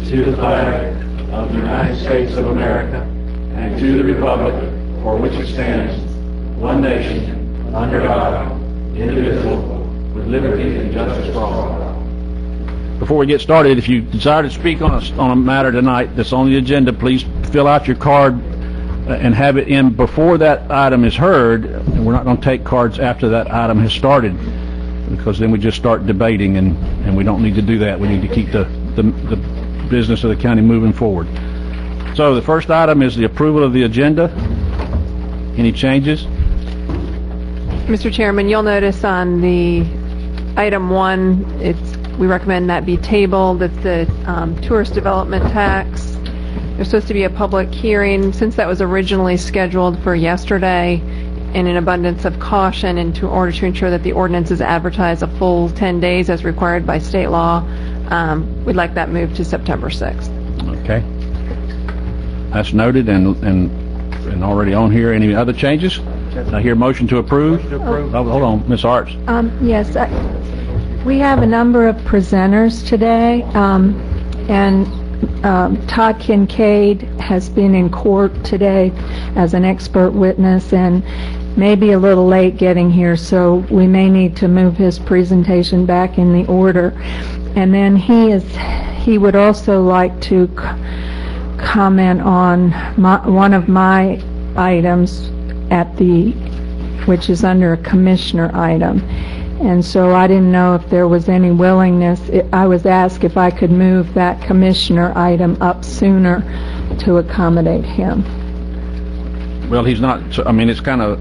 to the flag of the United States of America and to the republic for which it stands, one nation, under God, indivisible, with liberty and justice for all. Before we get started, if you desire to speak on a matter tonight that's on the agenda, please fill out your card and have it in before that item is heard. And we're not going to take cards after that item has started, because then we just start debating, and we don't need to do that. We need to keep the business of the county moving forward. So the first item is the approval of the agenda. Any changes? Mr. Chairman, you'll notice on the item 1, we recommend that be tabled. It's the tourist development tax. There's supposed to be a public hearing. Since that was originally scheduled for yesterday, in an abundance of caution and in order to ensure that the ordinance is advertised a full 10 days as required by state law, we'd like that moved to September 6th. Okay. That's noted and already on here. Any other changes? I hear motion to approve. Oh, hold on, Ms. Arts. Yes, we have a number of presenters today, and Todd Kincaid has been in court today as an expert witness and may be a little late getting here, so we may need to move his presentation back in the order. And then he would also like to comment on one of my items which is under a commissioner item. And so I didn't know if there was any willingness. I was asked if I could move that commissioner item up sooner to accommodate him. Well, he's not. So, I mean, it's kind of.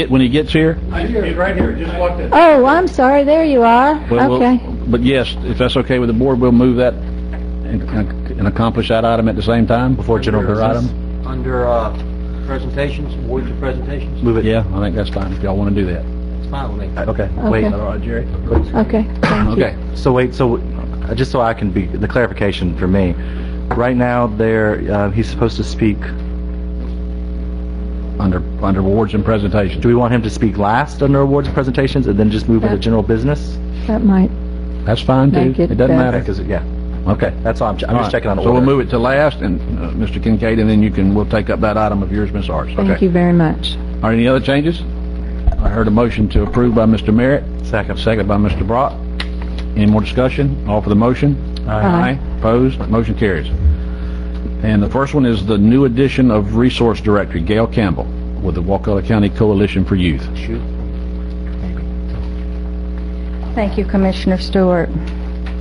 When he gets here. He's right here. Just walked in. Oh, I'm sorry. There you are. Well, okay. But yes, if that's okay with the board, we'll move that and accomplish that item at the same time before general business item. Under presentations, awards of presentations. Move it. Yeah, I think that's fine if y'all want to do that. Fine with me. Okay. Wait. All right, Jerry. Okay. Thank you. Okay. So wait. So just so I can be the clarification for me, right now he's supposed to speak under awards and presentations. Do we want him to speak last under awards and presentations and then just move into general business? That might. That's fine too. It doesn't matter. Yeah. Okay. That's all. I'm just checking on the order. So we'll move it to last, and Mr. Kincaid, and then we'll take up that item of yours, Ms. Arts. Thank you very much. Are any other changes? I heard a motion to approve by Mr. Merritt. Second by Mr. Brock. Any more discussion? All for the motion? Aye. Opposed? Motion carries. And the first one is the new addition of Resource Directory, Gail Campbell, with the Wakulla County Coalition for Youth. Thank you, Commissioner Stewart,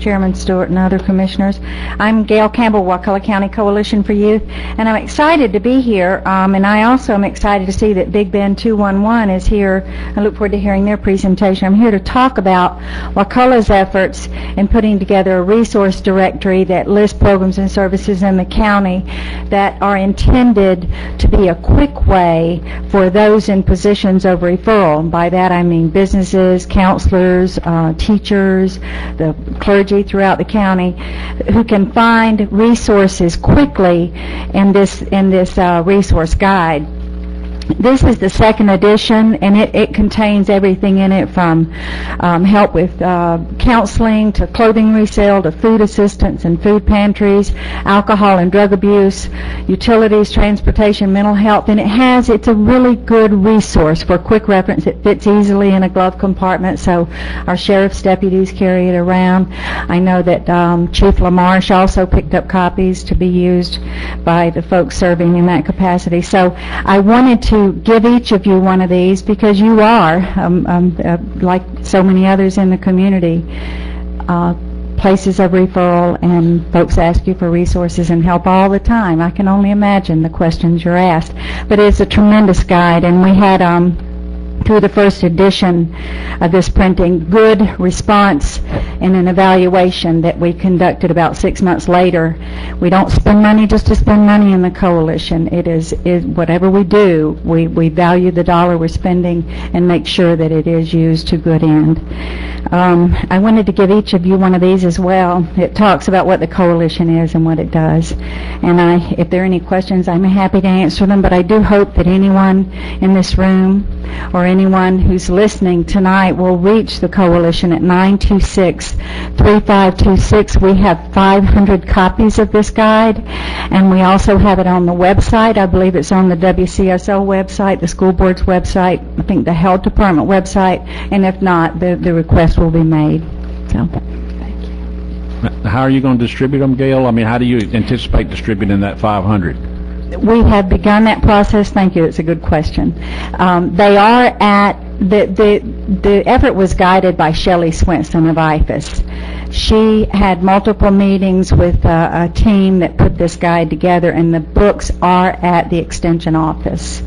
Chairman Stewart, and other commissioners. I'm Gail Campbell, Wakulla County Coalition for Youth, and I'm excited to be here, and I also am excited to see that Big Ben 211 is here. I look forward to hearing their presentation. I'm here to talk about Wakulla's efforts in putting together a resource directory that lists programs and services in the county that are intended to be a quick way for those in positions of referral. By that I mean businesses, counselors, teachers, the clergy throughout the county, who can find resources quickly in this resource guide. This is the second edition, and it contains everything in it from help with counseling to clothing resale to food assistance and food pantries, alcohol and drug abuse, utilities, transportation, mental health, and it's a really good resource for quick reference. It fits easily in a glove compartment, so our sheriff's deputies carry it around. I know that Chief LaMarche also picked up copies to be used by the folks serving in that capacity. So I wanted to give each of you one of these because you are, like so many others in the community, places of referral, and folks ask you for resources and help all the time. I can only imagine the questions you're asked. But it's a tremendous guide, and we had through the first edition of this printing, good response in an evaluation that we conducted about 6 months later. We don't spend money just to spend money in the coalition. It is whatever we do, we value the dollar we're spending and make sure that it is used to good end. I wanted to give each of you one of these as well. It talks about what the coalition is and what it does. And if there are any questions, I'm happy to answer them, but I do hope that anyone in this room or anyone who's listening tonight will reach the coalition at 926-3526. We have 500 copies of this guide, and we also have it on the website. I believe it's on the WCSO website, the school board's website, I think the health department website, and if not, the request will be made. So. How are you going to distribute them, Gail? I mean, how do you anticipate distributing that 500? We have begun that process. Thank you. It's a good question. They are at the effort was guided by Shelley Swenson of IFAS. She had multiple meetings with a team that put this guide together, and the books are at the Extension office.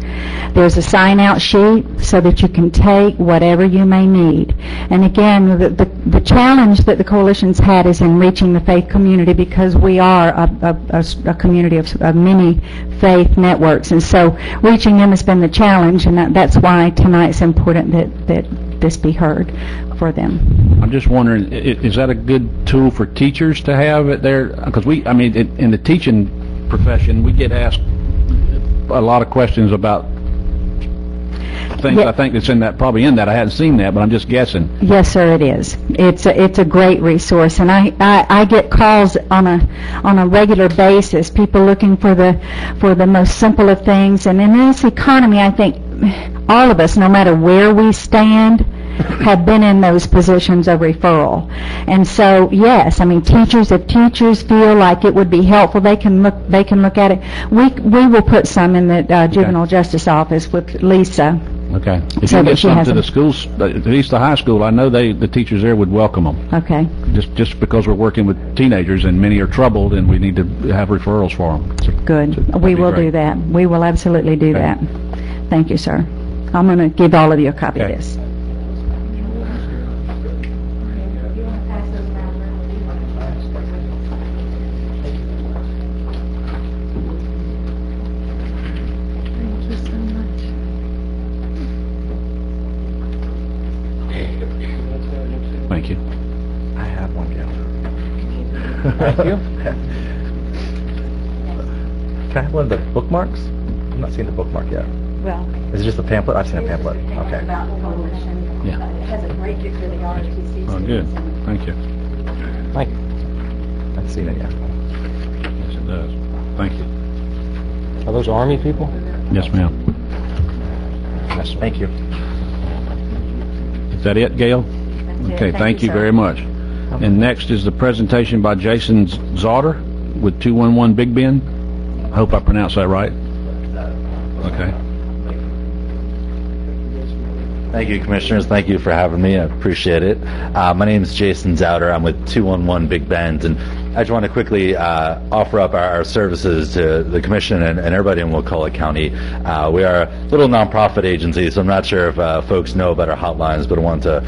There's a sign-out sheet so that you can take whatever you may need. And again, the challenge that the Coalition's had is in reaching the faith community, because we are a community of many faith networks. And so reaching them has been the challenge, and that's why tonight's important that this be heard for them. I'm just wondering, is that a good tool for teachers to have it there? Because in the teaching profession, we get asked a lot of questions about things. Yeah. I think it's probably in that. I hadn't seen that, but I'm just guessing. Yes, sir, it is. It's a great resource, and I get calls on a regular basis. People looking for the most simple of things, and in this economy, I think all of us, no matter where we stand, have been in those positions of referral. And so, yes, if teachers feel like it would be helpful, they can look at it. We will put some in the juvenile justice office with Lisa. Okay. If you get some to the schools, at least the high school, I know the teachers there would welcome them. Okay. Just because we're working with teenagers and many are troubled, and we need to have referrals for them. Good. We will do that. We will absolutely do that. Thank you, sir. I'm going to give all of you a copy of this. Thank you. I have one, Gail. Thank you. Can I have one of the bookmarks? I'm not seeing the bookmark yet. Well, is it just a pamphlet? I've seen a pamphlet. Okay. About the coalition. Yeah. It has a great for the ROTC. Oh, good. Thank you. Thank you. I haven't seen it yet. Yes, it does. Thank you. Are those Army people? Yes, ma'am. Yes, sir. Thank you. Is that it, Gail? Okay, thank you sir. very much. And next is the presentation by Jason Zauter with 211 Big Bend. I hope I pronounced that right. Okay. Thank you, Commissioners. Thank you for having me. I appreciate it. My name is Jason Zauter. I'm with 211 Big Bend, and I just want to quickly offer up our services to the Commission and everybody in Wakulla County. We are a little nonprofit agency, so I'm not sure if folks know about our hotlines, but I want to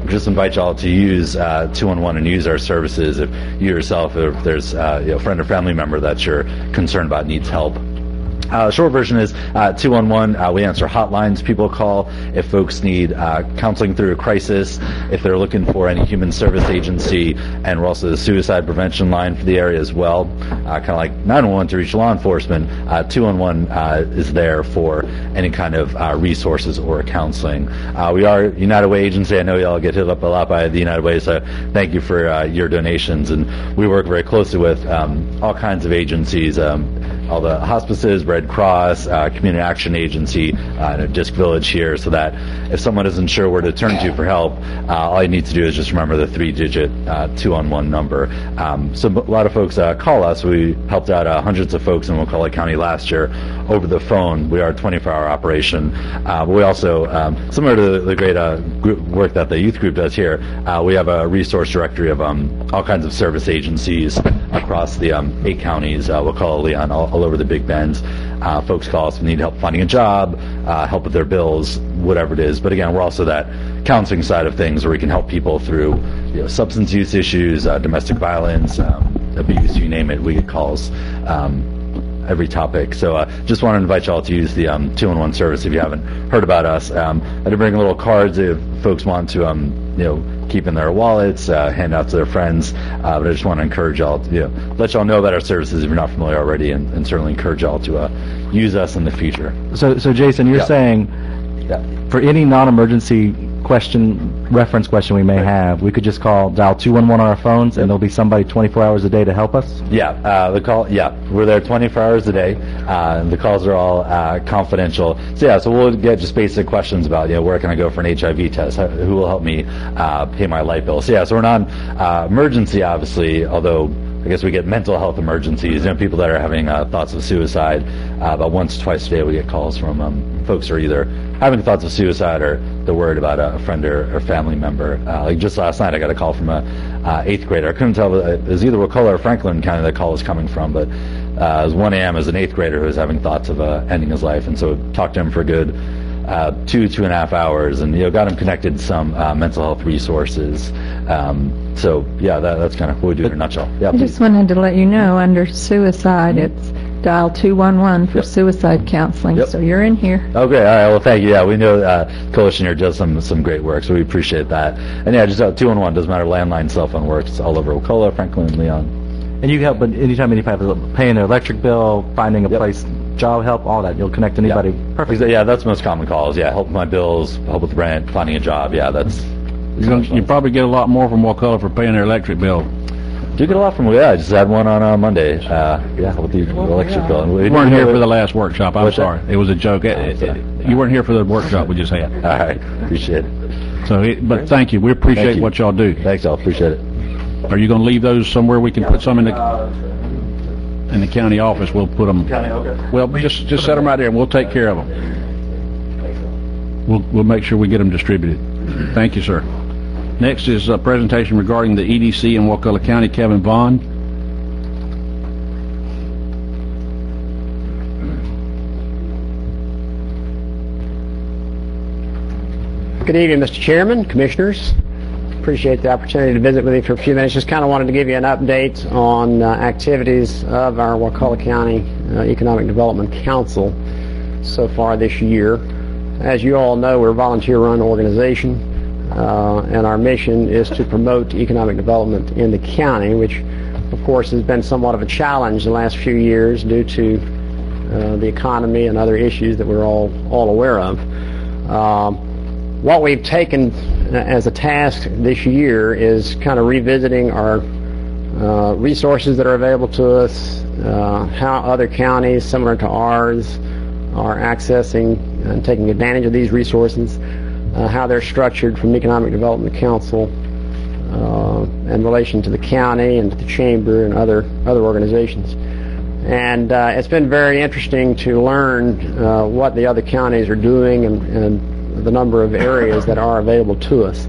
just invite y'all to use 211 and use our services if you yourself, if there's a friend or family member that you're concerned about needs help. The short version is 211. We answer hotlines people call if folks need counseling through a crisis, if they're looking for any human service agency, and we're also the suicide prevention line for the area as well. Kind of like 911 to reach law enforcement, 211 is there for any kind of resources or counseling. We are a United Way agency. I know y'all get hit up a lot by the United Way, so thank you for your donations. And we work very closely with all kinds of agencies, all the hospices, Red Cross, Community Action Agency, and a Disc Village here, so that if someone isn't sure where to turn to for help, all you need to do is just remember the 3-digit 211 number. So a lot of folks call us. We helped out hundreds of folks in Wakulla County last year over the phone. We are a 24-hour operation. But we also, similar to the great work that the youth group does here, we have a resource directory of all kinds of service agencies across the 8 counties, Wakulla, Leon, all over the Big Bend. Folks call us if they need help finding a job, help with their bills, whatever it is. But again, we're also that counseling side of things where we can help people through substance use issues, domestic violence, abuse, you name it. We get calls every topic. So just want to invite y'all to use the 211 service if you haven't heard about us. I did bring little cards if folks want to keep in their wallets, hand out to their friends, but I just want to encourage y'all to let y'all know about our services if you're not familiar already, and certainly encourage y'all to use us in the future. So Jason, you're saying For any non-emergency reference question we may have, we could just dial 211 on our phones, and there'll be somebody 24 hours a day to help us? We're there 24 hours a day. The calls are all confidential. So we'll get just basic questions about, where can I go for an HIV test? Who will help me pay my light bill? So we're non-emergency, obviously, although I guess we get mental health emergencies, people that are having thoughts of suicide. About once or twice a day we get calls from folks who are either having thoughts of suicide or they're worried about a friend or family member. Like just last night I got a call from a 8th grader. I couldn't tell if it was either Wakulla or Franklin County that call was coming from, but it was 1 a.m. as an 8th grader who was having thoughts of ending his life, and so talked to him for a good 2.5 hours, and got him connected to some mental health resources. That's kind of what we do in a nutshell. I just wanted to let you know, under suicide, it's dial 211 for suicide counseling. So you're in here. Okay, all right. Well, thank you. Yeah, we know Coalition here does some great work, so we appreciate that. And just 211, doesn't matter, landline, cell phone works all over Wakulla, Franklin, Leon. And you help, but anytime anybody has paying their electric bill, finding a place, job help, all that, you'll connect anybody. Perfect. Yeah, that's the most common calls. Help with my bills, help with rent, finding a job. That's. You probably get a lot more from Wakulla for paying their electric bill. Do get a lot from I just had one on Monday. With the electric bill. You weren't here for the last workshop. I'm sorry. It was a joke. You weren't here for the workshop we just had. All right. Appreciate it. But thank you. We appreciate what y'all do. Thanks, y'all. Appreciate it. Are you going to leave those somewhere we can put some in the county office? We'll put them. Well, just set them right there, and we'll take care of them. We'll make sure we get them distributed. Thank you, sir. Next is a presentation regarding the EDC in Wakulla County. Kevin Vaughn. Good evening, Mr. Chairman, Commissioners. Appreciate the opportunity to visit with you for a few minutes. Just kind of wanted to give you an update on activities of our Wakulla County Economic Development Council so far this year. As you all know, we're a volunteer-run organization. And our mission is to promote economic development in the county, which of course has been somewhat of a challenge the last few years due to the economy and other issues that we're all aware of. What we've taken as a task this year is kind of revisiting our resources that are available to us, how other counties similar to ours are accessing and taking advantage of these resources, how they're structured from Economic Development Council in relation to the county and to the chamber and other organizations. And it's been very interesting to learn what the other counties are doing and the number of areas that are available to us.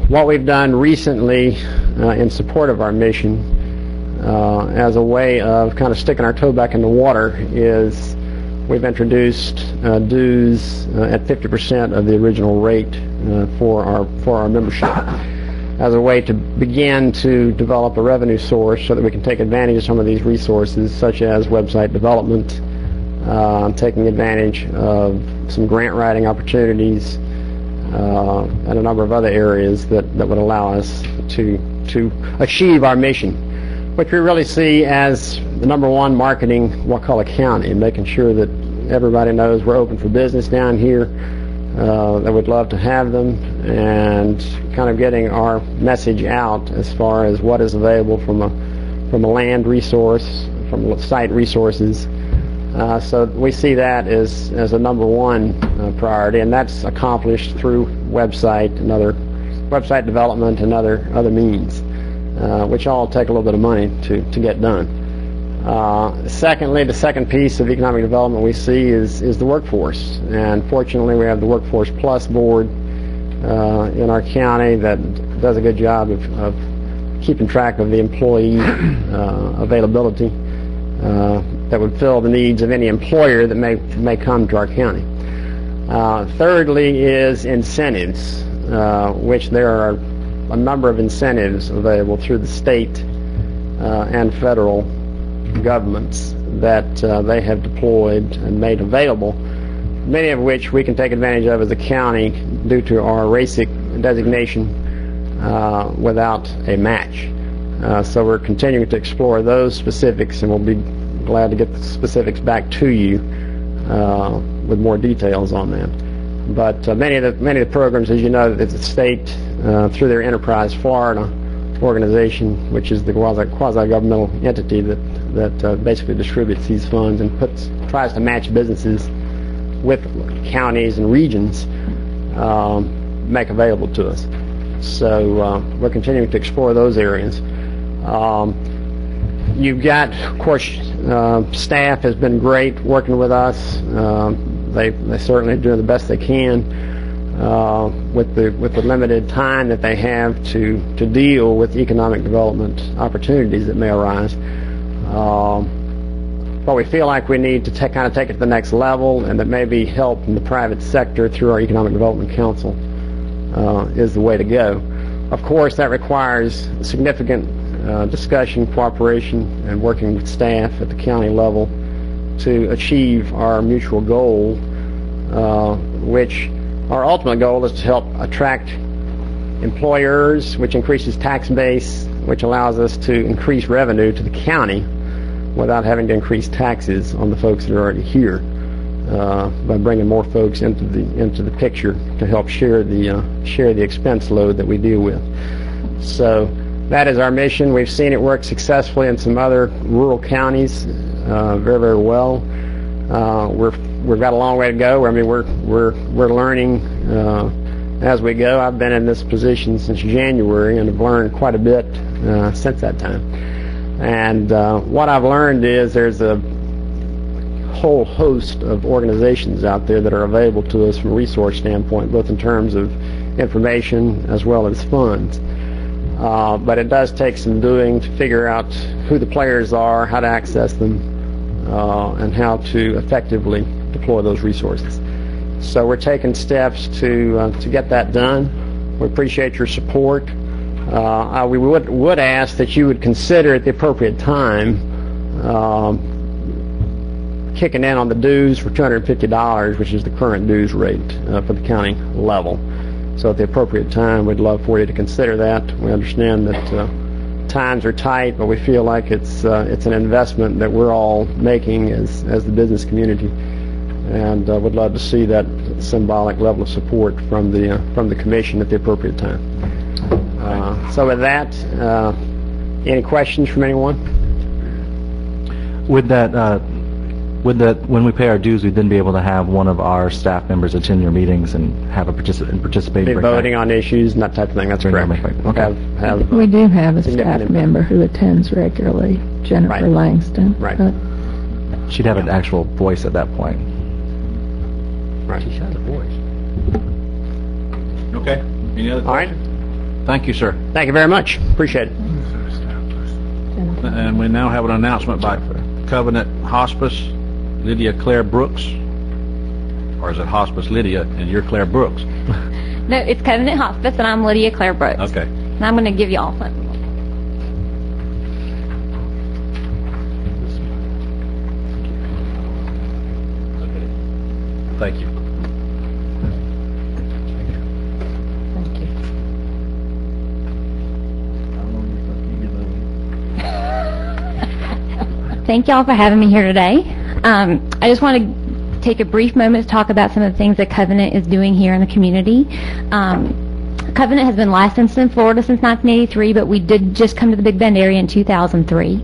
What we've done recently in support of our mission as a way of kind of sticking our toe back in the water is we've introduced dues at 50% of the original rate for our membership as a way to begin to develop a revenue source so that we can take advantage of some of these resources, such as website development, taking advantage of some grant writing opportunities, and a number of other areas that would allow us to achieve our mission, which we really see as the number one, marketing Wakulla County and making sure that everybody knows we're open for business down here, that we'd love to have them, and kind of getting our message out as far as what is available from a land resource, from site resources. So we see that as a number one priority, and that's accomplished through website development and other means, which all take a little bit of money to get done. Secondly, the second piece of economic development we see is the workforce, and fortunately we have the Workforce Plus Board in our county that does a good job of keeping track of the employee availability that would fill the needs of any employer that may come to our county. Thirdly is incentives, which there are a number of incentives available through the state and federal governments that they have deployed and made available, many of which we can take advantage of as a county due to our RACIC designation without a match. So we're continuing to explore those specifics, and we'll be glad to get the specifics back to you with more details on that. But many of the programs, as you know, that the state through their Enterprise Florida organization, which is the quasi-governmental entity that basically distributes these funds and tries to match businesses with counties and regions, make available to us. So we're continuing to explore those areas. You've got, of course, staff has been great working with us. They certainly are doing the best they can with the limited time that they have to deal with economic development opportunities that may arise. But we feel like we need to kind of take it to the next level, and that maybe help in the private sector through our Economic Development Council is the way to go. Of course, that requires significant discussion, cooperation, and working with staff at the county level to achieve our mutual goal, which our ultimate goal is to help attract employers, which increases tax base, which allows us to increase revenue to the county without having to increase taxes on the folks that are already here, by bringing more folks into the picture to help share the expense load that we deal with. So that is our mission. We've seen it work successfully in some other rural counties, very, very well. We've got a long way to go. I mean, we're learning as we go. I've been in this position since January and have learned quite a bit since that time. And what I've learned is there's a whole host of organizations out there that are available to us from a resource standpoint, both in terms of information as well as funds. But it does take some doing to figure out who the players are, how to access them, and how to effectively deploy those resources. So we're taking steps to get that done. We appreciate your support. We would ask that you would consider at the appropriate time kicking in on the dues for $250, which is the current dues rate for the county level. So at the appropriate time, we'd love for you to consider that. We understand that times are tight, but we feel like it's an investment that we're all making as the business community, and would love to see that symbolic level of support from the commission at the appropriate time. So with that, any questions from anyone? Would that when we pay our dues, we'd then be able to have one of our staff members attend your meetings and have participate? Be voting on issues and that type of thing. That's correct. Okay. We do have a staff member who attends regularly, Jennifer Langston. Right. She'd have an actual voice at that point. Right. She has a voice. Okay. Any other All right. Thank you, sir. Thank you very much. Appreciate it. And we now have an announcement by Covenant Hospice, Lydia Claire Brooks. Or is it Hospice Lydia and you're Claire Brooks? No, it's Covenant Hospice, and I'm Lydia Claire Brooks. Okay. And I'm going to give you all something. Thank you. Thank you. Thank y'all for having me here today. I just want to take a brief moment to talk about some of the things that Covenant is doing here in the community. Covenant has been licensed in Florida since 1983, but we did just come to the Big Bend area in 2003.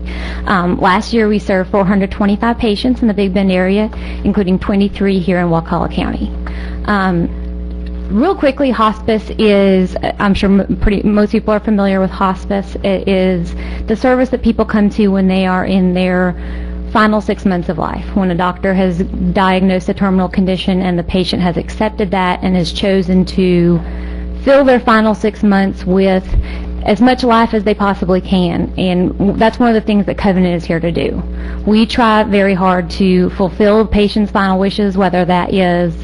Last year we served 425 patients in the Big Bend area, including 23 here in Wakulla County. Real quickly, hospice is, I'm sure most people are familiar with hospice. It is the service that people come to when they are in their final 6 months of life, when a doctor has diagnosed a terminal condition and the patient has accepted that and has chosen to fill their final 6 months with as much life as they possibly can. And that's one of the things that Covenant is here to do. We try very hard to fulfill patients' final wishes, whether that is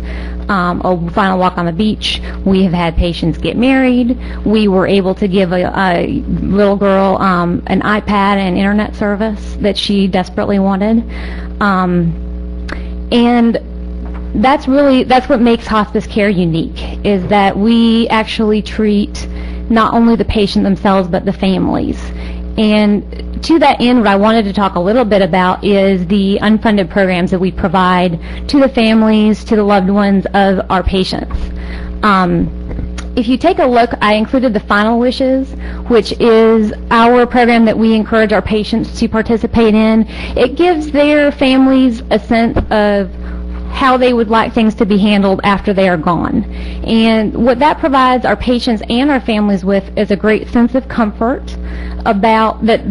a final walk on the beach. We have had patients get married. We were able to give a little girl an iPad and internet service that she desperately wanted. And that's what makes hospice care unique, is that we actually treat not only the patient themselves but the families. And to that end, what I wanted to talk a little bit about is the unfunded programs that we provide to the families, to the loved ones of our patients. If you take a look, I included the Final Wishes, which is our program that we encourage our patients to participate in. It gives their families a sense of how they would like things to be handled after they are gone. And what that provides our patients and our families with is a great sense of comfort about that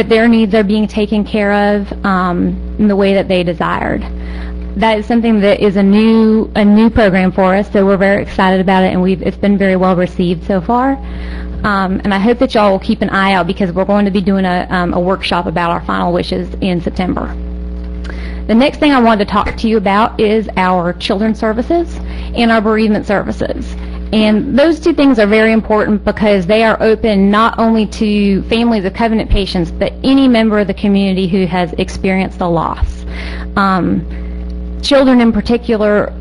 their needs are being taken care of in the way that they desired. That is something that is a new program for us, so we're very excited about it, and it's been very well received so far. And I hope that y'all will keep an eye out, because we're going to be doing a workshop about our Final Wishes in September. The next thing I wanted to talk to you about is our children's services and our bereavement services. And those two things are very important because they are open not only to families of Covenant patients, but any member of the community who has experienced a loss. Children in particular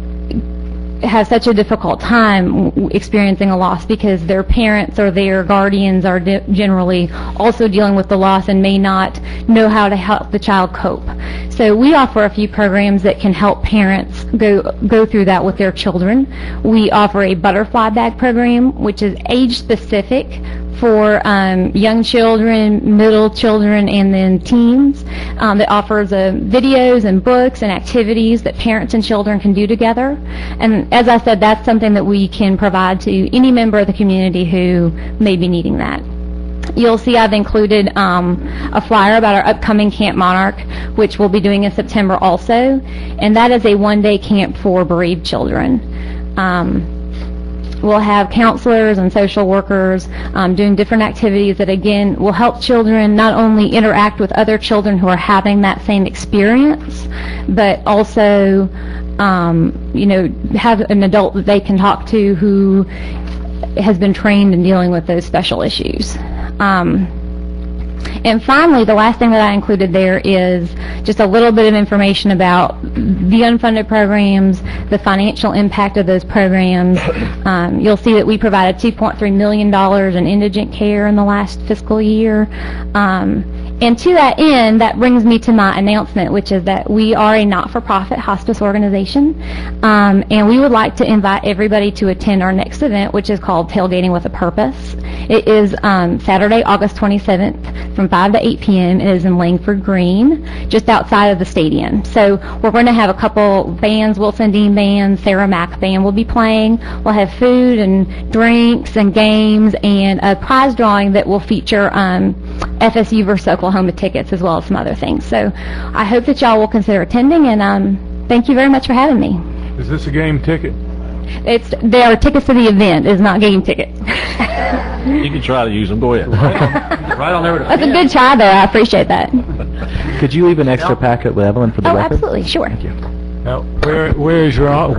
have such a difficult time experiencing a loss because their parents or their guardians are generally also dealing with the loss and may not know how to help the child cope. So we offer a few programs that can help parents go through that with their children. We offer a butterfly bag program, which is age specific for young children, middle children, and then teens, that offers videos and books and activities that parents and children can do together. And as I said, that's something that we can provide to any member of the community who may be needing that. You'll see I've included a flyer about our upcoming Camp Monarch, which we'll be doing in September also, and that is a one-day camp for bereaved children. We'll have counselors and social workers doing different activities that, again, will help children not only interact with other children who are having that same experience, but also, have an adult that they can talk to who has been trained in dealing with those special issues. And finally, the last thing that I included there is just a little bit of information about the unfunded programs, the financial impact of those programs. You'll see that we provided $2.3 million in indigent care in the last fiscal year. And to that end, that brings me to my announcement, which is that we are a not-for-profit hospice organization, and we would like to invite everybody to attend our next event, which is called Tailgating with a Purpose. It is Saturday, August 27th from 5 to 8 p.m. It is in Langford Green, just outside of the stadium. So we're going to have a couple bands, Wilson Dean Band, Sarah Mack Band will be playing. We'll have food and drinks and games and a prize drawing that will feature FSU versus Oklahoma tickets as well as some other things. So I hope that y'all will consider attending, and thank you very much for having me. Is this a game ticket? There are tickets to the event. It's not game tickets. You can try to use them. Go ahead. Right on there with That's a good try, though. I appreciate that. Could you leave an extra packet with Evelyn for the record? Absolutely. Sure. Thank you. Now, where is your office?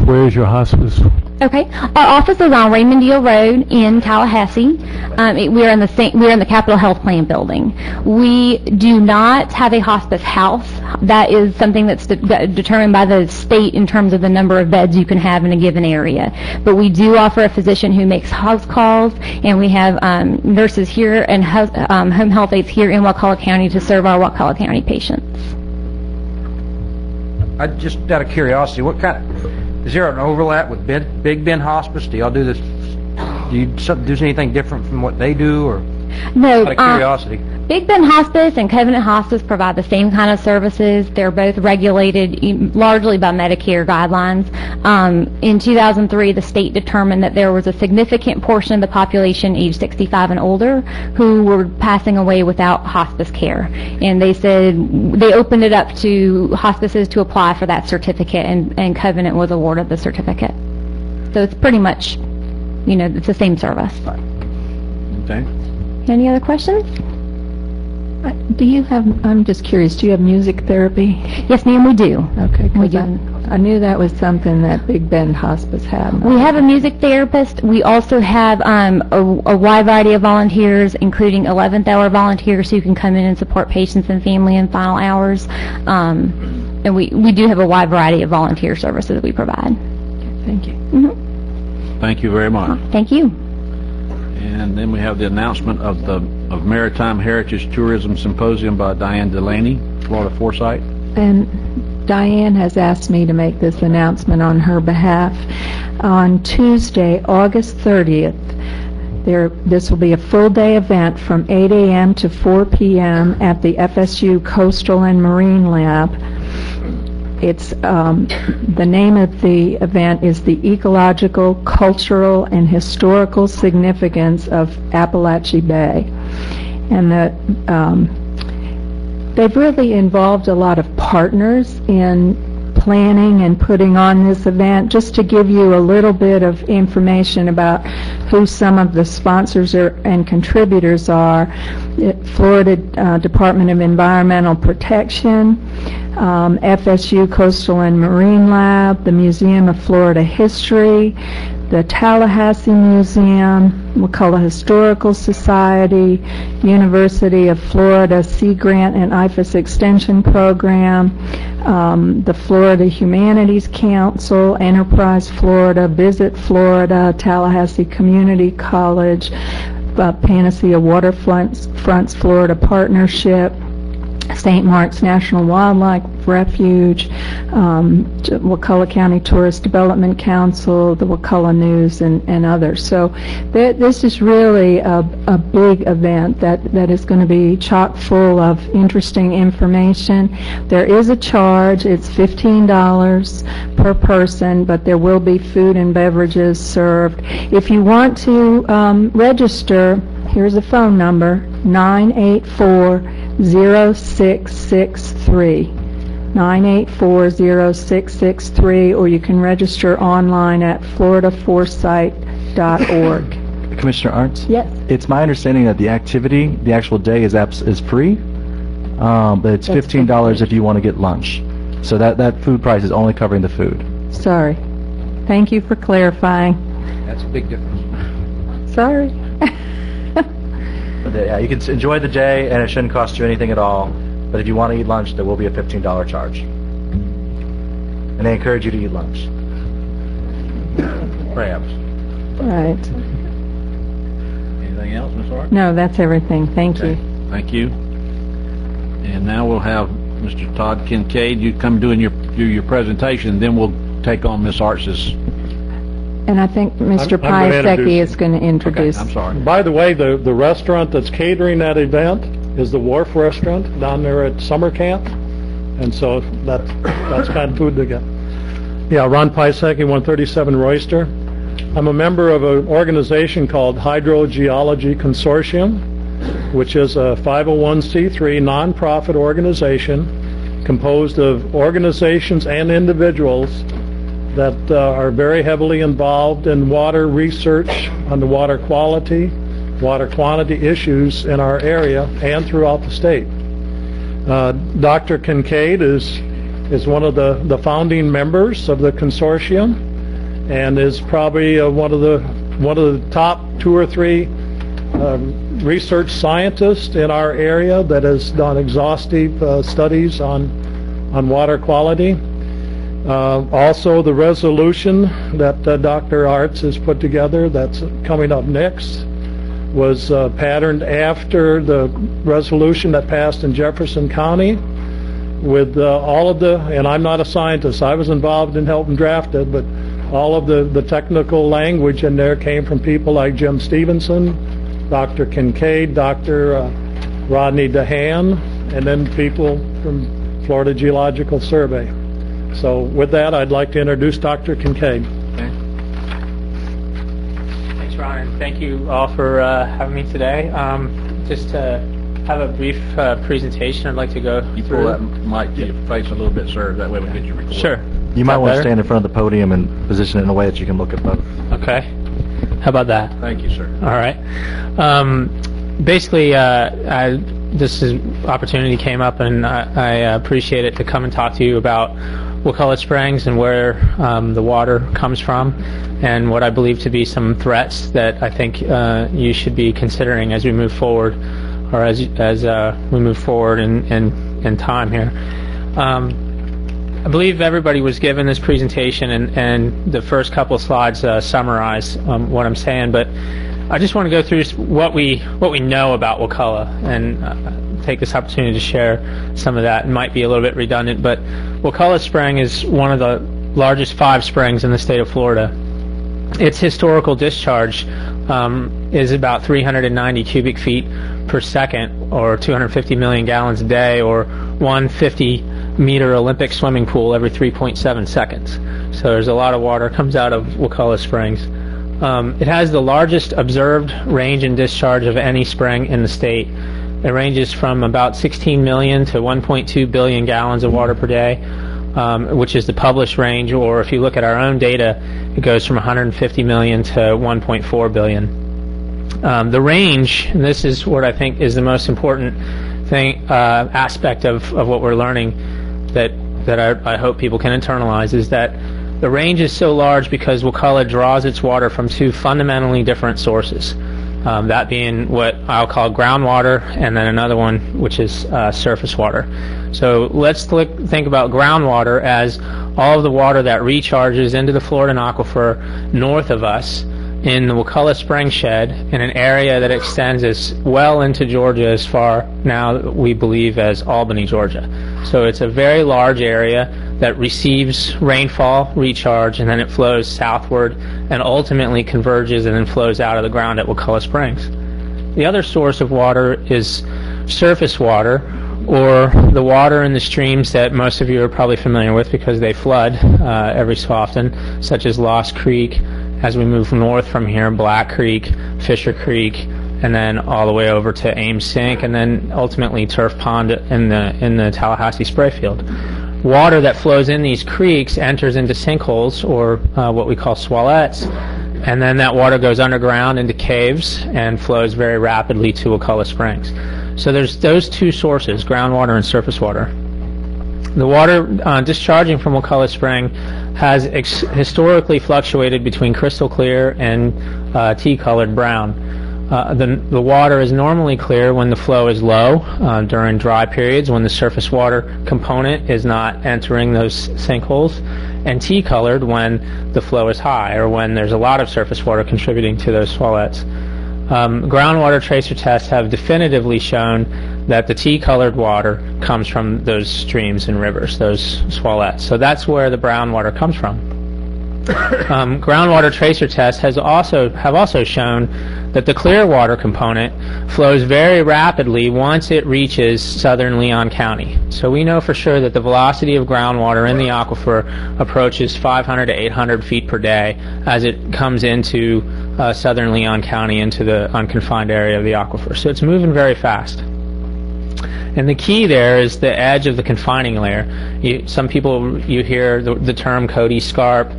Where is your hospice? Okay. Our office is on Raymond Deal Road in Tallahassee. We're in the Capitol Health Plan building. We do not have a hospice house. That is something that's determined by the state in terms of the number of beds you can have in a given area. But we do offer a physician who makes house calls, and we have nurses here and home health aides here in Wakulla County to serve our Wakulla County patients. Just out of curiosity, is there an overlap with Big Bend Hospice? Do y'all do this? Do you do anything different from what they do, or? No. Out of curiosity. Big Bend Hospice and Covenant Hospice provide the same kind of services. They're both regulated largely by Medicare guidelines. In 2003, the state determined that there was a significant portion of the population aged 65 and older who were passing away without hospice care. And they said they opened it up to hospices to apply for that certificate, and Covenant was awarded the certificate. So it's pretty much, it's the same service. Okay. Any other questions? I'm just curious, do you have music therapy? Yes, ma'am, we do. Okay, We do. I knew that was something that Big Bend Hospice had. We have a music therapist. We also have a wide variety of volunteers, including 11th hour volunteers who can come in and support patients and family in final hours. And we do have a wide variety of volunteer services that we provide. Thank you. Mm-hmm. Thank you very much. Thank you. And then we have the announcement of the Maritime Heritage Tourism Symposium by Diane Delaney, Florida Foresight. And Diane has asked me to make this announcement on her behalf. On Tuesday, August 30th, this will be a full-day event from 8 a.m. to 4 p.m. at the FSU Coastal and Marine Lab. It's the name of the event is the Ecological, Cultural, and Historical Significance of Appalachia Bay, and they've really involved a lot of partners in planning and putting on this event. Just to give you a little bit of information about who some of the sponsors and contributors are: Florida Department of Environmental Protection, FSU Coastal and Marine Lab, the Museum of Florida History, the Tallahassee Museum, Wakulla Historical Society, University of Florida Sea Grant and IFAS Extension Program, the Florida Humanities Council, Enterprise Florida, Visit Florida, Tallahassee Community College, Panacea Waterfronts Florida Partnership, St. Mark's National Wildlife Refuge, Wakulla County Tourist Development Council, the Wakulla News, and others. So this is really a big event that is going to be chock full of interesting information. There is a charge. It's $15 per person, but there will be food and beverages served. If you want to register, here's a phone number: 984-0663. 984-0663, or you can register online at floridaforesight.org. Commissioner Arntz? Yes. It's my understanding that the activity, the actual day is free, but it's $15 if you want to get lunch. So that food price is only covering the food. Sorry. Thank you for clarifying. That's a big difference. Sorry. But yeah, you can enjoy the day, and it shouldn't cost you anything at all. But if you want to eat lunch, there will be a $15 charge. And they encourage you to eat lunch. Perhaps. Right. Anything else, Ms. Hart? No, that's everything. Thank you. Thank you. And now we'll have Mr. Todd Kincaid. You come do your presentation, then we'll take on Ms. Artz's. And I think Mr. I'm gonna Piasecki introduce is going to introduce. Okay, I'm sorry. By the way, the restaurant that's catering that event is the Wharf Restaurant down there at summer camp, and so that's kind of food to get. Yeah, Ron Piasecki, 137 Royster. I'm a member of an organization called Hydrogeology Consortium, which is a 501c3 nonprofit organization composed of organizations and individuals that are very heavily involved in water research on the water quality, water quantity issues in our area and throughout the state. Dr. Kincaid is one of the founding members of the consortium, and is probably one of the top 2 or 3 research scientists in our area that has done exhaustive studies on water quality. Also, the resolution that Dr. Artz has put together that's coming up next was patterned after the resolution that passed in Jefferson County with all of the, and I'm not a scientist, I was involved in helping draft it, but all of the technical language in there came from people like Jim Stevenson, Dr. Kincaid, Dr. Rodney DeHaan, and then people from Florida Geological Survey. So with that, I'd like to introduce Dr. Kincaid. Okay. Thanks, Ron, and thank you all for having me today. Just to have a brief presentation, I'd like to go You through. pull that mic to your face a little bit, sir. That way we get you recorded. Sure. You might want to better? stand in front of the podium and position it in a way that you can look at both. Okay. How about that? Thank you, sir. All right. Basically, this opportunity came up, and I appreciate it to come and talk to you about Wakulla Springs and where the water comes from, and what I believe to be some threats that I think you should be considering as we move forward, or as we move forward in time here. I believe everybody was given this presentation, and the first couple of slides summarize what I'm saying, but I just want to go through what we know about Wakulla and take this opportunity to share some of that. It might be a little bit redundant, but Wakulla Spring is one of the largest 5 springs in the state of Florida. Its historical discharge is about 390 cubic feet per second, or 250 million gallons a day, or 150-meter Olympic swimming pool every 3.7 seconds. So there's a lot of water comes out of Wakulla Springs. It has the largest observed range and discharge of any spring in the state. It ranges from about 16 million to 1.2 billion gallons of water per day, which is the published range, or if you look at our own data, it goes from 150 million to 1.4 billion. The range, and this is what I think is the most important thing, aspect of what we're learning that I hope people can internalize, is that the range is so large because Wakulla draws its water from 2 fundamentally different sources. That being what I'll call groundwater, and then another one which is surface water. So let's think about groundwater as all of the water that recharges into the Florida aquifer north of us in the Wakulla Spring Shed, in an area that extends as well into Georgia, as far now we believe as Albany, Georgia. So it's a very large area that receives rainfall, recharge, and then it flows southward and ultimately converges and then flows out of the ground at Wakulla Springs. The other source of water is surface water, or the water in the streams that most of you are probably familiar with because they flood every so often, such as Lost Creek. As we move north from here, Black Creek, Fisher Creek, and then all the way over to Ames Sink, and then ultimately Turf Pond in the Tallahassee spray field. Water that flows in these creeks enters into sinkholes, or what we call swalettes, and then that water goes underground into caves and flows very rapidly to Wakulla Springs. So there's those 2 sources, groundwater and surface water. The water discharging from Wakulla Spring has historically fluctuated between crystal clear and tea-colored brown. The water is normally clear when the flow is low, during dry periods when the surface water component is not entering those sinkholes, and tea-colored when the flow is high, or when there's a lot of surface water contributing to those swalettes. Groundwater tracer tests have definitively shown that the tea-colored water comes from those streams and rivers, those swalettes. So that's where the brown water comes from. Groundwater tracer tests have also shown that the clear water component flows very rapidly once it reaches southern Leon County. So we know for sure that the velocity of groundwater in the aquifer approaches 500 to 800 feet per day as it comes into southern Leon County, into the unconfined area of the aquifer. So it's moving very fast. And the key there is the edge of the confining layer. Some people, you hear the term Cody Scarp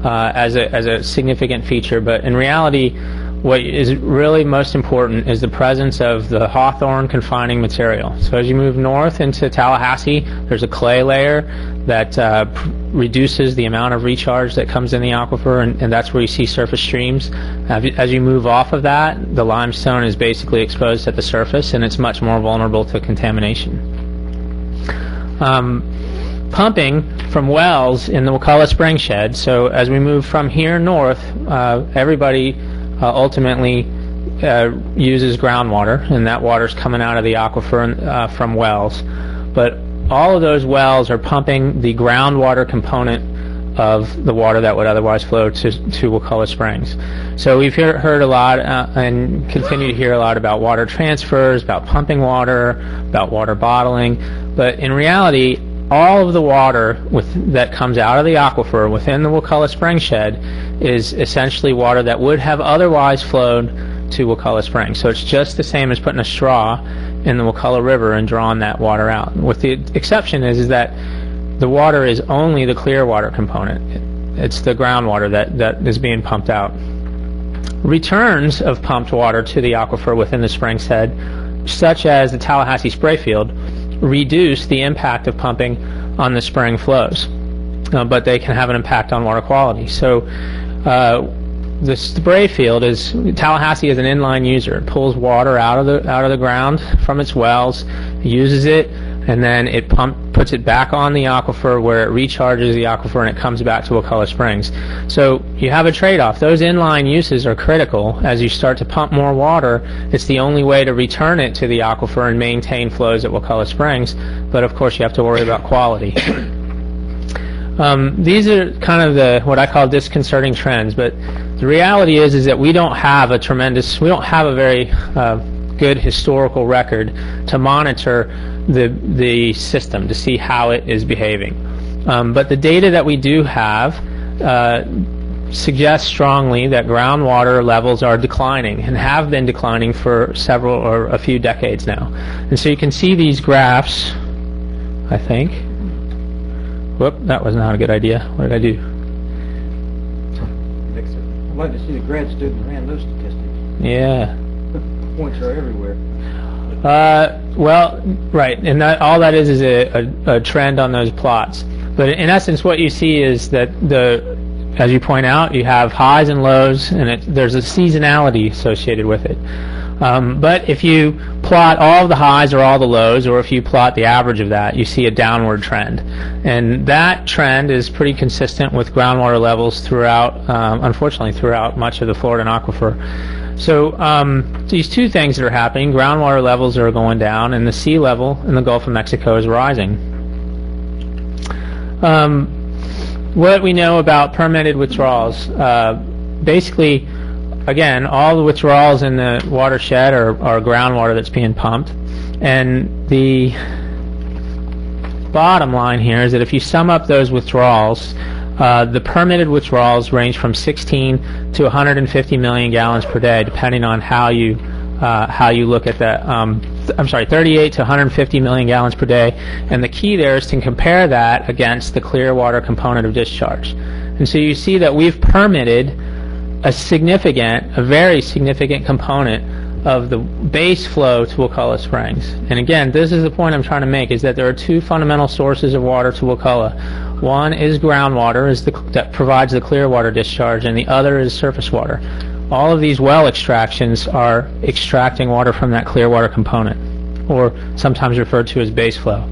as a significant feature, but in reality, what is really most important is the presence of the hawthorn confining material. So as you move north into Tallahassee, there's a clay layer that reduces the amount of recharge that comes in the aquifer, and that's where you see surface streams. As you move off of that, the limestone is basically exposed at the surface, and it's much more vulnerable to contamination. Pumping from wells in the Wakulla Spring Shed. So as we move from here north, everybody ultimately uses groundwater, and that water's coming out of the aquifer from wells. But all of those wells are pumping the groundwater component of the water that would otherwise flow to Wakulla Springs. So we've heard a lot and continue to hear a lot about water transfers, about pumping water, about water bottling, but in reality, all of the water that comes out of the aquifer within the Wakulla Spring Shed is essentially water that would have otherwise flowed to Wakulla Springs. So it's just the same as putting a straw in the Wakulla River and drawing that water out. With the exception is that the water is only the clear water component. It's the groundwater that is being pumped out. Returns of pumped water to the aquifer within the Springs Head, such as the Tallahassee spray field, reduce the impact of pumping on the spring flows, but they can have an impact on water quality. So the spray field is, Tallahassee is an inline user. It pulls water out of the ground from its wells, uses it, and then it puts it back on the aquifer where it recharges the aquifer and it comes back to Wakulla Springs. So you have a trade-off. Those inline uses are critical. As you start to pump more water, it's the only way to return it to the aquifer and maintain flows at Wakulla Springs. But of course you have to worry about quality. These are kind of what I call disconcerting trends, but the reality is that we don't have a very good historical record to monitor the system to see how it is behaving. But the data that we do have suggests strongly that groundwater levels are declining and have been declining for a few decades now. And so you can see these graphs, I think. Whoop, that was not a good idea. What did I do? I'd like to see the grad student ran those statistics. Yeah. Points are everywhere. Well, right, and all that is a trend on those plots. But in essence, what you see is that as you point out, you have highs and lows, and there's a seasonality associated with it. But if you plot all the highs or all the lows, or if you plot the average of that, you see a downward trend. And that trend is pretty consistent with groundwater levels throughout, unfortunately, throughout much of the Florida aquifer. So these two things that are happening, groundwater levels are going down, and the sea level in the Gulf of Mexico is rising. What we know about permitted withdrawals, basically, again, all the withdrawals in the watershed are groundwater that's being pumped. And the bottom line here is that if you sum up those withdrawals, the permitted withdrawals range from 16 to 150 million gallons per day, depending on how you look at that. 38 to 150 million gallons per day. And the key there is to compare that against the clear water component of discharge. And so you see that we've permitted a very significant component of the base flow to Wakulla Springs. And again, this is the point I'm trying to make, is that there are two fundamental sources of water to Wakulla. One is groundwater, that provides the clear water discharge, and the other is surface water. All of these well extractions are extracting water from that clear water component, or sometimes referred to as base flow.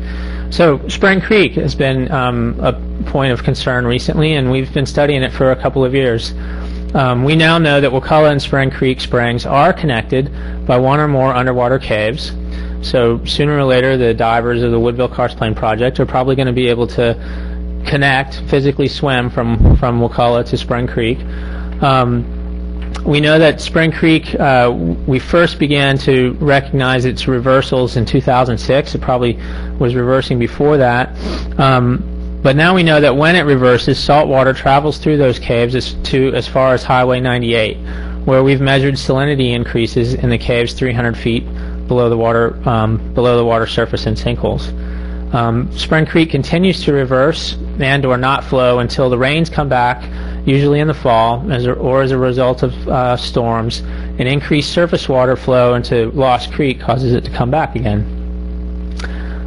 So Spring Creek has been a point of concern recently, and we've been studying it for a couple of years. We now know that Wakulla and Spring Creek springs are connected by one or more underwater caves. So sooner or later, the divers of the Woodville Karst Plain project are probably going to be able to physically swim from Wakulla to Spring Creek. We know that Spring Creek, we first began to recognize its reversals in 2006. It probably was reversing before that. But now we know that when it reverses, salt water travels through those caves as far as Highway 98, where we've measured salinity increases in the caves 300 feet below the water surface in sinkholes. Spring Creek continues to reverse and or not flow until the rains come back, usually in the fall, or as a result of storms. And increased surface water flow into Lost Creek causes it to come back again.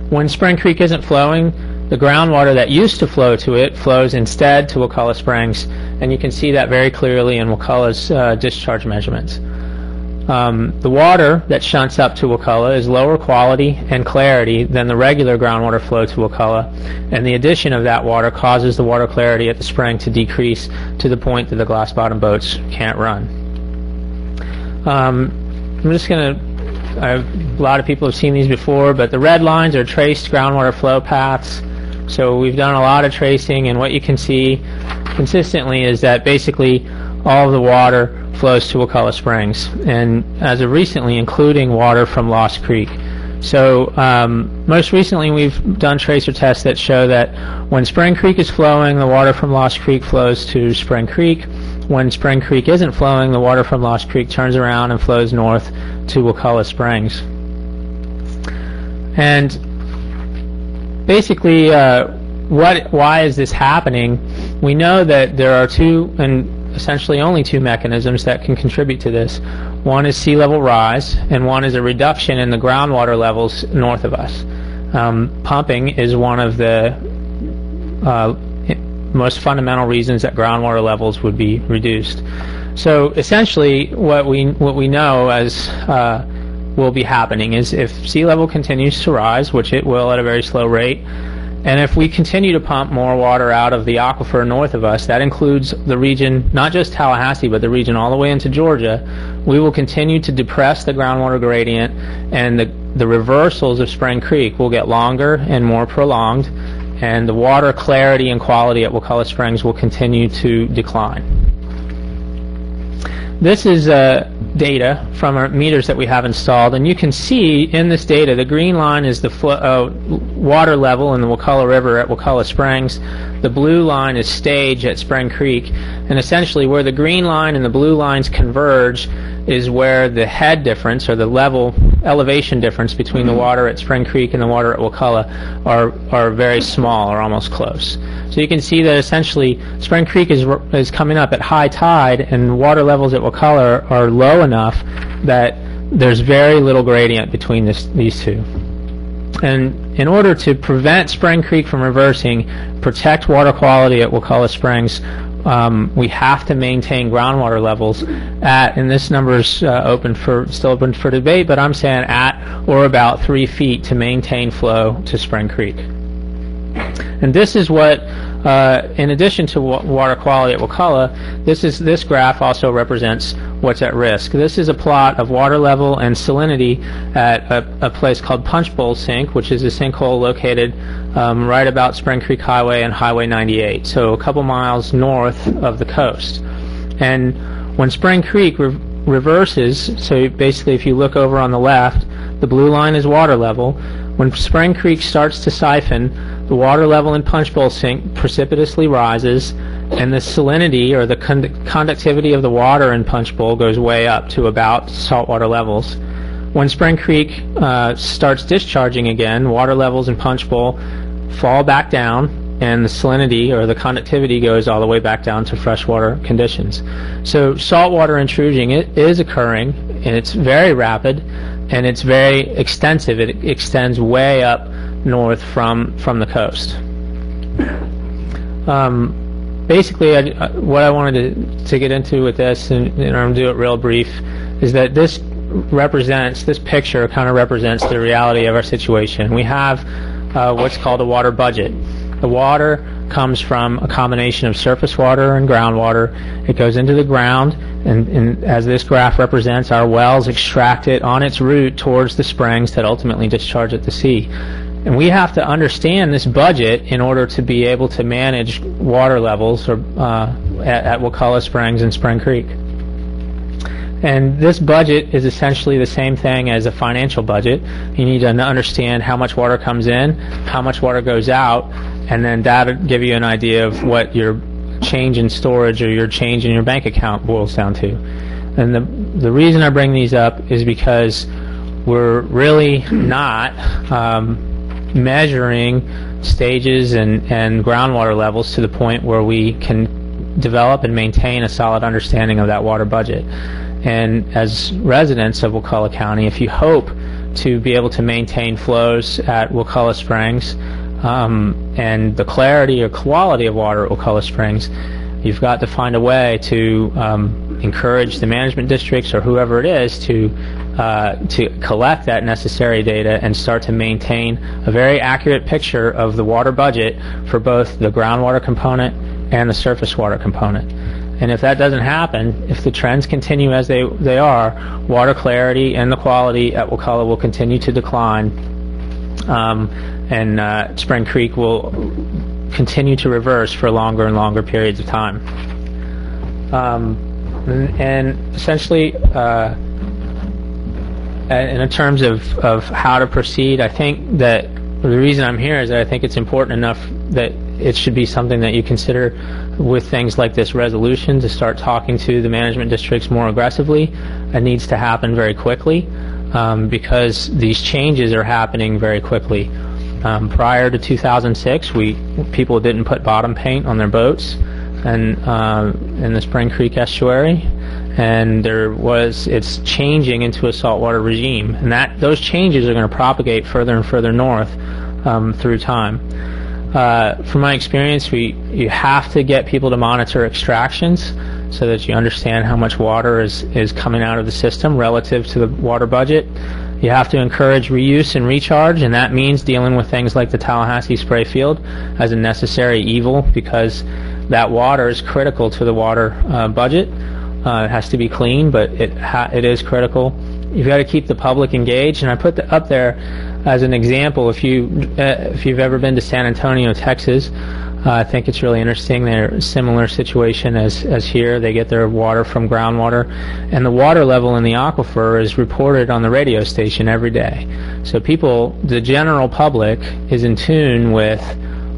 When Spring Creek isn't flowing, the groundwater that used to flow to it flows instead to Wakulla Springs, and you can see that very clearly in Wakulla's discharge measurements. The water that shunts up to Wakulla is lower quality and clarity than the regular groundwater flow to Wakulla, and the addition of that water causes the water clarity at the spring to decrease to the point that the glass bottom boats can't run. A lot of people have seen these before, but the red lines are traced groundwater flow paths. So we've done a lot of tracing, and what you can see consistently is that basically all of the water flows to Wakulla Springs, and as of recently, including water from Lost Creek. So most recently, we've done tracer tests that show that when Spring Creek is flowing, the water from Lost Creek flows to Spring Creek. When Spring Creek isn't flowing, the water from Lost Creek turns around and flows north to Wakulla Springs. And basically, why is this happening? We know that there are two, and essentially only two, mechanisms that can contribute to this. One is sea level rise, and one is a reduction in the groundwater levels north of us. Pumping is one of the most fundamental reasons that groundwater levels would be reduced. So essentially, what we know as will be happening is if sea level continues to rise, which it will at a very slow rate, And if we continue to pump more water out of the aquifer north of us, that includes the region, not just Tallahassee, but the region all the way into Georgia, we will continue to depress the groundwater gradient, and the reversals of Spring Creek will get longer and more prolonged, and the water clarity and quality at Wakulla Springs will continue to decline. This is data from our meters that we have installed, and you can see in this data the green line is the water level in the Wakulla River at Wakulla Springs. The blue line is stage at Spring Creek, and essentially where the green line and the blue lines converge is where the head difference, or the elevation difference between the water at Spring Creek and the water at Wakulla are very small, or almost close. So you can see that essentially Spring Creek is coming up at high tide, and water levels at Wakulla are low enough that there's very little gradient between these two. And in order to prevent Spring Creek from reversing, protect water quality at Wakulla Springs, we have to maintain groundwater levels at, and this number is still open for debate, but I'm saying at or about 3 feet to maintain flow to Spring Creek. And this is what, in addition to water quality at Wakulla, this graph also represents what's at risk. This is a plot of water level and salinity at a place called Punch Bowl Sink, which is a sinkhole located right about Spring Creek Highway and Highway 98, so a couple miles north of the coast. And when Spring Creek reverses, so basically if you look over on the left, the blue line is water level. When Spring Creek starts to siphon, the water level in Punch Bowl Sink precipitously rises, and the salinity, or the conductivity of the water in Punch Bowl, goes way up to about saltwater levels. When Spring Creek starts discharging again, water levels in Punch Bowl fall back down, and the salinity, or the conductivity, goes all the way back down to freshwater conditions. So saltwater intrusion is occurring, and it's very rapid, and it's very extensive. It extends way up north from the coast. Basically, what I wanted to get into with this, and I'm going to do it real brief, is that this picture kind of represents the reality of our situation. We have what's called a water budget. The water comes from a combination of surface water and groundwater. It goes into the ground, and as this graph represents, our wells extract it on its route towards the springs that ultimately discharge at the sea. And we have to understand this budget in order to be able to manage water levels at Wakulla Springs and Spring Creek. And this budget is essentially the same thing as a financial budget. You need to understand how much water comes in, how much water goes out, and then that'll give you an idea of what your change in storage or your change in your bank account boils down to. And the reason I bring these up is because we're really not measuring stages and groundwater levels to the point where we can develop and maintain a solid understanding of that water budget. And as residents of Wakulla County, if you hope to be able to maintain flows at Wakulla Springs and the clarity or quality of water at Wakulla Springs, you've got to find a way to encourage the management districts or whoever it is to collect that necessary data and start to maintain a very accurate picture of the water budget for both the groundwater component and the surface water component. And if that doesn't happen, if the trends continue as they are, water clarity and the quality at Wakulla will continue to decline, and Spring Creek will continue to reverse for longer and longer periods of time. And essentially, in terms of how to proceed, I think that the reason I'm here is that I think it's important enough that it should be something that you consider with things like this resolution, to start talking to the management districts more aggressively. It needs to happen very quickly because these changes are happening very quickly. Prior to 2006, people didn't put bottom paint on their boats and in the Spring Creek estuary, and it's changing into a saltwater regime, and those changes are going to propagate further and further north through time. From my experience, you have to get people to monitor extractions so that you understand how much water is coming out of the system relative to the water budget. You have to encourage reuse and recharge, and that means dealing with things like the Tallahassee spray field as a necessary evil, because that water is critical to the water budget. It has to be clean, but it is critical. You've got to keep the public engaged, and I put up there as an example. If you've ever been to San Antonio, Texas, I think it's really interesting. They're a similar situation as here. They get their water from groundwater, and the water level in the aquifer is reported on the radio station every day. So the general public, is in tune with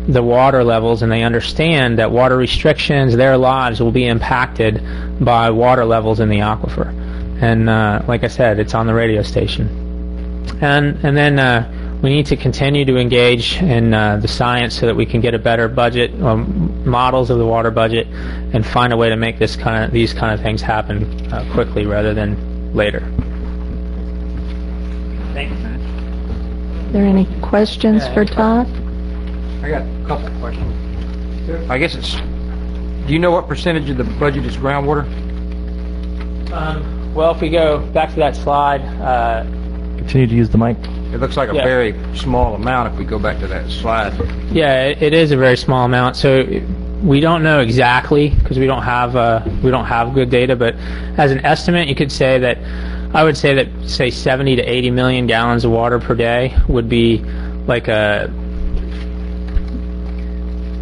the water levels, and they understand that water restrictions, their lives will be impacted by water levels in the aquifer. And like I said, it's on the radio station. And then we need to continue to engage in the science so that we can get a better budget, models of the water budget, and find a way to make these kind of things happen quickly rather than later. Thank you. Are there any questions for Todd? I got a couple of questions. I guess do you know what percentage of the budget is groundwater? Well, if we go back to that slide, Continue to use the mic. It looks like a very small amount if we go back to that slide. yeah, it is a very small amount. So we don't know exactly because we don't have good data. But as an estimate, you could say that I would say that 70 to 80 million gallons of water per day would be like a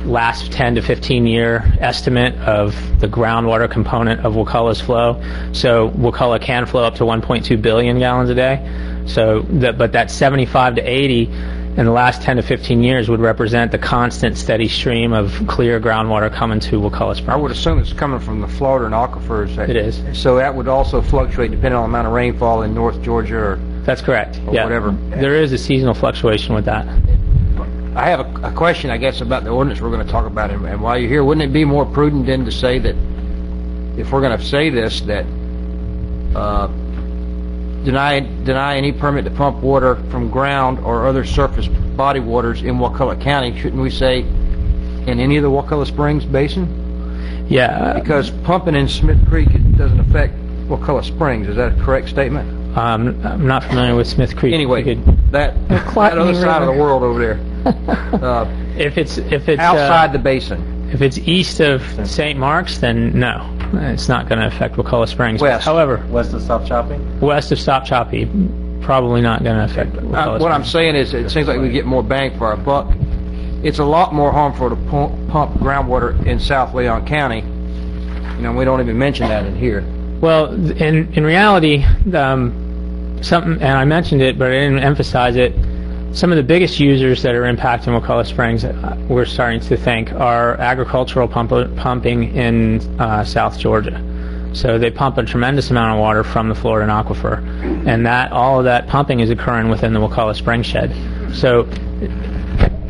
last 10 to 15 year estimate of the groundwater component of Wakulla's flow. So Wakulla can flow up to 1.2 billion gallons a day. So but that 75 to 80 in the last 10 to 15 years would represent the constant steady stream of clear groundwater coming to Wakulla Springs. I would assume it's coming from the Florida and aquifers. It is. So that would also fluctuate depending on the amount of rainfall in North Georgia or That's correct. Yeah. whatever. There is a seasonal fluctuation with that. I have a question, I guess, about the ordinance we're going to talk about, and while you're here, wouldn't it be more prudent then to say that, if we're going to say this, that deny any permit to pump water from ground or other surface body waters in Wakulla County? Shouldn't we say in any of the Wakulla Springs Basin? Yeah. Because pumping in Smith Creek, it doesn't affect Wakulla Springs. Is that a correct statement? I'm not familiar with Smith Creek. Anyway, that other side of the world over there. If it's outside the basin. If it's east of St. Mark's, then no, it's not going to affect Wakulla Springs. West. However, West of Stop Chopping? west of Stop Choppy, probably not going to affect Wakulla Springs. What I'm saying is, it seems like we get more bang for our buck. It's a lot more harmful to pump groundwater in South Leon County. We don't even mention that in here. Well, in reality, something, and I mentioned it, but I didn't emphasize it. Some of the biggest users that are impacting Wakulla Springs, we're starting to think, are agricultural pumping in South Georgia. So they pump a tremendous amount of water from the Florida aquifer, and all of that pumping is occurring within the Wakulla Spring Shed. So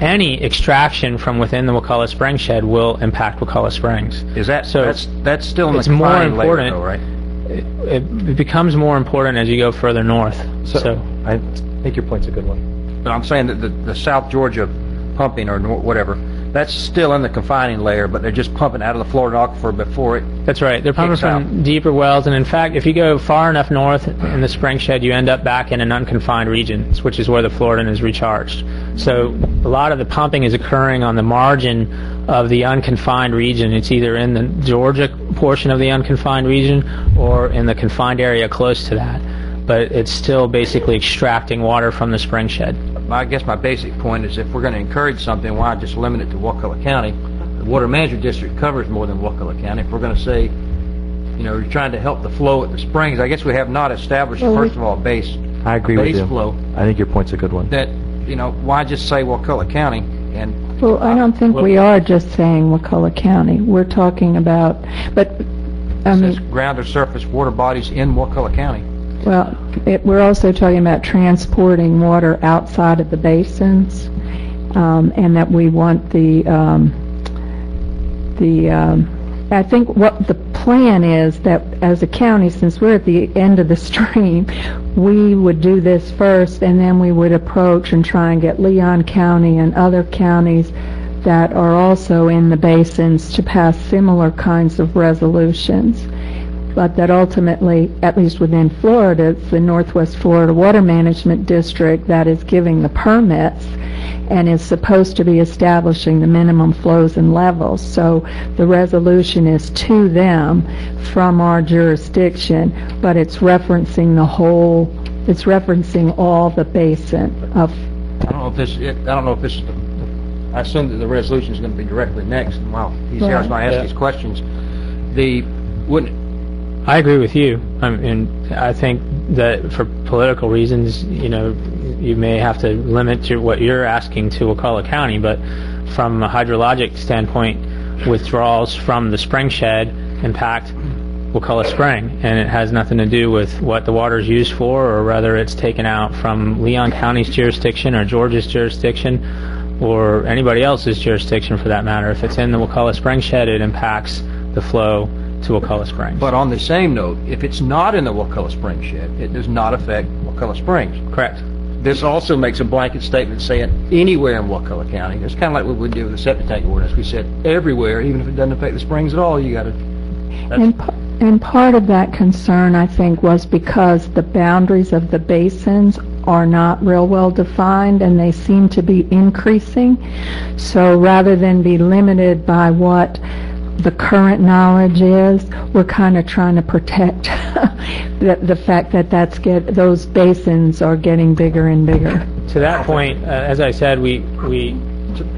any extraction from within the Wakulla Spring Shed will impact Wakulla Springs. Is that so? That's still in the it's more confined important, layer, though, right? It becomes more important as you go further north. So I think your point's a good one. But I'm saying that the South Georgia pumping or whatever, that's still in the confining layer, but they're just pumping out of the Florida aquifer before it. That's right. They're pumping from deeper wells, and in fact, if you go far enough north in the spring shed, you end up back in an unconfined region, which is where the Floridan is recharged. So a lot of the pumping is occurring on the margin of the unconfined region. It's either in the Georgia portion of the unconfined region or in the confined area close to that. But it's still basically extracting water from the spring shed. I guess my basic point is if we're going to encourage something, why just limit it to Wakulla County? The Water Management District covers more than Wakulla County. If we're going to say, you're trying to help the flow at the springs, I guess we have not established, first of all, base I agree with you. flow. I think your point's a good one. That, why just say Wakulla County? And Well, I don't think we are just saying Wakulla County. We're talking about, but, I says mean, ground or surface water bodies in Wakulla County. well, we're also talking about transporting water outside of the basins, and that we want I think what the plan is that as a county, since we're at the end of the stream, we would do this first, and then we would approach and try and get Leon County and other counties that are also in the basins to pass similar kinds of resolutions. but that ultimately, at least within Florida, it's the Northwest Florida Water Management District that is giving the permits and is supposed to be establishing the minimum flows and levels. So the resolution is to them from our jurisdiction, but it's referencing it's referencing all the basin of. I don't know if this, I assume that the resolution is going to be directly next, and while he's here, I was going to ask these questions. I agree with you. And I think that for political reasons, you may have to limit what you're asking to Wakulla County, but from a hydrologic standpoint, withdrawals from the spring shed impact Wakulla Spring, and it has nothing to do with what the water is used for, or whether it's taken out from Leon County's jurisdiction or Georgia's jurisdiction or anybody else's jurisdiction for that matter. If it's in the Wakulla Spring shed, it impacts the flow to Wakulla Springs. But on the same note, if it's not in the Wakulla Springs shed, it does not affect Wakulla Springs. Correct. This also makes a blanket statement saying anywhere in Wakulla County. It's kind of like what we did with the septic tank ordinance. We said everywhere, even if it doesn't affect the springs at all, you got to. And part of that concern, I think, was because the boundaries of the basins are not real well defined, and they seem to be increasing. So rather than be limited by what the current knowledge is, we're kind of trying to protect the fact that those basins are getting bigger and bigger. To that point, as I said, the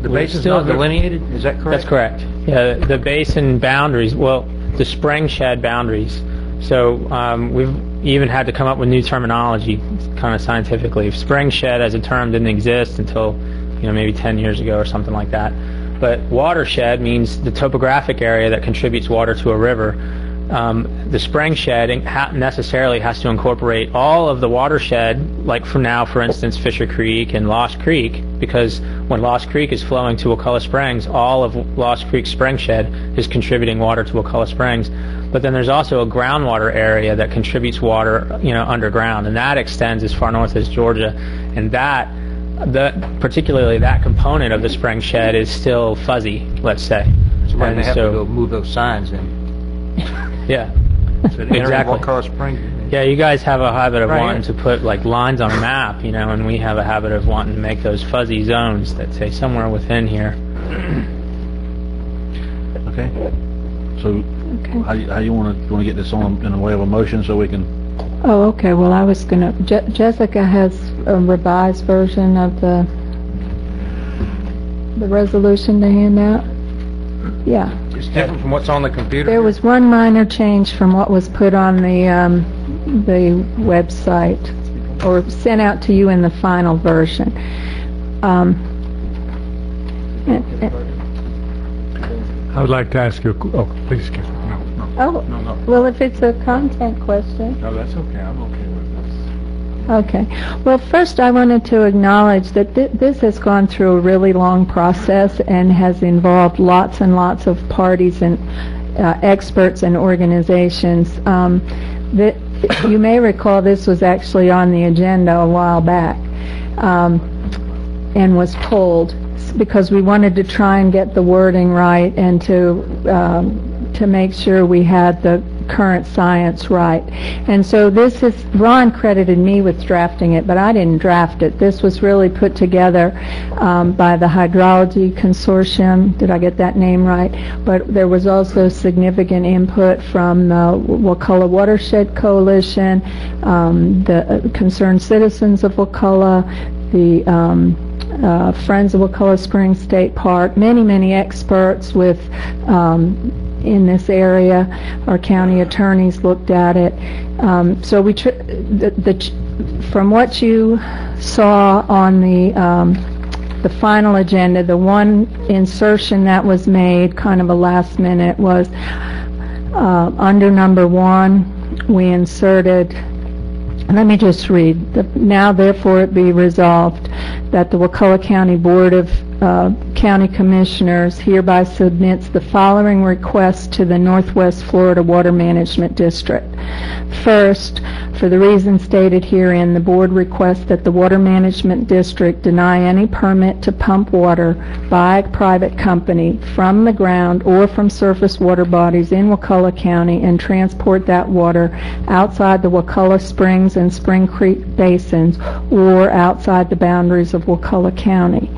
basin's still delineated. Is that correct? That's correct. Yeah, the basin boundaries. Well, the spring shed boundaries. So we've even had to come up with new terminology, kind of scientifically. Spring shed as a term didn't exist until maybe 10 years ago or something like that. But watershed means the topographic area that contributes water to a river. The spring shed necessarily has to incorporate all of the watershed, like for instance, Fisher Creek and Lost Creek, because when Lost Creek is flowing to Wakulla Springs, all of Lost Creek's spring shed is contributing water to Wakulla Springs. But then there's also a groundwater area that contributes water, underground, and that extends as far north as Georgia, and particularly that component of the spring shed is still fuzzy, let's say. So they have to go move those signs in. Yeah, exactly. Wakulla Springs. Yeah, you guys have a habit of wanting to put lines on a map, and we have a habit of wanting to make those fuzzy zones that say somewhere within here. Okay. So, how you want to get this on in the way of a motion so we can? Oh, okay. Well, I was gonna. Jessica has a revised version of the resolution to hand out. Yeah. It's different from what's on the computer. There was one minor change from what was put on the website or sent out to you in the final version. I would like to ask you. Oh, please excuse me. No. Well, if it's a content question. No, that's okay. I'm okay with this. Okay. Well, first I wanted to acknowledge that this has gone through a really long process and has involved lots and lots of parties and experts and organizations. You may recall this was actually on the agenda a while back and was pulled because we wanted to try and get the wording right and to make sure we had the current science right. And so Ron credited me with drafting it, but I didn't draft it. This was really put together by the Hydrology Consortium. Did I get that name right? But there was also significant input from the Wakulla Watershed Coalition, the Concerned Citizens of Wakulla, the Friends of Wakulla Springs State Park, many experts with in this area. Our county attorneys looked at it. So we from what you saw on the final agenda, the one insertion that was made, kind of a last minute, was under number 1, we inserted. Let me just read. Now, therefore, it be resolved that the Wakulla County Board of County Commissioners hereby submits the following request to the Northwest Florida Water Management District. First, for the reasons stated herein, the board requests that the Water Management District deny any permit to pump water by a private company from the ground or from surface water bodies in Wakulla County and transport that water outside the Wakulla Springs and Spring Creek basins or outside the boundaries of Wakulla County.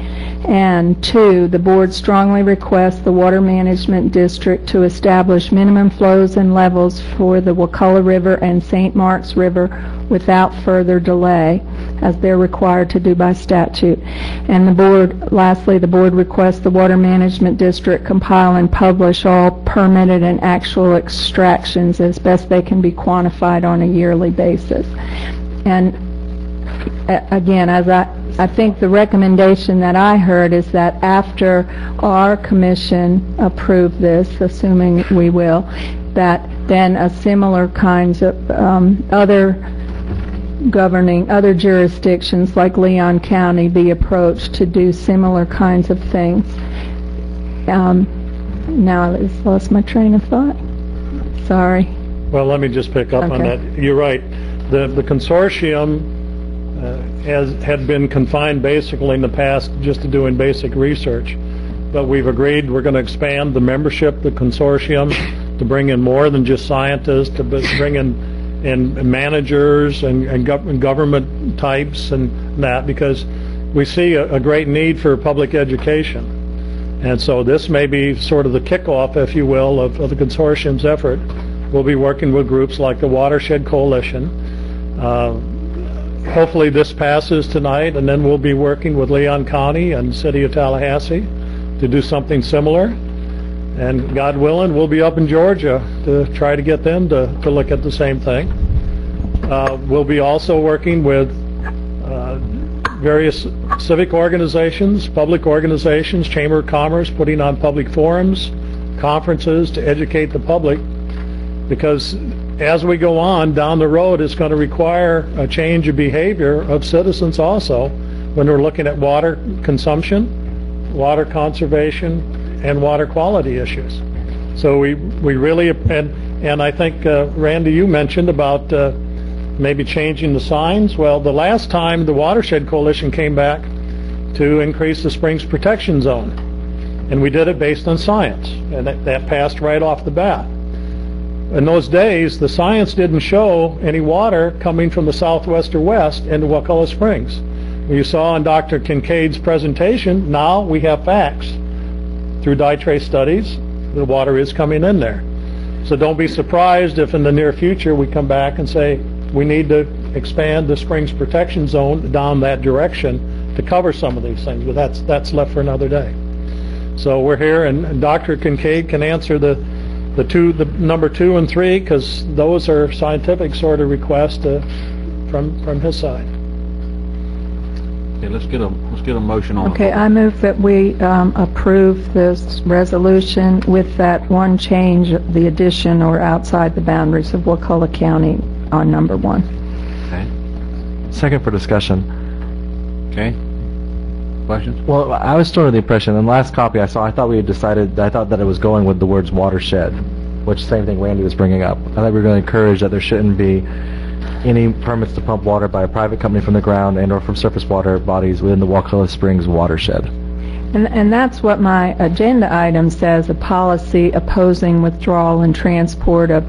And two, the board strongly requests the Water Management District to establish minimum flows and levels for the Wakulla River and St. Marks River without further delay, as they're required to do by statute. And the board, lastly, the board requests the Water Management District compile and publish all permitted and actual extractions as best they can be quantified on a yearly basis. And again, as I think the recommendation that I heard is that after our commission approve this, assuming we will, that then a similar kinds of other jurisdictions like Leon County be approached to do similar kinds of things. Now I just lost my train of thought. Sorry. Well, let me just pick up on that. You're right. The consortium had been confined basically in the past just to doing basic research, but we've agreed we're going to expand the membership, the consortium, to bring in more than just scientists, to bring in managers and government types and that, because we see a great need for public education. And so this may be sort of the kickoff, if you will, of the consortium's effort. We'll be working with groups like the Watershed Coalition. Hopefully this passes tonight, and then we'll be working with Leon County and City of Tallahassee to do something similar. And God willing, we'll be up in Georgia to try to get them to look at the same thing. We'll be also working with various civic organizations, public organizations, Chamber of Commerce, putting on public forums, conferences to educate the public, because as we go on down the road, it's going to require a change of behavior of citizens also when we're looking at water consumption, water conservation, and water quality issues. So we really, and I think, Randy, you mentioned about maybe changing the signs. Well, the last time the Watershed Coalition came back to increase the Springs Protection Zone, and we did it based on science, and that passed right off the bat. In those days, the science didn't show any water coming from the southwest or west into Wakulla Springs. You saw in Dr. Kincaid's presentation, now we have facts. Through dye trace studies, the water is coming in there. So don't be surprised if in the near future we come back and say we need to expand the Springs Protection Zone down that direction to cover some of these things, but that's left for another day. So we're here, and Dr. Kincaid can answer the number 2 and 3, because those are scientific sort of requests from his side. Okay, let's get a motion on. Okay, I move that we approve this resolution with that one change, the addition or outside the boundaries of Wakulla County on number 1. Okay. Second for discussion. Okay. Questions? Well, I was still under the impression, in the last copy I saw, I thought we had decided, I thought that it was going with the words watershed, which same thing Randy was bringing up. I thought we were going to encourage that there shouldn't be any permits to pump water by a private company from the ground and or from surface water bodies within the Wakulla Springs watershed. And that's what my agenda item says, a policy opposing withdrawal and transport of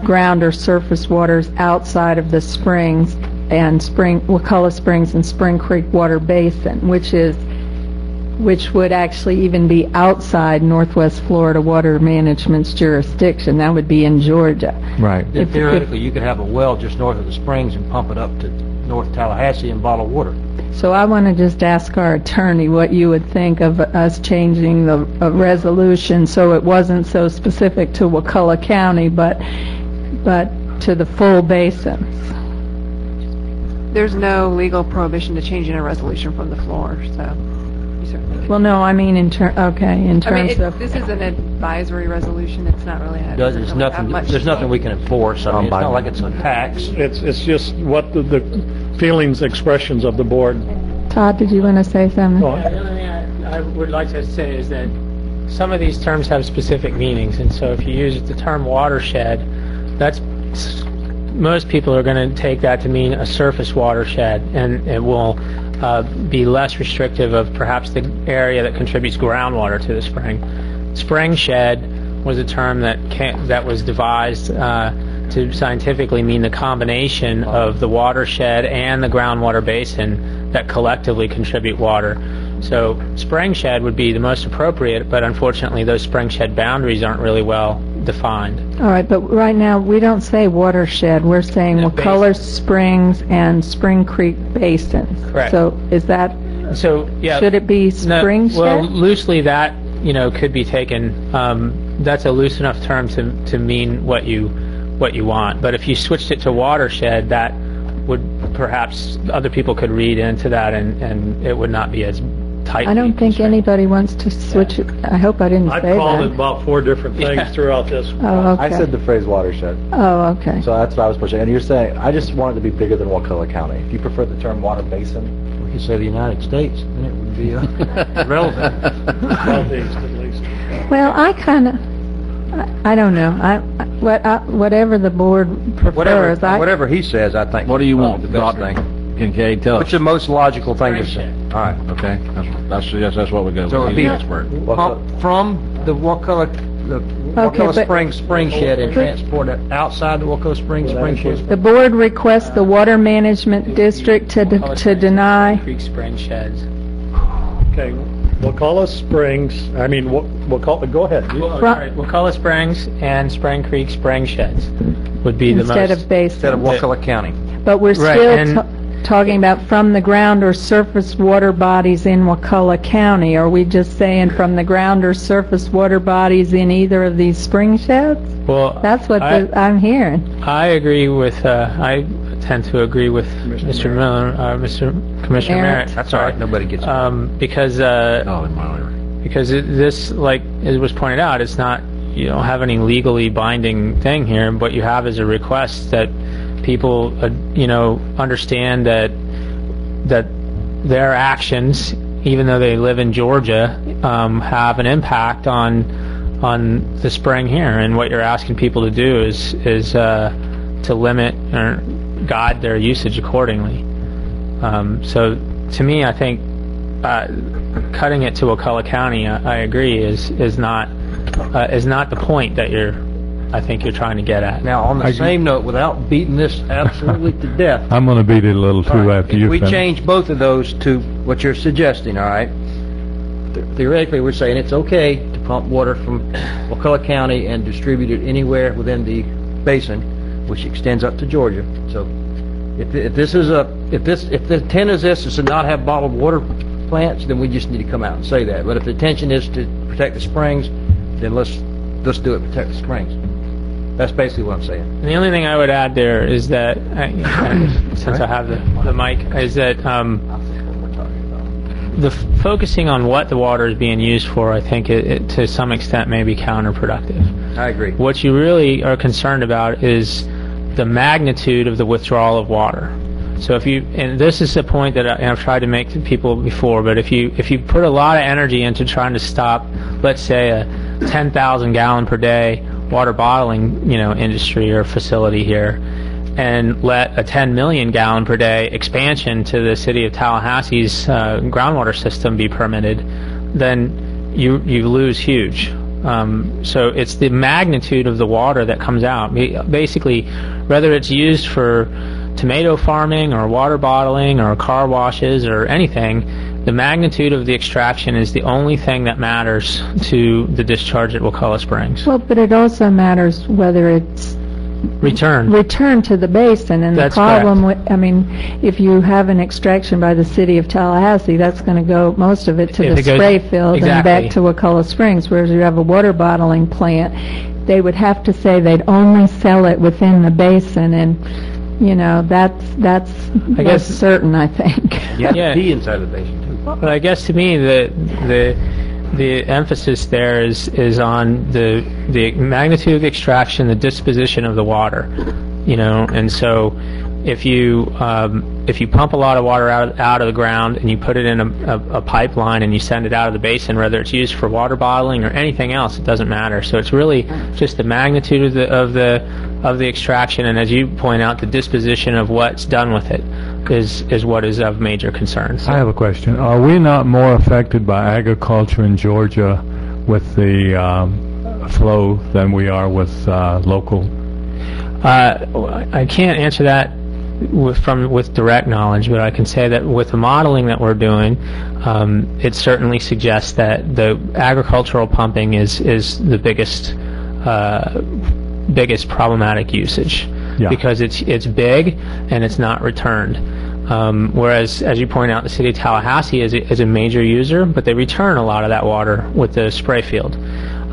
ground or surface waters outside of the springs and Wakulla Springs and Spring Creek Water Basin, which would actually even be outside Northwest Florida Water Management's jurisdiction. That would be in Georgia. Right. Theoretically, you could have a well just north of the springs and pump it up to North Tallahassee and bottle water. So I want to just ask our attorney what you would think of us changing the resolution so it wasn't so specific to Wakulla County, but to the full basins. There's no legal prohibition to changing a resolution from the floor, so you certainly. Well, no, I mean in terms of. This is an advisory resolution. It's not really. There's nothing we can enforce. I mean, it's not like it's a tax. It's just what the feelings, expressions of the board. Todd, did you want to say something? The only thing I would like to say is that some of these terms have specific meanings, and so if you use the term watershed, that's most people are going to take that to mean a surface watershed, and it will be less restrictive of perhaps the area that contributes groundwater to the spring. Spring shed was a term that was devised to scientifically mean the combination of the watershed and the groundwater basin that collectively contribute water. So spring shed would be the most appropriate, but unfortunately those spring shed boundaries aren't really well defined. All right, but right now we don't say watershed. We're saying Wakulla Springs and Spring Creek basins. Correct. So is that, yeah, should it be spring shed? Well, loosely that, could be taken. That's a loose enough term to mean what you want. But if you switched it to watershed, that would perhaps other people could read into that, and it would not be as tight. I don't think anybody wants to switch it. I hope I didn't say that. I called it about 4 different things throughout this. Oh, okay. I said the phrase watershed. Oh, okay. So that's what I was pushing. And you're saying, I just want it to be bigger than Wakulla County. If you prefer the term water basin, We could say the United States, then it would be relevant. Southeast at least. Well, I don't know. Whatever the board prefers. Whatever he says, I think. What do you want, the best Dr. thing. Kincaid? Tell What's us. the most logical thing to say? All right. Okay, that's what we go So with. it'd be He's the expert. from the Wakulla but- spring shed and transport it outside the Wakulla spring shed. The board requests the Water Management District to deny. Creek spring sheds. Okay, Wakulla Springs, go ahead. Wakulla Springs and Spring Creek spring sheds would be the most. Instead of basin. Instead of Wakulla County. But we're Right, still and- talking about from the ground or surface water bodies in Wakulla County. Are we just saying from the ground or surface water bodies in either of these spring sheds? Well, That's what I'm hearing. I agree with. I tend to agree with Mr. Miller, Mr. Commissioner Merritt. Merritt. That's all right. Nobody gets it. Because this, like it was pointed out, it's not. You don't have any legally binding thing here. What you have is a request that people, understand that their actions, even though they live in Georgia, have an impact on the spring here. And what you're asking people to do is to limit or guide their usage accordingly. So to me, I think cutting it to Wakulla County, I agree, is not the point that I think you're trying to get at. Now, on the same note, without beating this absolutely to death, I'm going to beat it a little too after you if we finish. change both of those to what you're suggesting, all right? Theoretically, we're saying it's okay to pump water from Wakulla County and distribute it anywhere within the basin, which extends up to Georgia. So, if the intent is this is to not have bottled water plants, then we just need to come out and say that. But if the intention is to protect the springs, then let's do it to protect the springs. That's basically what I'm saying. And the only thing I would add there is that, since I have the mic, is that the focusing on what the water is being used for, I think, it to some extent may be counterproductive. I agree. What you really are concerned about is the magnitude of the withdrawal of water. So and this is the point that I've tried to make to people before, but if you put a lot of energy into trying to stop, let's say, a 10,000 gallon per day water bottling, industry or facility here, and let a 10 million gallon per day expansion to the city of Tallahassee's groundwater system be permitted, then you lose huge. So it's the magnitude of the water that comes out. Basically, whether it's used for tomato farming or water bottling or car washes or anything, the magnitude of the extraction is the only thing that matters to the discharge at Wakulla Springs. Well, but it also matters whether it's returned to the basin. And That's the problem if you have an extraction by the city of Tallahassee, that's going to go, most of it, to the spray field and back to Wakulla Springs, whereas you have a water bottling plant, they would have to say they'd only sell it within the basin, and that's most certain, I think. Yeah, be inside the basin too. But I guess to me the emphasis there is on the magnitude of the extraction, the disposition of the water, and so if you pump a lot of water out of the ground and you put it in a pipeline and you send it out of the basin, whether it's used for water bottling or anything else, it doesn't matter. So it's really just the magnitude of the extraction, and as you point out, the disposition of what's done with it is what is of major concern. So, I have a question. Are we not more affected by agriculture in Georgia with the flow than we are with local? I can't answer that with direct knowledge, but I can say that with the modeling that we're doing, it certainly suggests that the agricultural pumping is the biggest problematic usage, because it's big and it's not returned. Whereas, as you point out, the city of Tallahassee is a major user, but they return a lot of that water with the spray field.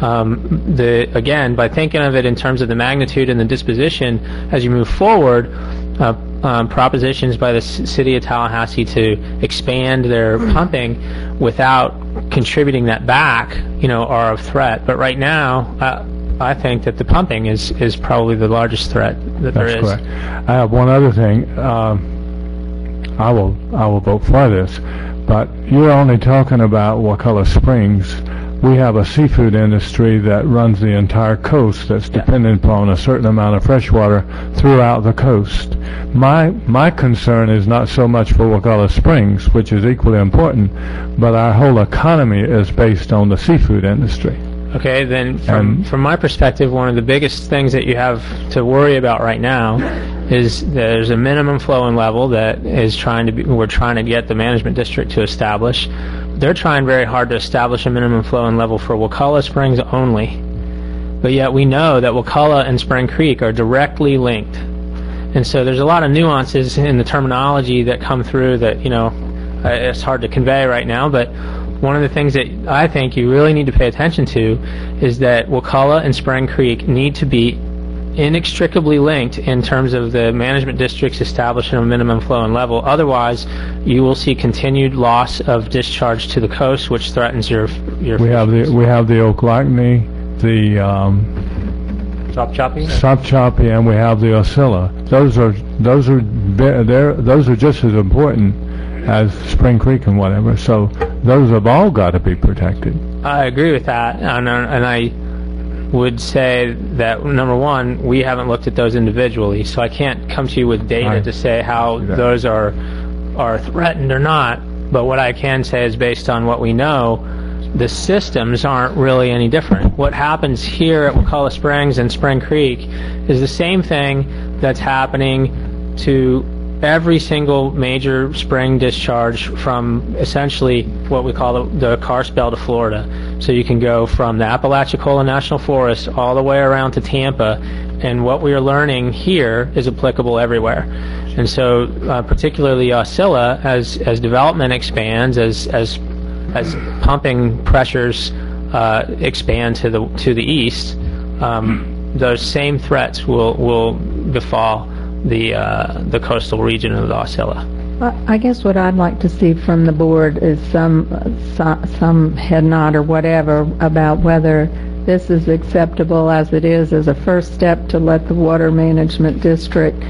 Again, by thinking of it in terms of the magnitude and the disposition, as you move forward, propositions by the city of Tallahassee to expand their pumping without contributing that back, are of threat. But right now, I think that the pumping is probably the largest threat that there is. That's correct. I have one other thing. I will vote for this, but you're only talking about Wakulla Springs. We have a seafood industry that runs the entire coast that's dependent upon a certain amount of fresh water throughout the coast. My concern is not so much for Wakulla Springs, which is equally important, but our whole economy is based on the seafood industry. Okay, then from my perspective, one of the biggest things that you have to worry about right now is there's a minimum flowing level that we're trying to get the management district to establish. They're trying very hard to establish a minimum flowing level for Wakulla Springs only. But yet we know that Wakulla and Spring Creek are directly linked. And so there's a lot of nuances in the terminology that come through that, it's hard to convey right now, but one of the things that I think you really need to pay attention to is that Wakulla and Spring Creek need to be inextricably linked in terms of the management districts establishing a minimum flow and level. Otherwise, you will see continued loss of discharge to the coast, which threatens your We have the Ocklackney, the Sopchoppy, and we have the Oscilla. Those are just as important as Spring Creek and whatever. So those have all got to be protected. I agree with that, and I would say that, number one, we haven't looked at those individually, so I can't come to you with data to say how those are threatened or not. But what I can say is, based on what we know, the systems aren't really any different. What happens here at Wakulla Springs and Spring Creek is the same thing that's happening to every single major spring discharge from essentially what we call the karst belt of Florida. So you can go from the Apalachicola National Forest all the way around to Tampa, and what we are learning here is applicable everywhere. And so particularly Oscilla, as development expands, as pumping pressures expand to the east, those same threats will befall the coastal region of the Oscilla. I guess what I'd like to see from the board is some head nod or whatever about whether this is acceptable as it is as a first step to let the water management district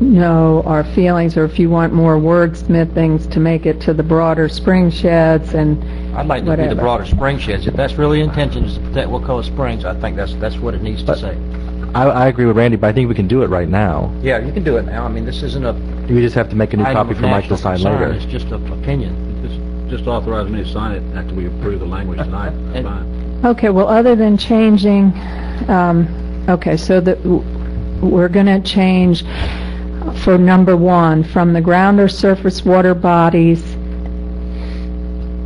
know our feelings, or if you want more wordsmithings to make it to the broader spring sheds and I'd like to be the broader spring sheds. If that's really intention is to protect Wakulla Springs, I think that's what it needs to say. I agree with Randy, but I think we can do it right now. Yeah, you can do it now. I mean, this isn't a... We just have to make a new copy for Mike to sign later. It's just an opinion. Just authorize me to sign it after we approve the language tonight. That's fine. Okay, well, other than changing, so we're going to change for number 1, from the ground or surface water bodies,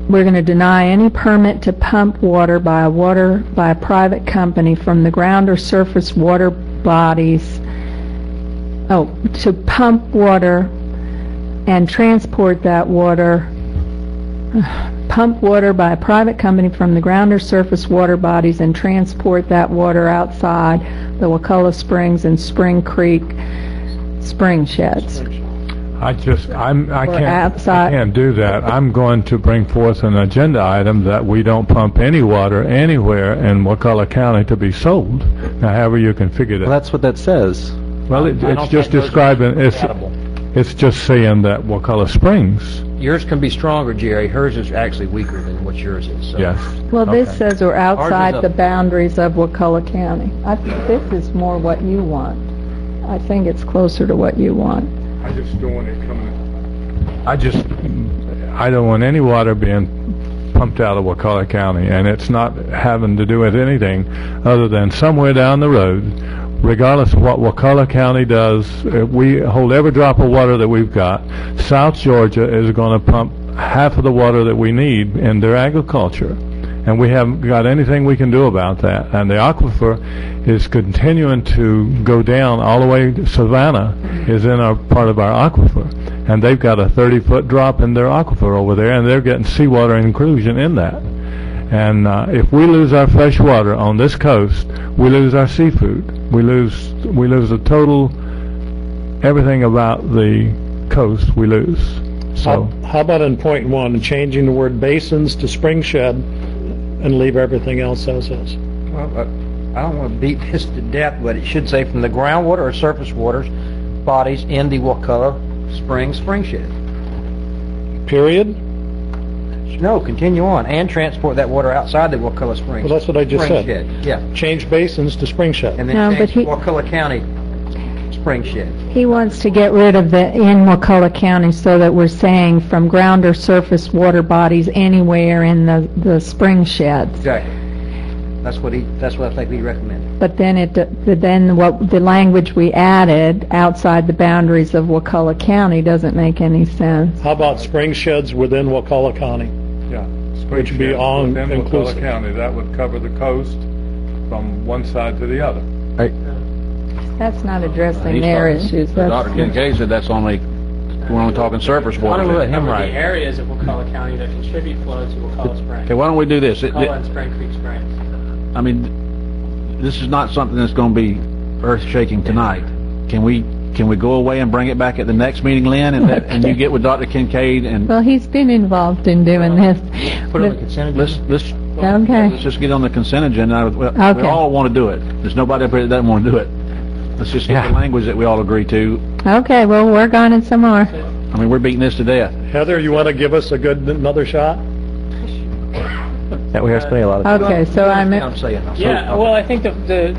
we're going to deny any permit to pump water by a private company from the ground or surface water bodies. To pump water and transport that water. Pump water by a private company from the ground or surface water bodies and transport that water outside the Wakulla Springs and Spring Creek spring sheds. I can't do that. I'm going to bring forth an agenda item that we don't pump any water anywhere in Wakulla County to be sold. Now, however you can figure that. Well, that's what that says. Well, I don't it's just think those are describing, compatible. it's just saying that Wakulla Springs, Yours can be stronger, Jerry. Hers is actually weaker than what yours is. So. yes. Well, this Okay. says we're outside up. the boundaries of Wakulla County. I think this is more what you want. I think it's closer to what you want. I just don't want it coming. I don't want any water being pumped out of Wakulla County, and it's not having to do with anything other than somewhere down the road, regardless of what Wakulla County does, we hold every drop of water that we've got. South Georgia is going to pump half of the water that we need in their agriculture, and we haven't got anything we can do about that. And the aquifer is continuing to go down all the way. Savannah is in our part of our aquifer, and they've got a 30-foot drop in their aquifer over there, and they're getting seawater inclusion in that. And if we lose our fresh water on this coast, we lose our seafood. We lose the total, everything about the coast we lose. So How about in point one, changing the word basins to spring shed and leave everything else as is? Well, I don't want to beat this to death, but it should say from the groundwater or surface waters bodies in the Wakulla spring shed. Period? No, continue on, and transport that water outside the Wakulla Springs. Well, that's what I just spring said. Shed. Yeah, Change basins to spring shed. and then No, but change he- Wakulla County spring shed. He wants to get rid of the in Wakulla County so that we're saying from ground or surface water bodies anywhere in the spring sheds. Exactly. That's what I think he recommended. But then what the language we added outside the boundaries of Wakulla County doesn't make any sense. How about spring sheds within Wakulla County? yeah, Which would be all within Wakulla inclusive. County, that would cover the coast from one side to the other. That's not addressing He's their talking- issues. Dr. That's, Kincaid said that's only, we're only talking surface Why don't we water. let him Cover write? the areas of Wakulla County that contribute flow to Wakulla Springs. Okay, why don't we do this? Wakulla and Spring Creek Springs. I mean, this is not something that's going to be earth-shaking tonight. Can we go away and bring it back at the next meeting, Lynn, and you get with Dr. Kincaid and well, he's been involved in doing this. Put it on the consent agenda. let's Okay. just get on the consent agenda. We Okay. all want to do it. There's nobody up here that doesn't want to do it. Let's just get the language that we all agree to. Okay, we'll work on it some more. I mean, we're beating this to death. Heather, you want to give us another shot? Yeah, we are spending a lot of time. Okay, so I'm, I'm saying. Yeah, well, I think the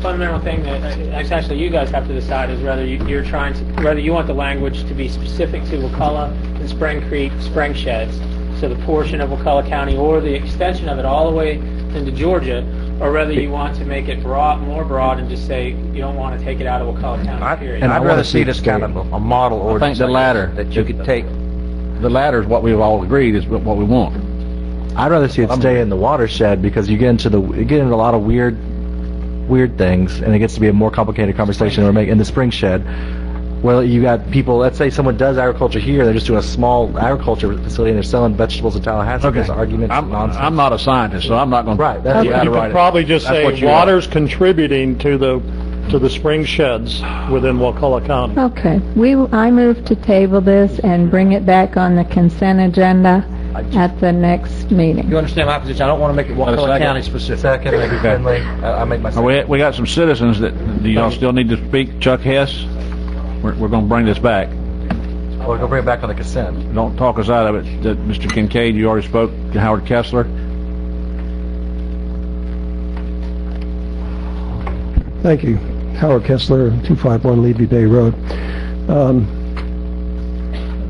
fundamental thing that actually you guys have to decide is whether whether you want the language to be specific to Wakulla and Spring Creek spring sheds, so the portion of Wakulla County or the extension of it all the way into Georgia, or whether you want to make it more broad and just say you don't want to take it out of Wakulla County, period. And I'd I rather wanna see see this it kind of a model I ordinance. think the like latter. this That you could take. The latter is what we've all agreed is what we want. I'd rather see it stay in the watershed because you get into a lot of weird things, and it gets to be a more complicated conversation. We're making in the spring shed. Well, you got people. Let's say someone does agriculture here. They're just doing a small agriculture facility, and they're selling vegetables in Tallahassee. There's arguments. Nonsense. I'm not a scientist, so I'm not going to. Right, that's- you You You could probably just say water's contributing to the spring sheds within Wakulla County. okay. I move to table this and bring it back on the consent agenda at the next meeting. You understand my position? I don't want to make it Wakulla second. County specific. Second, maybe Finley. I make my second. We got some citizens that, do y'all still need to speak? Chuck Hess? We're going to bring this back. We'll go bring it back on the consent. Don't talk us out of it. Mr. Kincaid, you already spoke to Howard Kessler. Thank you. Howard Kessler, 251 Levy Bay Road.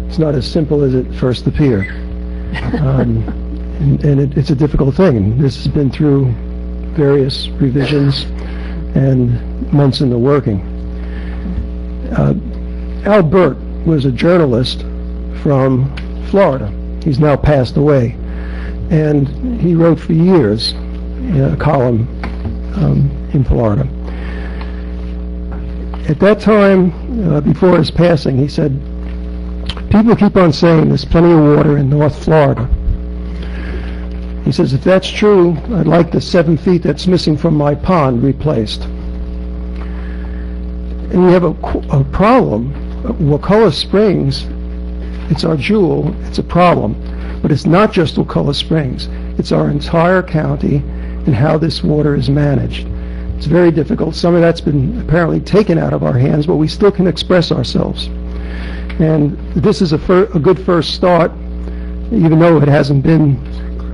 It's not as simple as it first appeared. And it's a difficult thing. This has been through various revisions and months in the working. Al Burt was a journalist from Florida. He's now passed away. And he wrote for years a column in Florida. At that time, before his passing, he said, people keep on saying there's plenty of water in North Florida. He says, if that's true, I'd like the 7 feet that's missing from my pond replaced. And we have a problem. Wakulla Springs, it's our jewel, it's a problem. But it's not just Wakulla Springs. It's our entire county and how this water is managed. It's very difficult. Some of that's been apparently taken out of our hands, but we still can express ourselves. And this is a good first start, even though it hasn't been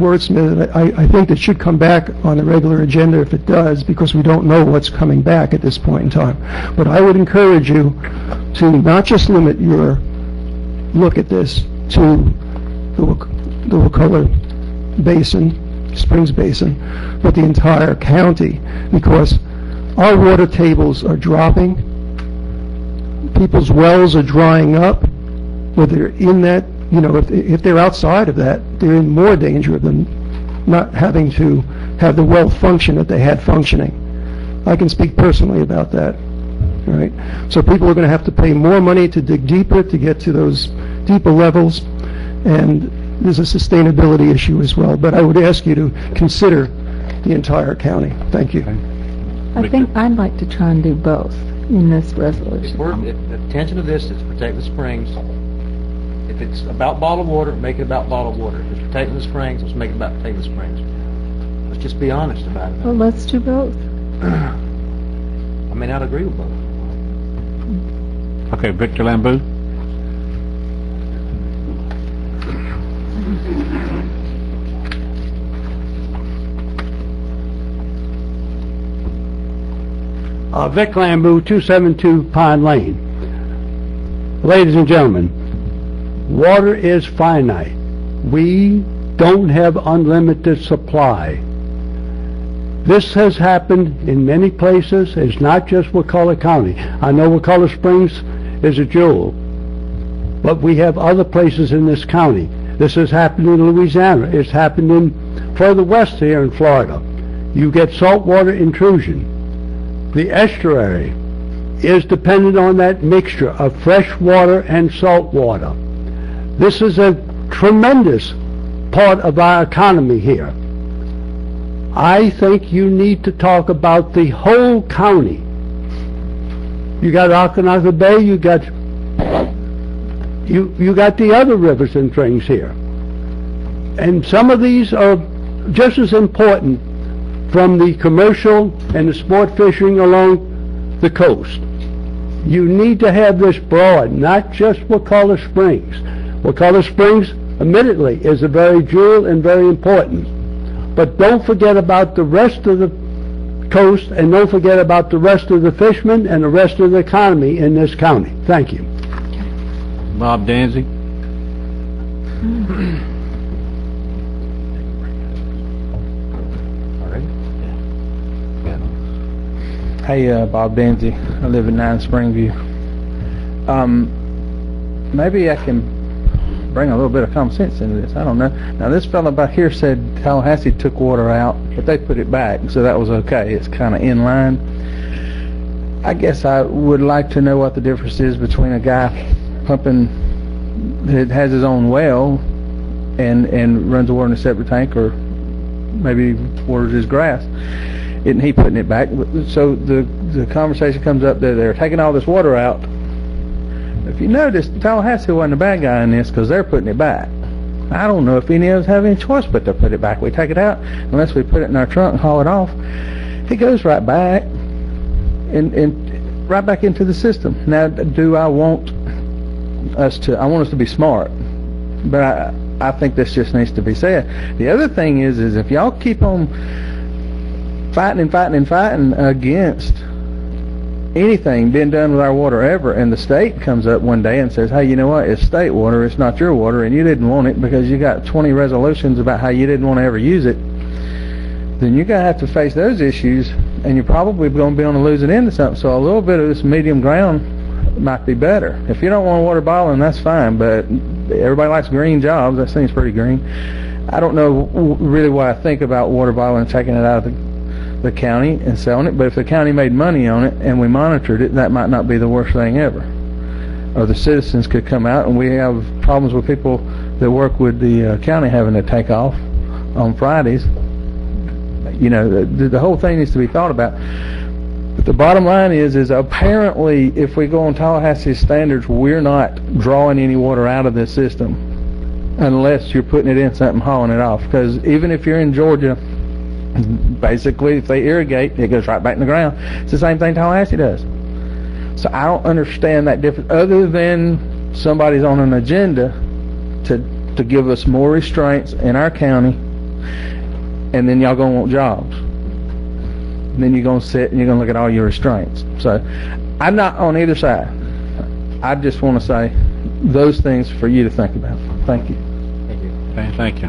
wordsmithed. I think it should come back on the regular agenda if it does, because we don't know what's coming back at this point in time. But I would encourage you to not just limit your look at this to the Wakulla Basin, Springs Basin, but the entire county, because our water tables are dropping. People's wells are drying up. Whether they're in that, if they're outside of that, they're in more danger than not having to have the well function that they had functioning. I can speak personally about that. Right? So people are going to have to pay more money to dig deeper, to get to those deeper levels, and there's a sustainability issue as well. But I would ask you to consider the entire county. Thank you. I think I'd like to try and do both in this resolution. If the intention of this is to protect the springs, if it's about bottled water, make it about bottled water. If it's protecting the springs, let's make it about protecting the springs. Let's just be honest about it. Well, let's do both. I may not agree with both. Okay, Victor Lambu. Vic Lambu, 272 Pine Lane. Ladies and gentlemen, water is finite. We don't have unlimited supply. This has happened in many places. It's not just Wakulla County. I know Wakulla Springs is a jewel, but we have other places in this county. This has happened in Louisiana. It's happened in further west here in Florida. You get saltwater intrusion. The estuary is dependent on that mixture of fresh water and salt water. This is a tremendous part of our economy here. I think you need to talk about the whole county. You got Okanagan Bay, you got the other rivers and things here. And some of these are just as important from the commercial and the sport fishing along the coast. You need to have this broad, not just Wakulla Springs. Wakulla Springs, admittedly, is a very jewel and very important. But don't forget about the rest of the coast, and don't forget about the rest of the fishermen and the rest of the economy in this county. Thank you. Bob Danzig. Hey, Bob Danzig. I live in 9 Springview. Maybe I can bring a little bit of common sense into this. I don't know. Now, this fellow back here said Tallahassee took water out, but they put it back, so that was okay. It's kind of in line. I guess I would like to know what the difference is between a guy pumping that has his own well and runs the water in a separate tank, or maybe waters his grass. Isn't he putting it back? So the conversation comes up that they're taking all this water out. If you notice, Tallahassee wasn't a bad guy in this because they're putting it back. I don't know if any of us have any choice but to put it back. We take it out unless we put it in our trunk and haul it off. It goes right back and right back into the system. Now, do I want us to? I want us to be smart, but I think this just needs to be said. The other thing is if y'all keep on fighting against anything being done with our water ever, and the state comes up one day and says, hey, you know what, it's state water, it's not your water, and you didn't want it because you got 20 resolutions about how you didn't want to ever use it, then you're going to have to face those issues, and you're probably going to be on the losing end of something. So a little bit of this medium ground might be better. If you don't want water bottling, that's fine, but everybody likes green jobs. That seems pretty green. I don't know really what I think about water bottling and taking it out of the county and selling it, but if the county made money on it and we monitored it, that might not be the worst thing ever. Or the citizens could come out, and we have problems with people that work with the county having to take off on Fridays. You know, the whole thing needs to be thought about. But the bottom line is apparently if we go on Tallahassee's standards, we're not drawing any water out of this system unless you're putting it in something, hauling it off. Because even if you're in Georgia Basically, if they irrigate, it goes right back in the ground. It's the same thing Tallahassee does. So I don't understand that difference, other than somebody's on an agenda to give us more restraints in our county, and then y'all gonna want jobs. And then you're gonna sit and you're gonna look at all your restraints. So I'm not on either side. I just want to say those things for you to think about. Thank you. Okay, thank you.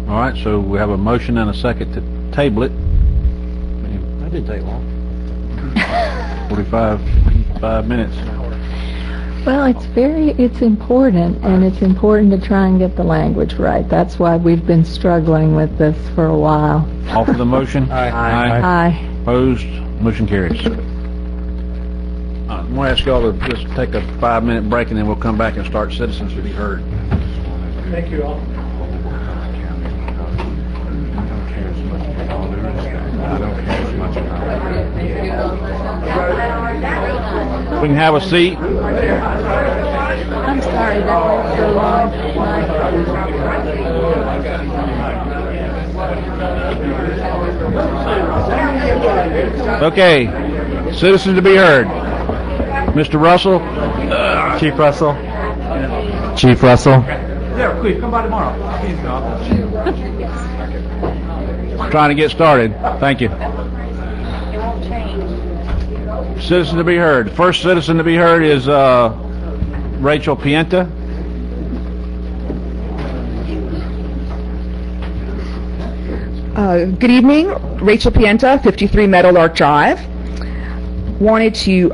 All right, so we have a motion and a second to table it. That didn't take long. 45 minutes. Well, it's important, and it's important to try and get the language right. That's why we've been struggling with this for a while. All for the motion? Aye. Aye. Opposed? Motion carries. I'm going to ask y'all to just take a 5-minute break, and then we'll come back and start citizens to be heard. Thank you all. We can have a seat. I'm sorry that went so long. Okay, citizens to be heard. Mr. Russell? Chief Russell. Chief Russell. Yeah, please, come by tomorrow. Trying to get started. Thank you. Citizen to be heard. First citizen to be heard is Rachel Pienta. Good evening, Rachel Pienta, 53 Meadowlark Drive. Wanted to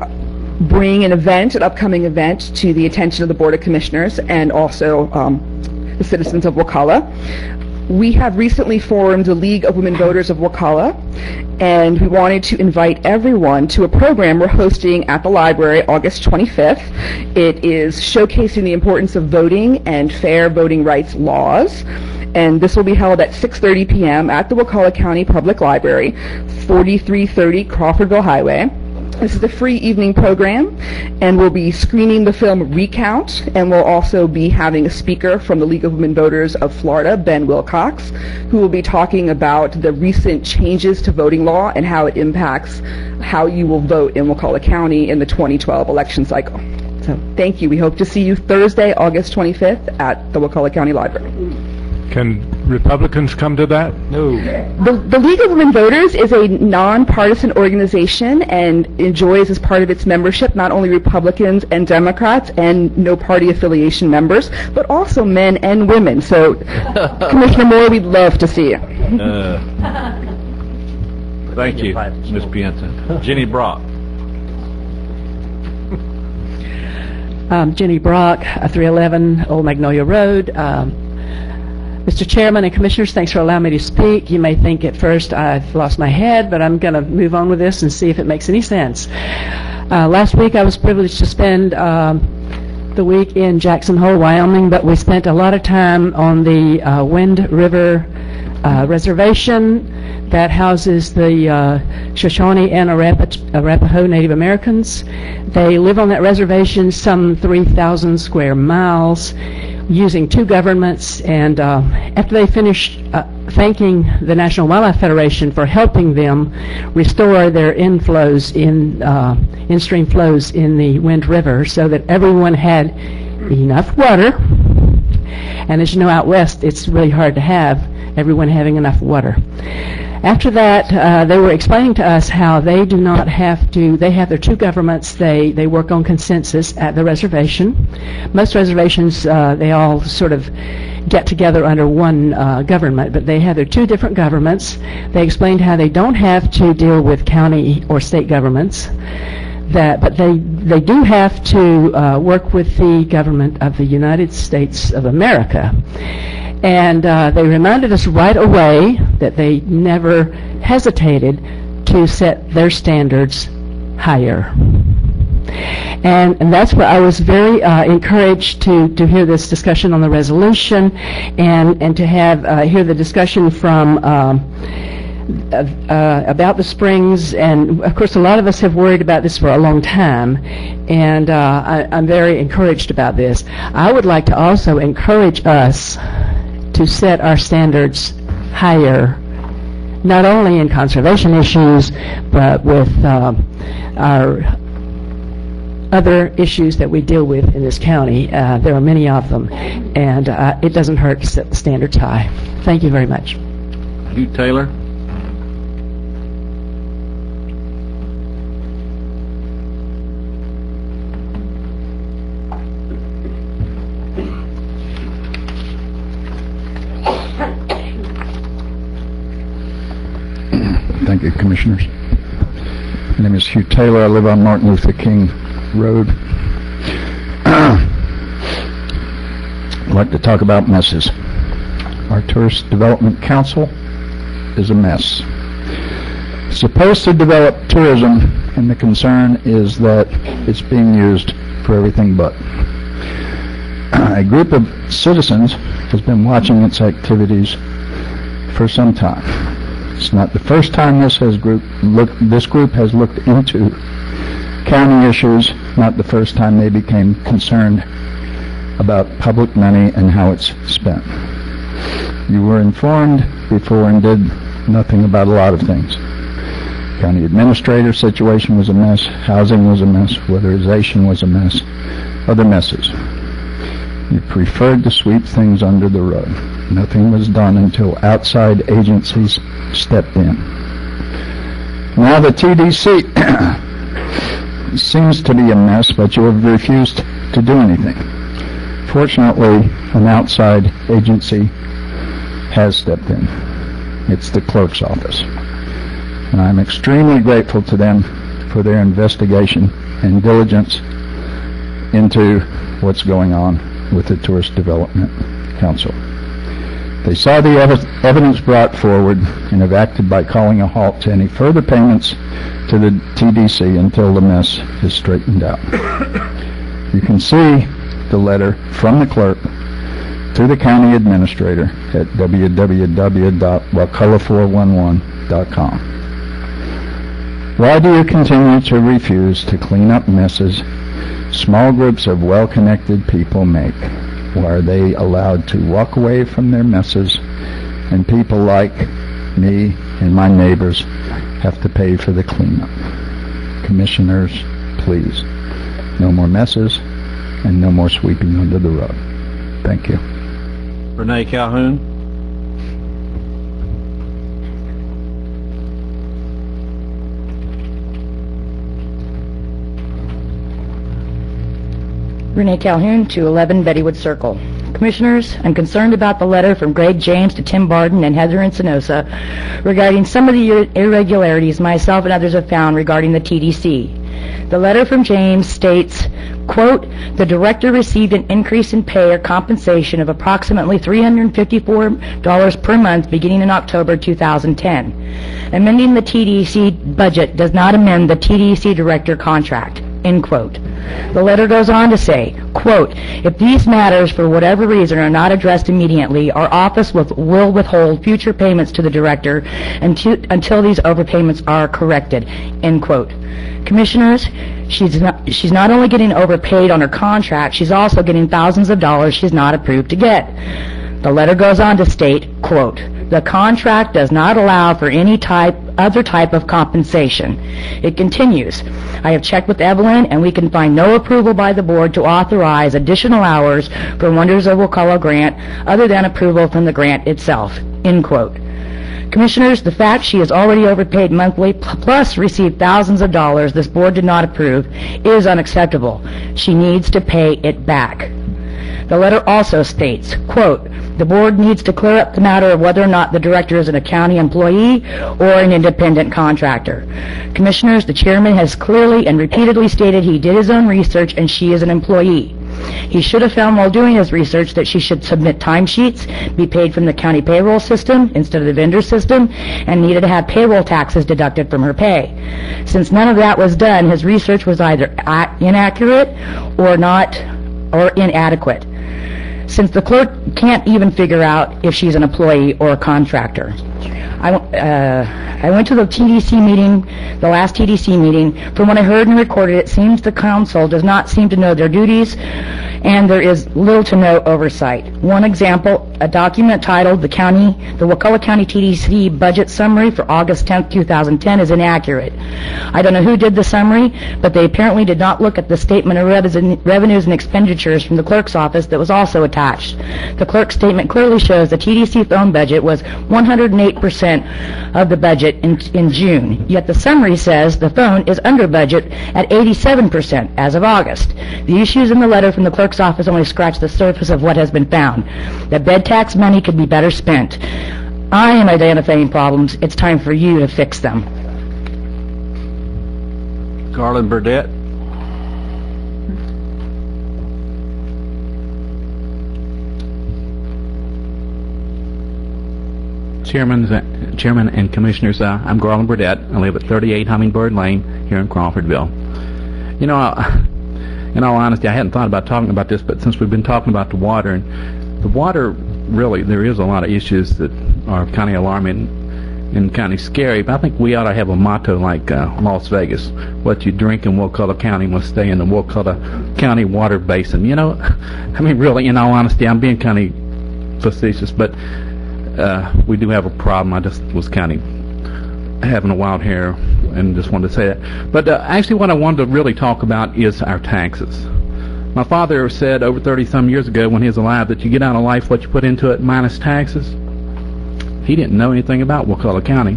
bring an upcoming event, to the attention of the Board of Commissioners and also the citizens of Wakulla. We have recently formed the League of Women Voters of Wakulla, and we wanted to invite everyone to a program we're hosting at the library August 25th. It is showcasing the importance of voting and fair voting rights laws, and this will be held at 6:30 p.m. at the Wakulla County Public Library, 4330 Crawfordville Highway. This is a free evening program, and we'll be screening the film Recount, and we'll also be having a speaker from the League of Women Voters of Florida, Ben Wilcox, who will be talking about the recent changes to voting law and how it impacts how you will vote in Wakulla County in the 2012 election cycle. So thank you. We hope to see you Thursday, August 25th at the Wakulla County Library. Can Republicans come to that? No. The League of Women Voters is a nonpartisan organization and enjoys as part of its membership not only Republicans and Democrats and no party affiliation members, but also men and women. So, Commissioner Moore, we'd love to see you. Thank you, Ms. Pienta. Jenny Brock. Jenny Brock, 311 Old Magnolia Road. Mr. Chairman and Commissioners, thanks for allowing me to speak. You may think at first I've lost my head, but I'm going to move on with this and see if it makes any sense. Last week I was privileged to spend the week in Jackson Hole, Wyoming, but we spent a lot of time on the Wind River Reservation that houses the Shoshone and Arapaho Native Americans. They live on that reservation some 3,000 square miles, using two governments, and after they finished thanking the National Wildlife Federation for helping them restore their in-stream flows in the Wind River so that everyone had enough water, and as you know, out west it's really hard to have everyone having enough water. After that, they were explaining to us how they do not have to, they have their two governments, they work on consensus at the reservation. Most reservations, they all sort of get together under one government, but they have their two different governments. They explained how they don't have to deal with county or state governments, but they do have to work with the government of the United States of America. And they reminded us right away that they never hesitated to set their standards higher. And that's where I was very encouraged to hear this discussion on the resolution and to have hear the discussion from about the springs. And of course a lot of us have worried about this for a long time, and I'm very encouraged about this. I would like to also encourage us to set our standards higher not only in conservation issues, but with our other issues that we deal with in this county. There are many of them, and it doesn't hurt to set the standards high. Thank you very much. You, Taylor? Thank you, Commissioners. My name is Hugh Taylor. I live on Martin Luther King Road. I'd like to talk about messes. Our Tourist Development Council is a mess. It's supposed to develop tourism, and the concern is that it's being used for everything but. A group of citizens has been watching its activities for some time. It's not the first time this group has looked into county issues, not the first time they became concerned about public money and how it's spent. You were informed before and did nothing about a lot of things. County administrator situation was a mess, housing was a mess, weatherization was a mess, other messes. You preferred to sweep things under the rug. Nothing was done until outside agencies stepped in. Now the TDC seems to be a mess, but you have refused to do anything. Fortunately, an outside agency has stepped in. It's the clerk's office. And I'm extremely grateful to them for their investigation and diligence into what's going on with the Tourist Development Council. They saw the evidence brought forward and have acted by calling a halt to any further payments to the TDC until the mess is straightened out. You can see the letter from the clerk to the county administrator at www.wakulla411.com. Why do you continue to refuse to clean up messes small groups of well-connected people make? Why are they allowed to walk away from their messes and people like me and my neighbors have to pay for the cleanup? Commissioners, please, no more messes and no more sweeping under the rug. Thank you. Renee Calhoun. Renee Calhoun, 211 Bettywood Circle. Commissioners, I'm concerned about the letter from Greg James to Tim Barden and Heather Encinosa regarding some of the irregularities myself and others have found regarding the TDC. The letter from James states, quote, the director received an increase in pay or compensation of approximately $354 per month beginning in October 2010. Amending the TDC budget does not amend the TDC director contract, end quote. The letter goes on to say, quote, if these matters for whatever reason are not addressed immediately, our office will withhold future payments to the director until these overpayments are corrected, end quote. Commissioners, she's not only getting overpaid on her contract, she's also getting thousands of dollars she's not approved to get. The letter goes on to state, quote, the contract does not allow for any other type of compensation. It continues, I have checked with Evelyn and we can find no approval by the board to authorize additional hours for Wonders of Wakulla grant other than approval from the grant itself, end quote. Commissioners, the fact she is already overpaid monthly plus received thousands of dollars this board did not approve is unacceptable. She needs to pay it back. The letter also states, quote, the board needs to clear up the matter of whether or not the director is a county employee or an independent contractor. Commissioners, the chairman has clearly and repeatedly stated he did his own research and she is an employee. He should have found while doing his research that she should submit timesheets, be paid from the county payroll system instead of the vendor system, and needed to have payroll taxes deducted from her pay. Since none of that was done, his research was either inaccurate or inadequate. Since the clerk can't even figure out if she's an employee or a contractor. I went to the TDC meeting, the last TDC meeting. From what I heard and recorded, it seems the council does not seem to know their duties and there is little to no oversight. One example, a document titled the Wakulla County TDC Budget Summary for August 10th, 2010 is inaccurate. I don't know who did the summary, but they apparently did not look at the statement of revenues and expenditures from the clerk's office that was also attached. The clerk's statement clearly shows the TDC phone budget was 108% of the budget in June, yet the summary says the phone is under budget at 87% as of August. The issues in the letter from the clerk's office only scratch the surface of what has been found. The bed tax money could be better spent. I am identifying problems. It's time for you to fix them. Garland Burdette. Chairman and Commissioners, I'm Garland Burdette. I live at 38 Hummingbird Lane here in Crawfordville. You know, in all honesty, I hadn't thought about talking about this, but since we've been talking about the water, and the water, really, there is a lot of issues that are kind of alarming and kind of scary, but I think we ought to have a motto like Las Vegas: what you drink in Wakulla County must stay in the Wakulla County water basin. You know, I mean, really, in all honesty, I'm being kind of facetious, but we do have a problem. I just was kind of having a wild hair and just wanted to say that. But actually what I wanted to really talk about is our taxes. My father said over 30-some years ago when he was alive that you get out of life what you put into it minus taxes. He didn't know anything about Wakulla County,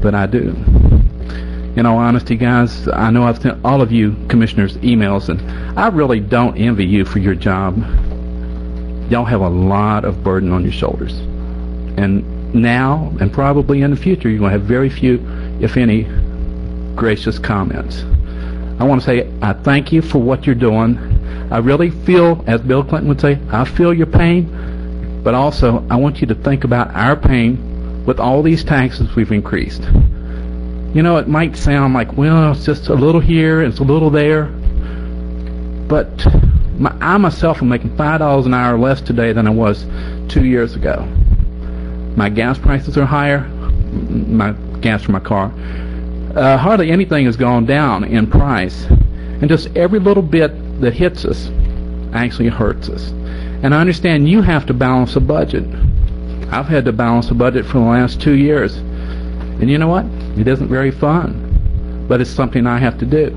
but I do. In all honesty, guys, I know I've sent all of you commissioners emails, and I really don't envy you for your job. Y'all have a lot of burden on your shoulders. And now, and probably in the future, you're going to have very few, if any, gracious comments. I want to say I thank you for what you're doing. I really feel, as Bill Clinton would say, I feel your pain, but also I want you to think about our pain with all these taxes we've increased. You know, it might sound like, well, it's just a little here, it's a little there, but I myself am making $5 an hour less today than I was 2 years ago. My gas prices are higher, my gas for my car. Hardly anything has gone down in price, and just every little bit that hits us actually hurts us. And I understand you have to balance a budget. I've had to balance a budget for the last 2 years, and you know what? It isn't very fun, but it's something I have to do.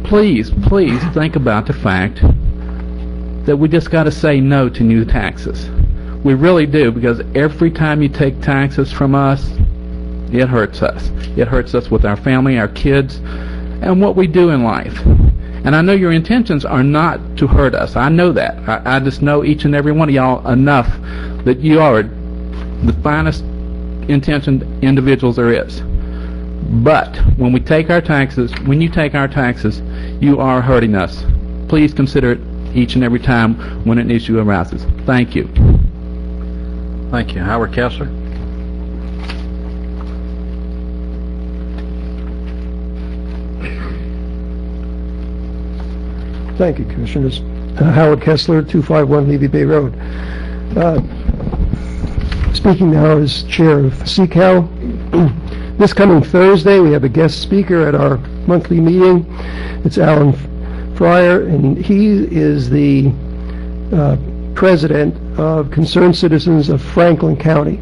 Please, please think about the fact that we just got to say no to new taxes. We really do, because every time you take taxes from us, it hurts us. It hurts us with our family, our kids, and what we do in life. And I know your intentions are not to hurt us. I know that. I just know each and every one of y'all enough that you are the finest intentioned individuals there is. But when we take our taxes, when you take our taxes, you are hurting us. Please consider it each and every time when an issue arises. Thank you. Thank you. Howard Kessler. Thank you, Commissioners. Howard Kessler, 251 Levy Bay Road. Speaking now as Chair of CCAL. This coming Thursday, we have a guest speaker at our monthly meeting. It's Alan Fryer, and he is the president of Concerned Citizens of Franklin County.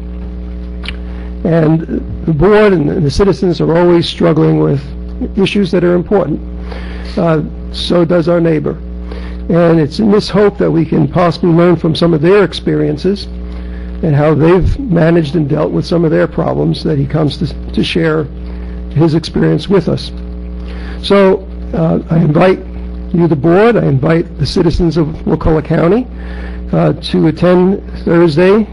And the board and the citizens are always struggling with issues that are important. So does our neighbor. And it's in this hope that we can possibly learn from some of their experiences and how they've managed and dealt with some of their problems that he comes to share his experience with us. So I invite you, the board, I invite the citizens of Wakulla County to attend Thursday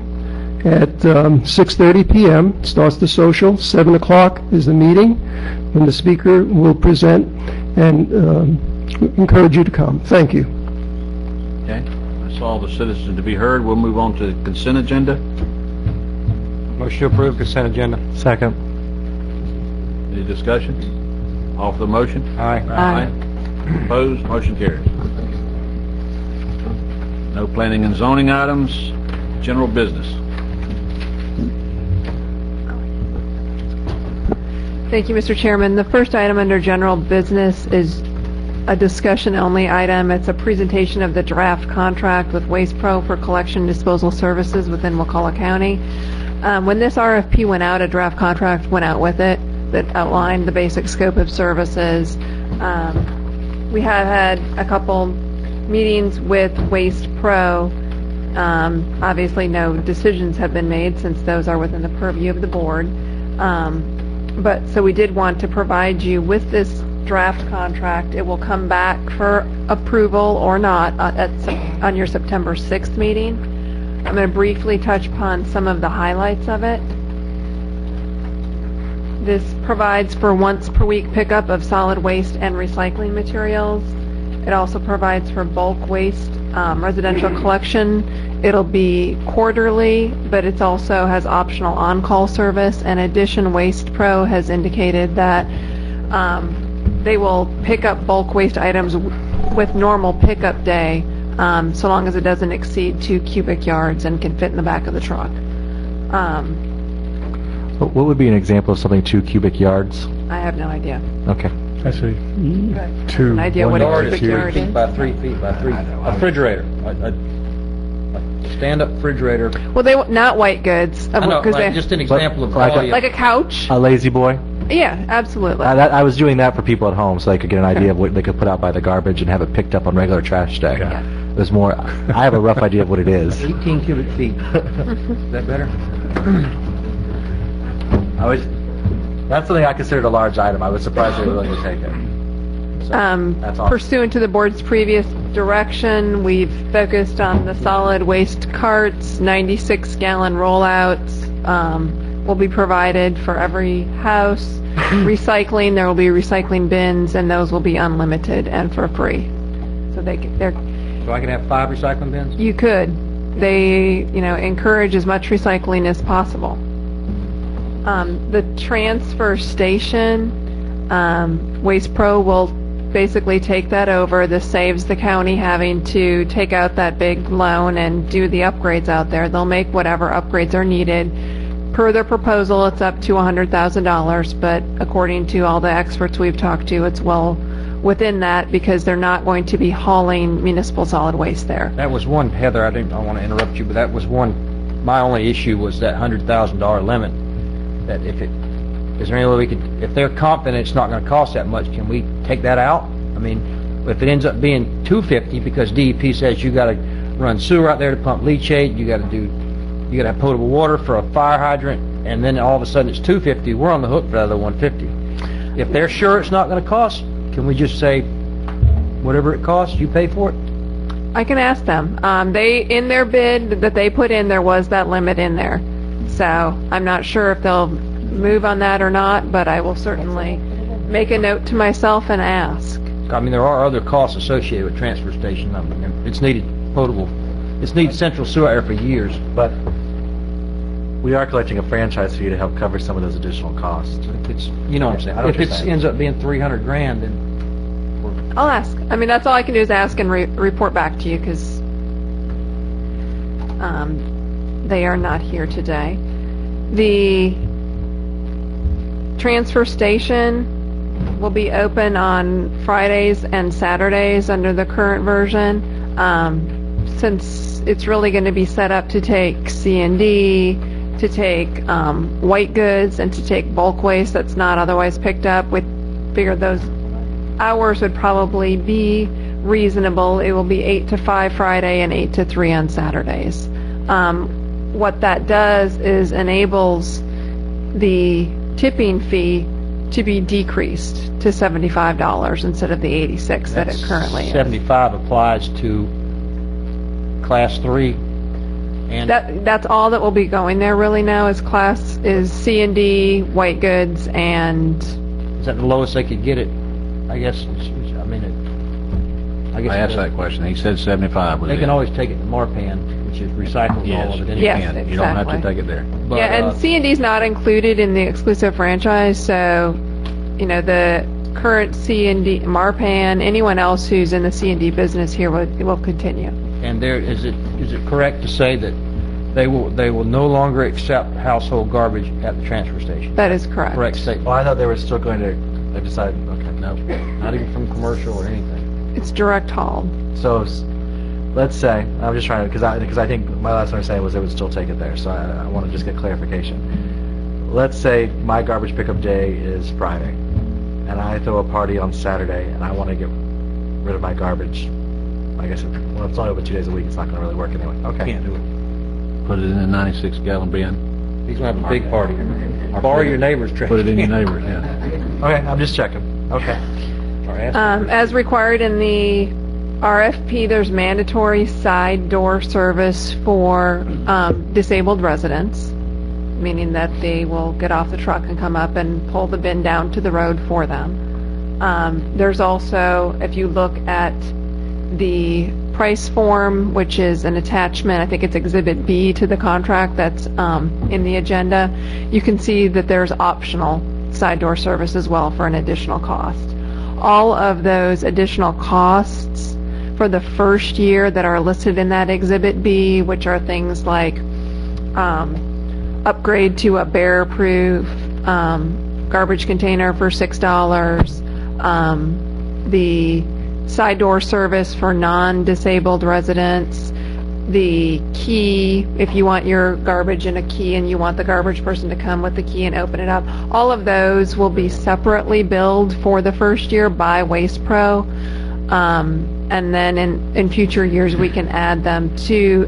at 6:30 p.m. Starts the social. 7 o'clock is the meeting when the speaker will present, and encourage you to come. Thank you. Okay. That's all the citizens to be heard. We'll move on to the consent agenda. Motion to approve consent agenda. Second. Any discussion? All for the motion? Aye. Aye. Opposed? Motion carries. No planning and zoning items. General business. Thank you, Mr. Chairman. The first item under general business is a discussion-only item. It's a presentation of the draft contract with Waste Pro for collection disposal services within Wakulla County. When this RFP went out, a draft contract went out with it that outlined the basic scope of services. We have had a couple meetings with Waste Pro. Obviously, no decisions have been made since those are within the purview of the board. So we did want to provide you with this draft contract. It will come back for approval or not on your September 6th meeting. I'm going to briefly touch upon some of the highlights of it. This provides for once per week pickup of solid waste and recycling materials. It also provides for bulk waste residential collection. It'll be quarterly, but it also has optional on-call service. In addition, Waste Pro has indicated that they will pick up bulk waste items with normal pickup day, so long as it doesn't exceed 2 cubic yards and can fit in the back of the truck. What would be an example of something 2 cubic yards? I have no idea. Okay. I see. Good. Two. An idea what a Yard cubic is 3 yard feet is? by 3 feet by 3. A refrigerator. A stand-up refrigerator. Well, they not white goods. I know, because like, just an example of like quality. like a couch. A lazy boy? Yeah, absolutely. I was doing that for people at home so they could get an idea of what they could put out by the garbage and have it picked up on regular trash day. Yeah. There's more. I have a rough idea of what it is. 18 cubic feet. Is that better? That's something I considered a large item. I was surprised they were willing to take it. So, that's awesome. Pursuant to the board's previous direction, we've focused on the solid waste carts. 96-gallon rollouts will be provided for every house. Recycling, there will be recycling bins, and those will be unlimited and for free. So they're. So I can have 5 recycling bins? You could. They, encourage as much recycling as possible. The transfer station, Waste Pro will basically take that over. This saves the county having to take out that big loan and do the upgrades out there. They'll make whatever upgrades are needed. Per their proposal, it's up to $100,000, but according to all the experts we've talked to, it's well within that because they're not going to be hauling municipal solid waste there. That was one, Heather, I want to interrupt you, but that was one, my only issue was that $100,000 limit. That is there any way we could, if they're confident it's not going to cost that much, can we take that out? I mean, if it ends up being $250 because DEP says you got to run sewer out there to pump leachate, you got to have potable water for a fire hydrant, and then all of a sudden it's $250, we're on the hook for the other $150. If they're sure it's not going to cost, can we just say, whatever it costs, you pay for it? I can ask them. In their bid that they put in, there was that limit in there. So I'm not sure if they'll move on that or not, but I will certainly make a note to myself and ask. I mean, there are other costs associated with transfer station. I mean, it's needed central sewer air for years. But we are collecting a franchise fee to help cover some of those additional costs. If it's, what I'm saying. If it ends up being $300,000, then I'll ask. I mean, that's all I can do is ask and report back to you because they are not here today. The transfer station will be open on Fridays and Saturdays under the current version. Since it's really going to be set up to take C&D, to take white goods, and to take bulk waste that's not otherwise picked up, we figured those hours would probably be reasonable. It will be 8 to 5 Friday and 8 to 3 on Saturdays. What that does is enables the tipping fee to be decreased to $75 instead of the $86 that it currently is. 75 applies to Class 3. And That's all that will be going there really now is C&D, white goods, and... Is that the lowest they could get it? I guess, I asked that question. He said 75. They can always take it to Marpan, which is recycled all of it. Yes, You don't have to take it there. But, and C&D's not included in the exclusive franchise, so, the current C&D, Marpan, anyone else who's in the C&D business here will continue. And is it correct to say that they will no longer accept household garbage at the transfer station? That is correct. Correct statement. Well, I thought they were still going to. They decided. Okay. No, not even from commercial or anything. It's direct hauled. So, let's say, I'm just trying to, because I think my last one saying was they would still take it there, so I want to just get clarification. Let's say my garbage pickup day is Friday, and I throw a party on Saturday, and I want to get rid of my garbage. I guess well, it's only open 2 days a week. It's not going to really work anyway. Okay. Can't do it. Put it in a 96-gallon bin. He's going to have a big party. Borrow your neighbor's trash. Put it in your neighbor's, yeah. Okay, I'm just checking. Okay. As required in the RFP, there's mandatory side door service for disabled residents, meaning that they will get off the truck and come up and pull the bin down to the road for them. There's also, if you look at the price form, which is an attachment, I think it's Exhibit B to the contract that's in the agenda, you can see that there's optional side door service as well for an additional cost. All of those additional costs for the first year that are listed in that Exhibit B, which are things like upgrade to a bear-proof garbage container for $6, the side door service for non-disabled residents, the key, if you want your garbage in a key and you want the garbage person to come with the key and open it up, all of those will be separately billed for the first year by Waste Pro. And then in future years we can add them to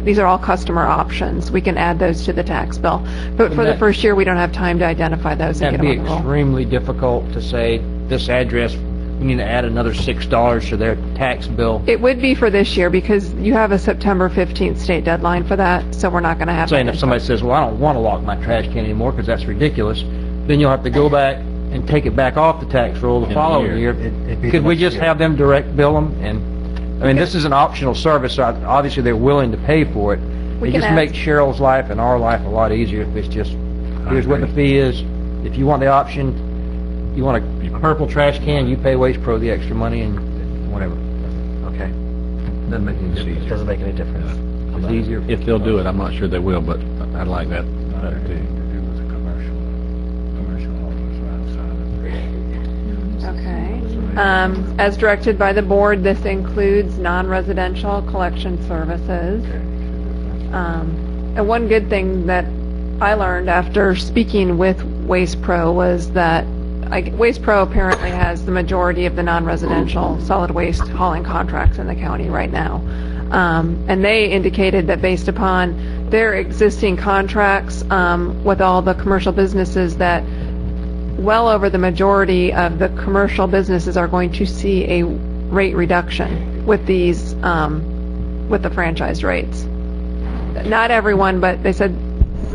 these are all customer options. We can add those to the tax bill. But for the first year we don't have time to identify those and get them on the roll. That'd be extremely difficult to say this address, we need to add another $6 to their tax bill. It would be for this year because you have a September 15th state deadline for that, so we're not going to have saying if somebody says, well, I don't want to lock my trash can anymore because that's ridiculous, then you'll have to go back and take it back off the tax roll the following year. Could we just have them direct bill them? And I mean, this is an optional service, so obviously they're willing to pay for it. It just makes Cheryl's life and our life a lot easier if it's just, here's what the fee is. If you want the option, you want a purple trash can, you pay Waste Pro the extra money and whatever. Okay. Doesn't make any difference. Doesn't make any difference. It's easier. If they'll do it, I'm not sure they will, but I'd like that better too. Okay. As directed by the board, this includes non-residential collection services. And one good thing that I learned after speaking with Waste Pro was that Waste Pro apparently has the majority of the non-residential solid waste hauling contracts in the county right now. And they indicated that based upon their existing contracts with all the commercial businesses that well over the majority of the commercial businesses are going to see a rate reduction with these, with the franchise rates. Not everyone, but they said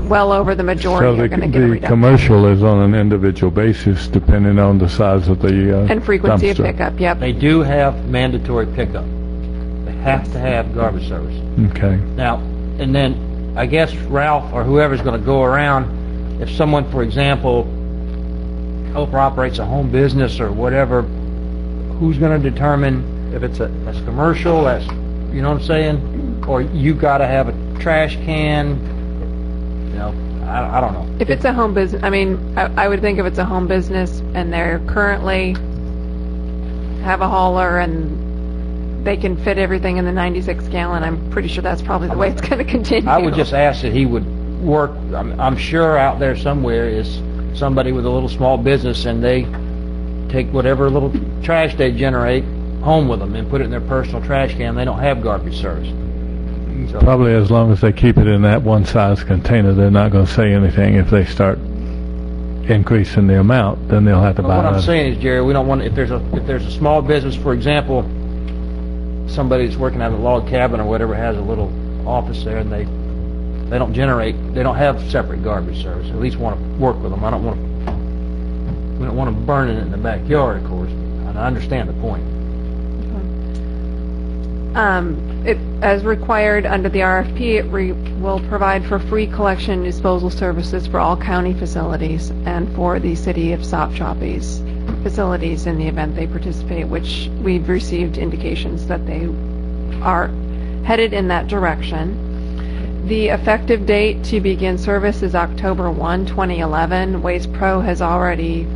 well over the majority are going to get a reduction. The commercial is on an individual basis depending on the size of the and frequency dumpster. of pickup, yep. They do have mandatory pickup. They have to have garbage service. Okay. Now, and then I guess Ralph or whoever's going to go around, if someone, for example, owner operates a home business or whatever, who's going to determine if that's commercial, that's, you know what I'm saying? Or you got to have a trash can, you know, I don't know. If it's a home business, I mean, I would think if it's a home business and they're currently have a hauler and they can fit everything in the 96 gallon, I'm pretty sure that's probably the way it's going to continue. I would just ask that he would work, I'm sure out there somewhere is somebody with a little small business and they take whatever little trash they generate home with them and put it in their personal trash can. They don't have garbage service. So, probably as long as they keep it in that one size container, they're not going to say anything. If they start increasing the amount, then they'll have to buy another. What I'm saying is, Jerry, we don't want, if there's a small business, for example, somebody that's working out of a log cabin or whatever has a little office there and they don't have separate garbage service. At least want to work with them. We don't want them burning it in the backyard, of course. And I understand the point. As required under the RFP, it will provide for free collection and disposal services for all county facilities and for the city of Sopchoppy's facilities in the event they participate, which we've received indications that they are headed in that direction. The effective date to begin service is October 1, 2011. Waste Pro has already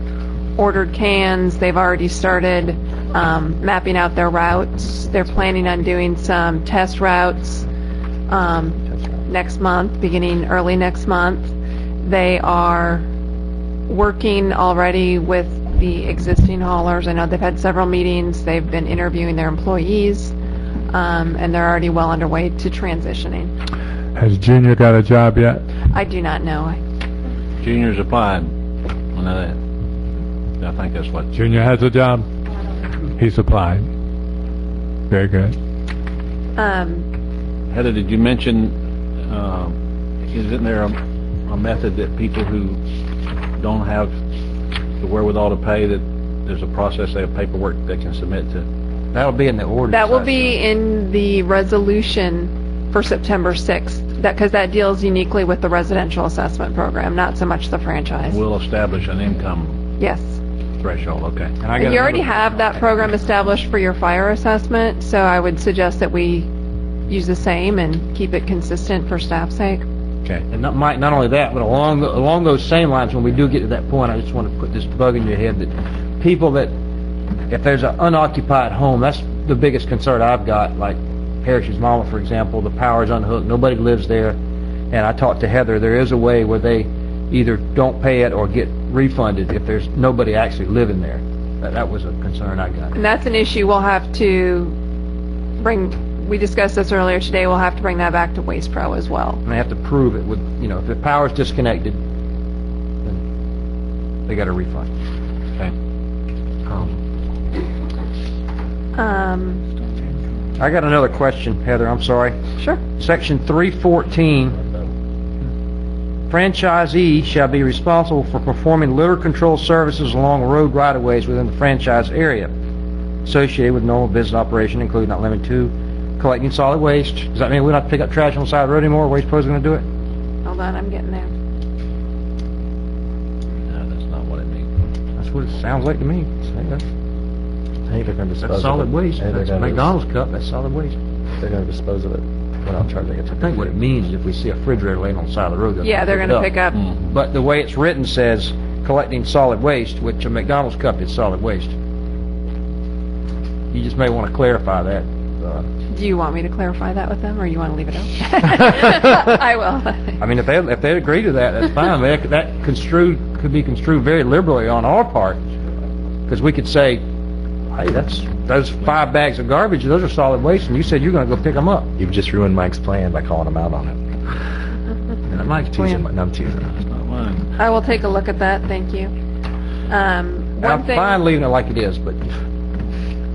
ordered cans. They've already started mapping out their routes. They're planning on doing some test routes next month, beginning early next month. They are working already with the existing haulers. I know they've had several meetings. They've been interviewing their employees, and they're already well underway to transitioning. Has Junior got a job yet? I do not know. Junior's applied. I know that. I think that's what. Junior has a job? He's applied. Very good. Heather, did you mention, isn't there a method that people who don't have the wherewithal to pay, that there's a process, they have paperwork they can submit to? That'll be in the ordinance. That will be in the resolution for September 6th, because that deals uniquely with the residential assessment program, not so much the franchise. We'll establish an income Yes. threshold, okay. And You already have that program established for your fire assessment, so I would suggest that we use the same and keep it consistent for staff's sake. Okay. And not only that, but along those same lines, when we do get to that point, I just want to put this bug in your head that people that, if there's an unoccupied home, that's the biggest concern I've got, like Parrish's mama, for example, the power's unhooked, nobody lives there, and I talked to Heather, there is a way where they either don't pay it or get refunded if there's nobody actually living there. That was a concern I got. And that's an issue we'll have to we discussed this earlier today, we'll have to bring that back to Waste Pro as well. And they have to prove it with, if the power's disconnected, then they got a refund. Okay. I got another question, Heather, I'm sorry. Sure. Section 314, franchisee shall be responsible for performing litter control services along road right-of-ways within the franchise area associated with normal business operation, including not limited to collecting solid waste. Does that mean we don't have to pick up trash on the side of the road anymore? Waste Pro's going to do it? Hold on, I'm getting there. No, that's not what it means. That's what it sounds like to me. I think they're going to dispose That's solid of it. waste. That's a McDonald's cup. That's solid waste. They're going to dispose of it without charging it to I think what it means is if we see a refrigerator laying on the side of the road, Yeah, they're going to pick up. But the way it's written says collecting solid waste, which a McDonald's cup is solid waste. You just may want to clarify that. Do you want me to clarify that with them, or you want to leave it out? I will. I mean, if they agree to that, that's fine. That could be construed very liberally on our part, because we could say, hey, those 5 bags of garbage, those are solid waste, and you said you're going to go pick them up. You've just ruined Mike's plan by calling him out on it. And Mike's teasing. plan. No, I'm teasing. That's not mine. I will take a look at that. Thank you. I'm fine leaving it like it is, but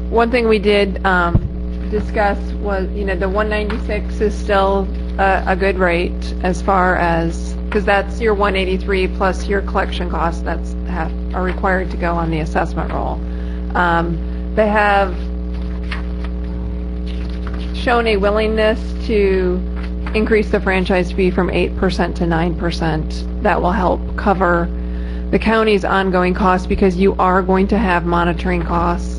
One thing we did discuss was, the 196 is still a good rate as far as, because that's your 183 plus your collection costs are required to go on the assessment roll. They have shown a willingness to increase the franchise fee from 8% to 9%. That will help cover the county's ongoing costs, because you are going to have monitoring costs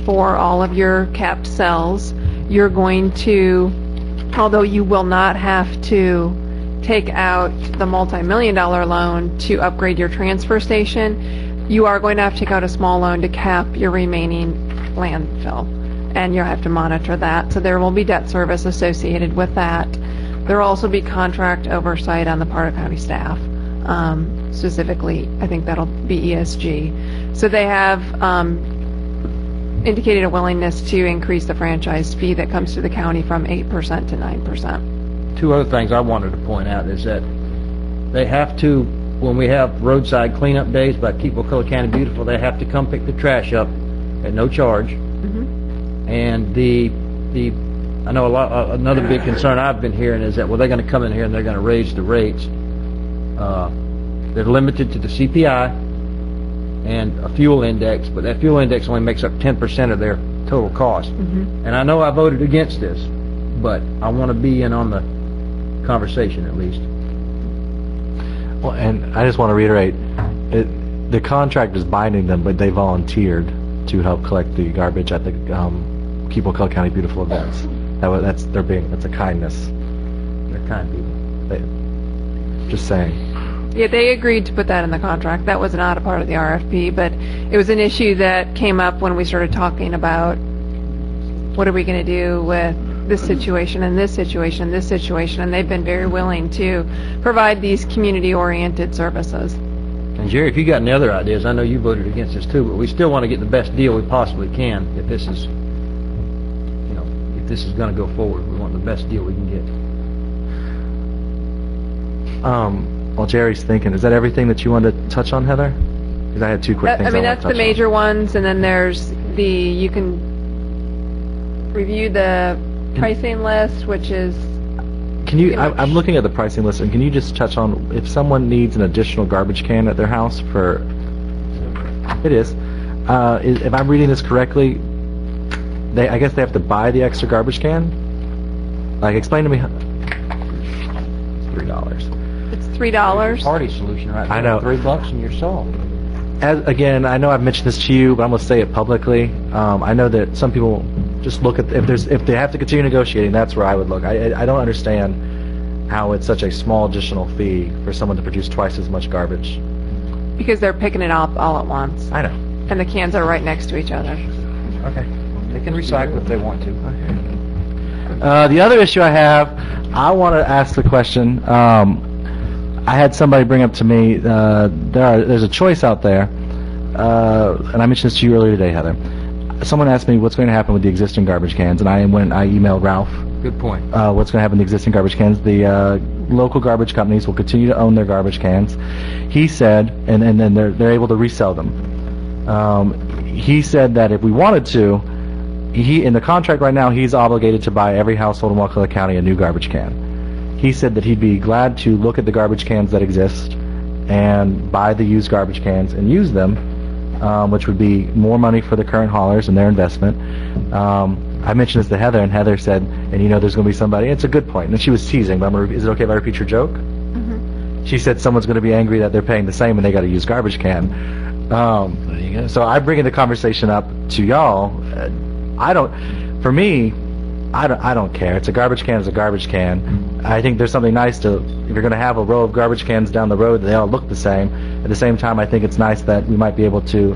for all of your capped cells. You're going to, although you will not have to take out the multi-million-dollar loan to upgrade your transfer station, you are going to have to take out a small loan to cap your remaining landfill, and you'll have to monitor that. So there will be debt service associated with that. There will also be contract oversight on the part of county staff. Specifically, I think that'll be ESG. So they have indicated a willingness to increase the franchise fee that comes to the county from 8% to 9%. 2 other things I wanted to point out is that they have to, when we have roadside cleanup days by Keep Wakulla County Beautiful, they have to come pick the trash up at no charge. And I know another big concern I've been hearing is that, well, they're going to come in here and they're going to raise the rates. They're limited to the CPI and a fuel index, but that fuel index only makes up 10% of their total cost. And I know I voted against this, but I want to be in on the conversation at least. Well, and I just want to reiterate, the contract is binding them, but they volunteered to help collect the garbage at the Keep Wakulla County Beautiful events. That's a kindness. They're kind people. Just saying. Yeah, they agreed to put that in the contract. That was not a part of the RFP, but it was an issue that came up when we started talking about what are we going to do with this situation and this situation and this situation, and they've been very willing to provide these community-oriented services. And Jerry, if you got any other ideas, I know you voted against this too, but we still want to get the best deal we possibly can if this is, if this is going to go forward. We want the best deal we can get. While Jerry's thinking, is that everything that you wanted to touch on, Heather? Because I had two quick things. I mean, wanted that's to the touch major ones, and then there's you can review the pricing list, which is... Can you? I'm looking at the pricing list, and can you just touch on if someone needs an additional garbage can at their house for? It is. If I'm reading this correctly, I guess they have to buy the extra garbage can. Like, explain to me. $3. It's $3. Party solution, right? I know. $3 and you're solved. Again, I know I've mentioned this to you, but I'm going to say it publicly. I know that some people just look at if they have to continue negotiating. That's where I would look. I don't understand how it's such a small additional fee for someone to produce twice as much garbage. Because they're picking it up all at once. I know. And the cans are right next to each other. Okay. They can recycle if they want to. The other issue I have, I want to ask the question. I had somebody bring up to me, there's a choice out there, and I mentioned this to you earlier today, Heather. Someone asked me what's going to happen with the existing garbage cans, and I emailed Ralph. Good point. What's going to happen with the existing garbage cans? The local garbage companies will continue to own their garbage cans. He said, and then they're able to resell them. He said that if we wanted to, in the contract right now, he's obligated to buy every household in Wakulla County a new garbage can. He said that he'd be glad to look at the garbage cans that exist and buy the used garbage cans and use them, which would be more money for the current haulers and their investment. I mentioned this to Heather, and Heather said, and there's going to be somebody, it's a good point, and she was teasing, but is it okay if I repeat your joke? Mm-hmm. She said someone's going to be angry that they're paying the same and they got a used garbage can. There you go. So I'm bringing the conversation up to y'all. For me, I don't care. It's a garbage can. It's a garbage can. I think there's something nice if you're going to have a row of garbage cans down the road, they all look the same. At the same time, I think it's nice that we might be able to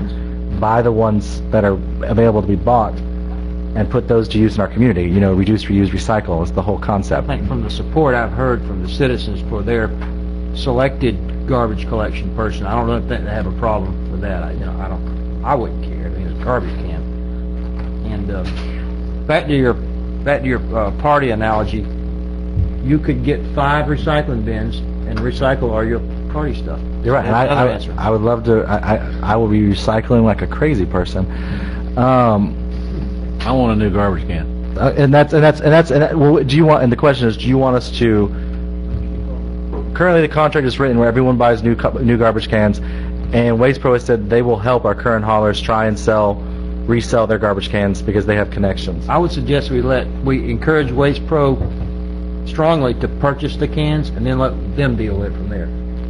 buy the ones that are available to be bought and put those to use in our community. Reduce, reuse, recycle is the whole concept. I think from the support I've heard from the citizens for their selected garbage collection person, I don't know if they have a problem with that. I wouldn't care. I mean, it's a garbage can. And back to your party analogy, you could get 5 recycling bins and recycle all your party stuff. You're right. I would love to. I will be recycling like a crazy person. I want a new garbage can. Well, do you want? And the question is, do you want us to? Currently, the contract is written where everyone buys new garbage cans, and Waste Pro has said they will help our current haulers try and resell their garbage cans because they have connections. I would suggest we encourage Waste Pro strongly to purchase the cans and then let them deal with it from there.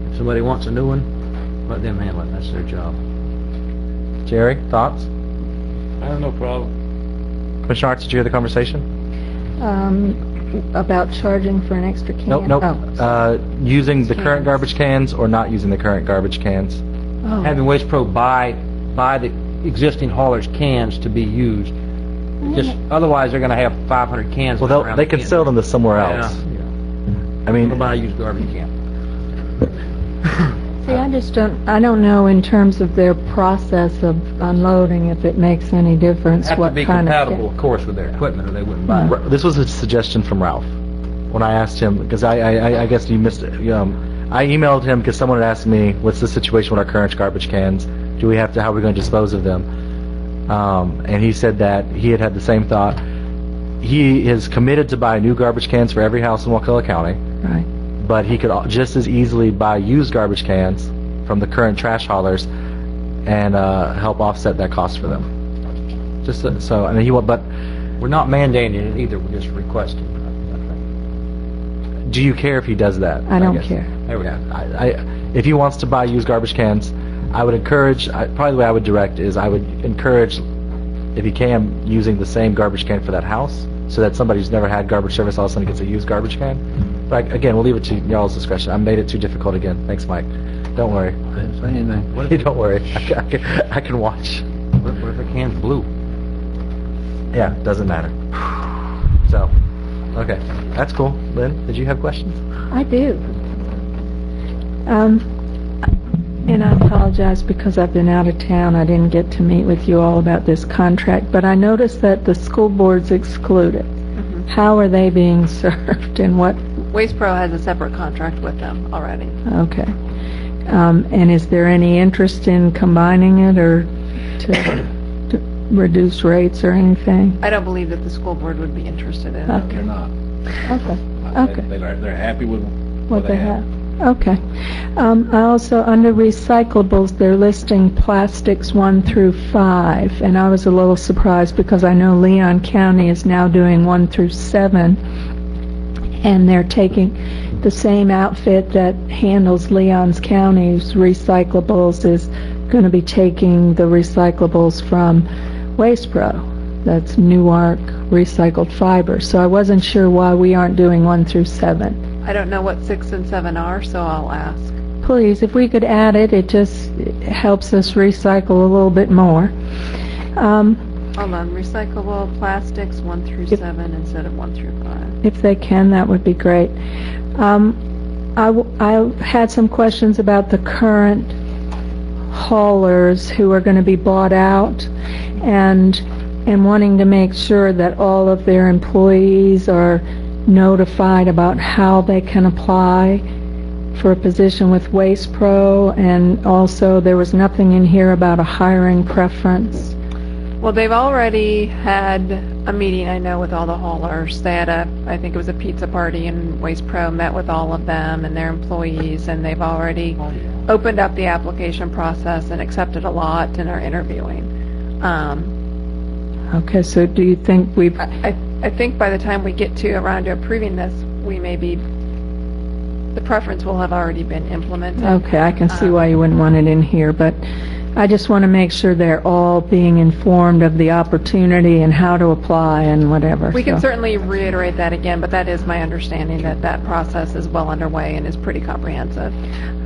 If somebody wants a new one, let them handle it. That's their job. Jerry, thoughts? I have no problem. Commissioner Arts, did you hear the conversation? About charging for an extra can? Nope. Oh. Using the current garbage cans or not using the current garbage cans? Oh. Having Waste Pro buy the existing haulers' cans to be used. Just otherwise, they're going to have 500 cans. Well, they can sell them to somewhere else. Yeah. I mean, buy a used garbage can. See, I don't know in terms of their process of unloading if it makes any difference Have what to be kind compatible, of course, with their equipment, or they wouldn't buy it. This was a suggestion from Ralph when I asked him, because I guess you missed it. I emailed him because someone had asked me, what's the situation with our current garbage cans? How are we going to dispose of them? And he said that he had the same thought. He is committed to buy new garbage cans for every house in Wakulla County. Right. But he could just as easily buy used garbage cans from the current trash haulers and help offset that cost for them. But we're not mandating it either. We're just requesting. Do you care if he does that? I don't care. There we go. If he wants to buy used garbage cans, I would encourage. Probably the way I would direct is I would encourage, if he can, using the same garbage can for that house, so that somebody who's never had garbage service all of a sudden gets a used garbage can. But again, we'll leave it to y'all's discretion. I made it too difficult again. Thanks, Mike. Don't worry. Didn't say anything. Don't worry. I can watch. What if the can's blue? Yeah, doesn't matter. So, okay, that's cool. Lynn, did you have questions? I do. And I apologize because I've been out of town. I didn't get to meet with you all about this contract, but I noticed that the school board's excluded. How are they being served and what? Waste Pro has a separate contract with them already. Okay. And is there any interest in combining it or to reduce rates or anything? I don't believe that the school board would be interested in it. Okay. They're not. Okay. They're happy with What they have. Okay. I also, under recyclables, they're listing plastics 1 through 5, and I was a little surprised because I know Leon County is now doing 1 through 7, and they're taking the same outfit that handles Leon's County's recyclables is going to be taking the recyclables from Waste Pro. That's Newark Recycled Fiber. So I wasn't sure why we aren't doing 1 through 7. I don't know what 6 and 7 are, so I'll ask. Please, if we could add it, it just helps us recycle a little bit more. Hold on, recyclable plastics 1 through 7 instead of 1 through 5. If they can, that would be great. I had some questions about the current haulers who are going to be bought out and wanting to make sure that all of their employees are notified about how they can apply for a position with Waste Pro, and also there was nothing in here about a hiring preference. Well, they've already had a meeting, I know, with all the haulers. They had I think it was a pizza party, and Waste Pro met with all of them and their employees, and they've already opened up the application process and accepted a lot and are interviewing. Okay, so do you think we've... I think by the time we get around to approving this, the preference will have already been implemented. Okay, I can see why you wouldn't want it in here, but I just want to make sure they're all being informed of the opportunity and how to apply and whatever. We can certainly reiterate that again, but that is my understanding that process is well underway and is pretty comprehensive.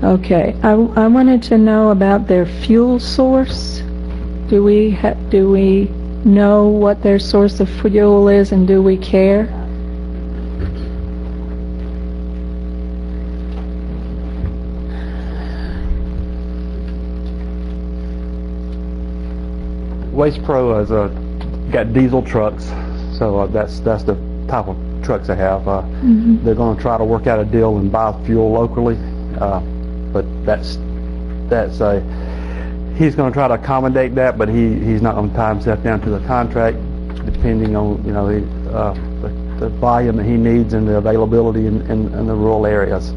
Okay, I wanted to know about their fuel source. Do we know what their source of fuel is, and do we care? Waste Pro has got diesel trucks, so that's the type of trucks they have. They're going to try to work out a deal and buy fuel locally, but he's going to try to accommodate that, but he's not going to tie himself down to the contract, depending on the volume that he needs and the availability in the rural areas.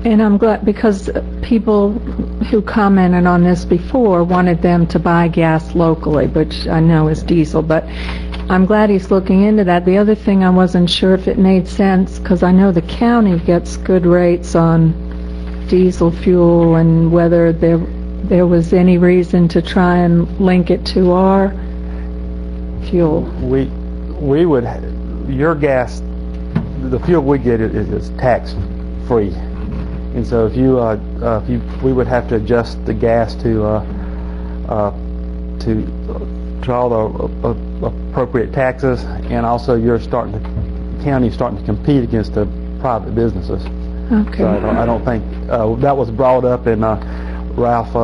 And I'm glad, because people who commented on this before wanted them to buy gas locally, which I know is diesel, but I'm glad he's looking into that. The other thing, I wasn't sure if it made sense, because I know the county gets good rates on diesel fuel, and whether there was any reason to try and link it to our fuel. We would, your gas, the fuel we get is tax free. And so if we would have to adjust the gas to all the appropriate taxes, and also the county's starting to compete against the private businesses. Okay. So I don't think that was brought up in Ralph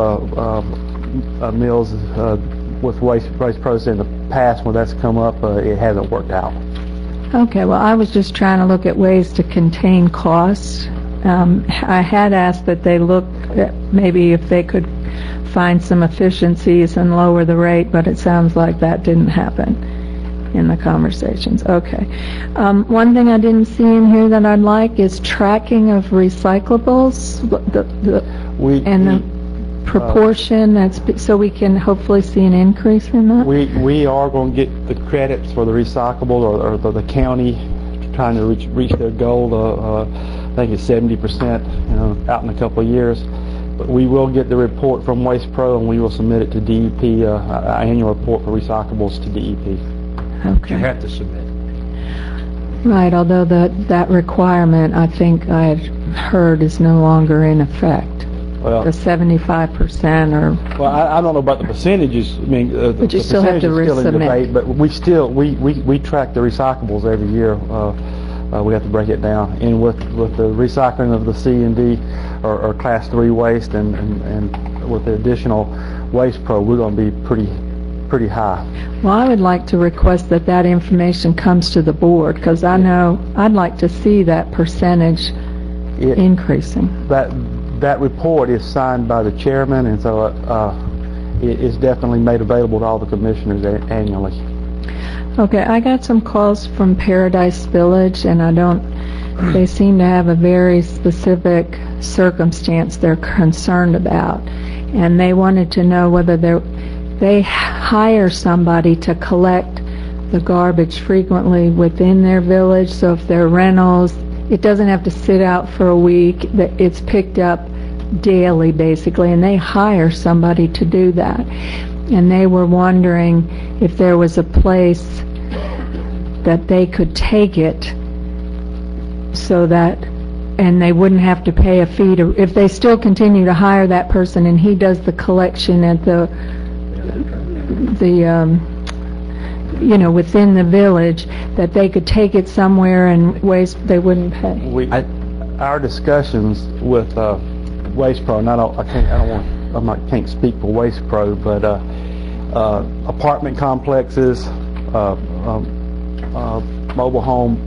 Mills with Waste Pro in the past. When that's come up, it hasn't worked out. Okay, well, I was just trying to look at ways to contain costs. I had asked that they look at maybe if they could find some efficiencies and lower the rate, but it sounds like that didn't happen in the conversations. Okay. One thing I didn't see in here that I'd like is tracking of recyclables, and the proportion, so we can hopefully see an increase in that. We are going to get the credits for the recyclable, or the county trying to reach their goal. I think it's 70%, out in a couple of years. But we will get the report from Waste Pro, and we will submit it to DEP, an annual report for recyclables to DEP. Okay. You have to submit. Right, although that requirement, I think I had heard, is no longer in effect. Well, The 75% or... well, I don't know about the percentages. I mean, But you still have to percentage is still in resubmit. debate, but we track the recyclables every year. We have to break it down, and with the recycling of the C and D or Class 3 waste, and with the additional Waste Pro, we're going to be pretty high. Well, I would like to request that information comes to the board, because I know I'd like to see that percentage increasing. That report is signed by the chairman, and so it is definitely made available to all the commissioners annually. Okay, I got some calls from Paradise Village, and they seem to have a very specific circumstance they're concerned about, and they wanted to know whether they hire somebody to collect the garbage frequently within their village, so if they're rentals, it doesn't have to sit out for a week, it's picked up daily basically, and they hire somebody to do that. And they were wondering if there was a place that they could take it so that, and they wouldn't have to pay a fee to, if they still continue to hire that person and he does the collection at within the village, that they could take it somewhere and they wouldn't pay. Our discussions with Waste Pro, and I can't speak for Waste Pro, but apartment complexes, mobile home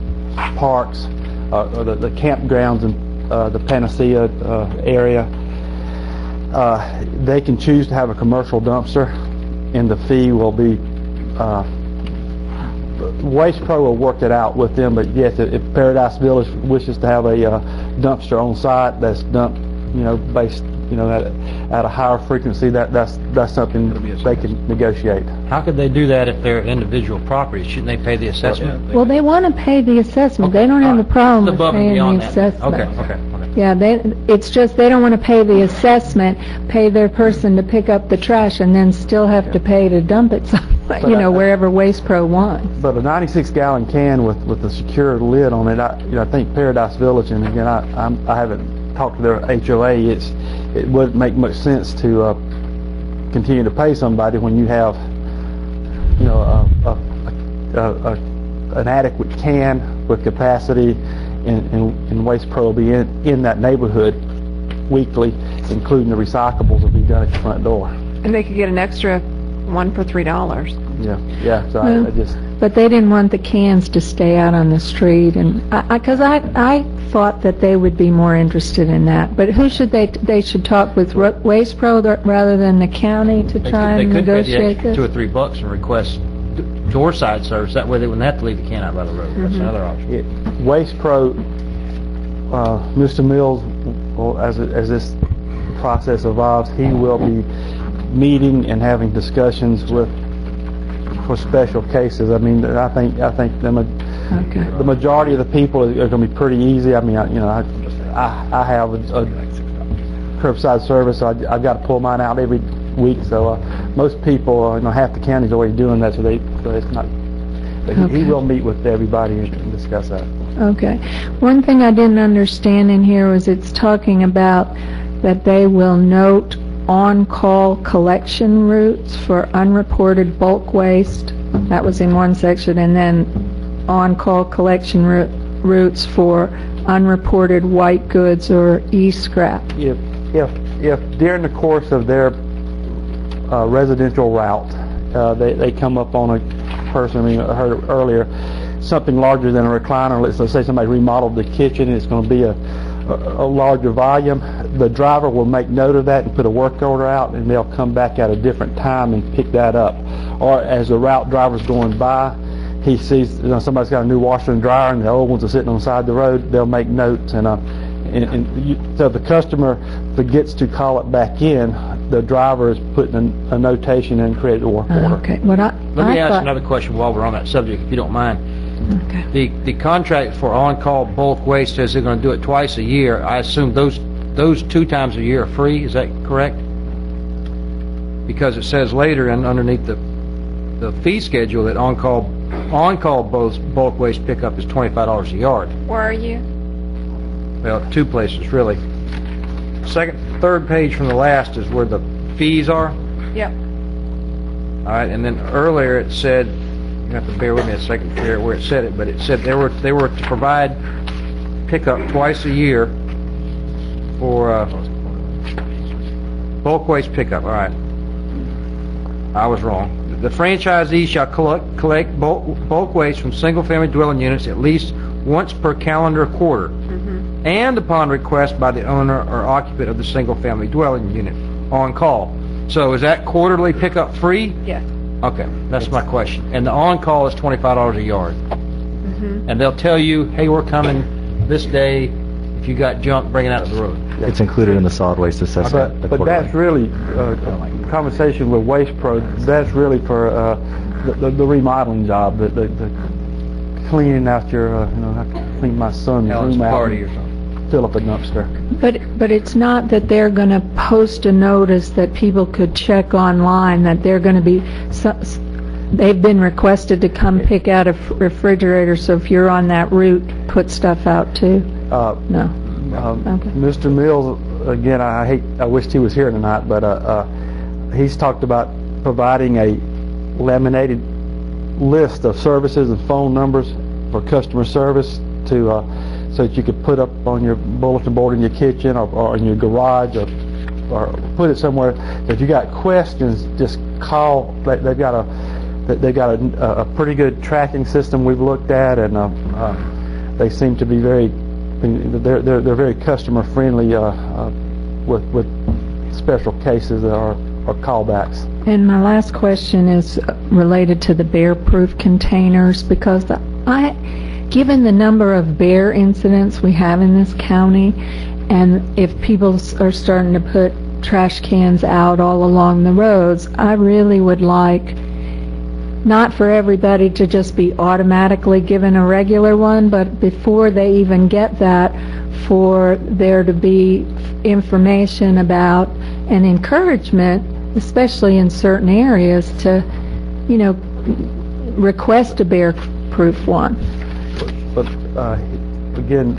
parks, the campgrounds in the Panacea area, they can choose to have a commercial dumpster, and the fee will be Waste Pro will work it out with them, but yes, if Paradise Village wishes to have a dumpster on site that's dumped, based, at a higher frequency, that's something they can negotiate. How could they do that if they're individual properties? Shouldn't they pay the assessment? Well, they want to pay the assessment. They don't have a problem with Above and paying beyond the that. assessment. Okay. Yeah, it's just they don't want to pay the assessment, pay their person to pick up the trash, and then still have to pay to dump it somewhere, wherever Waste Pro wants. But a 96-gallon can with a secure lid on it, I think Paradise Village, and again, I haven't talked to their HOA, it wouldn't make much sense to continue to pay somebody when you have, an adequate can with capacity, and Waste Pro will be in that neighborhood weekly, including the recyclables will be done at your front door. And they could get an extra one for $3. Yeah. So Well, I just. But they didn't want the cans to stay out on the street, and because I thought that they would be more interested in that. But who should they should talk with Waste Pro rather than the county to try and negotiate They this? could pay the extra $2 or $3 and request door-side service. That way they wouldn't have to leave the can out by the road. That's another option. Waste Pro, Mr. Mills, as this process evolves, he will be meeting and having discussions for special cases. I mean, I think the majority of the people are going to be pretty easy. I mean, I have a curbside service, so I've got to pull mine out every week. So most people, half the county's already doing that, so it's not. He will meet with everybody and discuss that. Okay. One thing I didn't understand in here was it's talking about that they will note on-call collection routes for unreported bulk waste. That was in one section, and then on-call collection routes for unreported white goods or e-scrap. If during the course of their residential route, they come up on a person, I heard earlier, something larger than a recliner. Let's say somebody remodeled the kitchen, and it's going to be a larger volume. The driver will make note of that and put a work order out, and they'll come back at a different time and pick that up. Or as the route driver's going by, he sees somebody's got a new washer and dryer and the old ones are sitting on the side of the road, they'll make notes, so the customer forgets to call it back in, the driver is putting a notation and create a work order. Okay. Let me ask another question while we're on that subject, if you don't mind. Okay. The contract for on-call bulk waste says they're going to do it twice a year. I assume those 2 times a year are free. Is that correct? Because it says later and underneath the fee schedule that on-call on-call bulk waste pickup is $25 a yard. Where are you? Well, two places, really. Third page from the last is where the fees are. Yep. All right, and then earlier it said, you have to bear with me a second here where it said it, but it said they were to provide pickup twice a year for bulk waste pickup. All right, I was wrong. The franchisee shall collect bulk waste from single-family dwelling units at least once per calendar quarter, and upon request by the owner or occupant of the single-family dwelling unit on call. So is that quarterly pickup free? Yes. Okay, that's my question. And the on-call is $25 a yard. And they'll tell you, hey, we're coming this day. If you got junk, bring it out of the road. It's included in the solid waste assessment. But that's really, conversation with Waste Pro, that's really for the remodeling job, the cleaning out your, have to clean my son's room out. Party or something. Fill up a dumpster. But it's not that they're going to post a notice that people could check online, that they're going to be, they've been requested to come pick out a refrigerator, so if you're on that route, put stuff out too? No. Okay. Mr. Mills, again, I wished he was here tonight, but he's talked about providing a laminated list of services and phone numbers for customer service to so that you could put up on your bulletin board in your kitchen or in your garage or put it somewhere. If you got questions, just call. They've got a pretty good tracking system we've looked at, and they seem to be they're very customer friendly with special cases or callbacks. And my last question is related to the bear-proof containers, because given the number of bear incidents we have in this county, and if people are starting to put trash cans out all along the roads, I really would like not for everybody to just be automatically given a regular one, but before they even get that, for there to be information about and encouragement, especially in certain areas, to, request a bear-proof one. But again,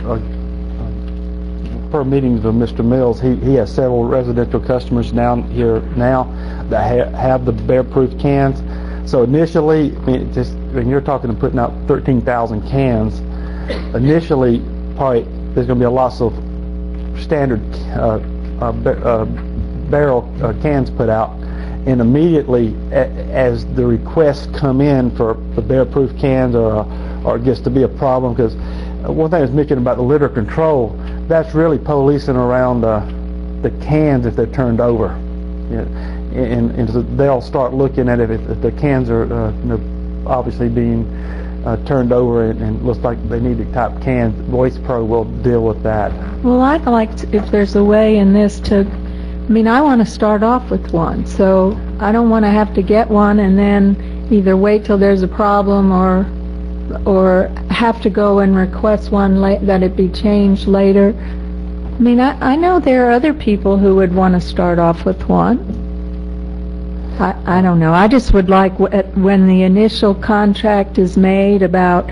per meetings with Mr. Mills, he has several residential customers now that have the bear-proof cans. So initially, when you're talking of putting out 13,000 cans, initially probably there's going to be a lot of standard barrel cans put out, and immediately as the requests come in for the bear-proof cans or it gets to be a problem, because one thing that's mentioned about the litter control, that's really policing around the cans if they're turned over. And so they'll start looking at it if the cans are obviously being turned over and looks like they need the type cans. Waste Pro will deal with that. Well, I'd like to, if there's a way in this to, I want to start off with one, so I don't want to have to get one and then either wait till there's a problem or have to go and request one that it be changed later. I know there are other people who would want to start off with one. I don't know. I just would like when the initial contract is made about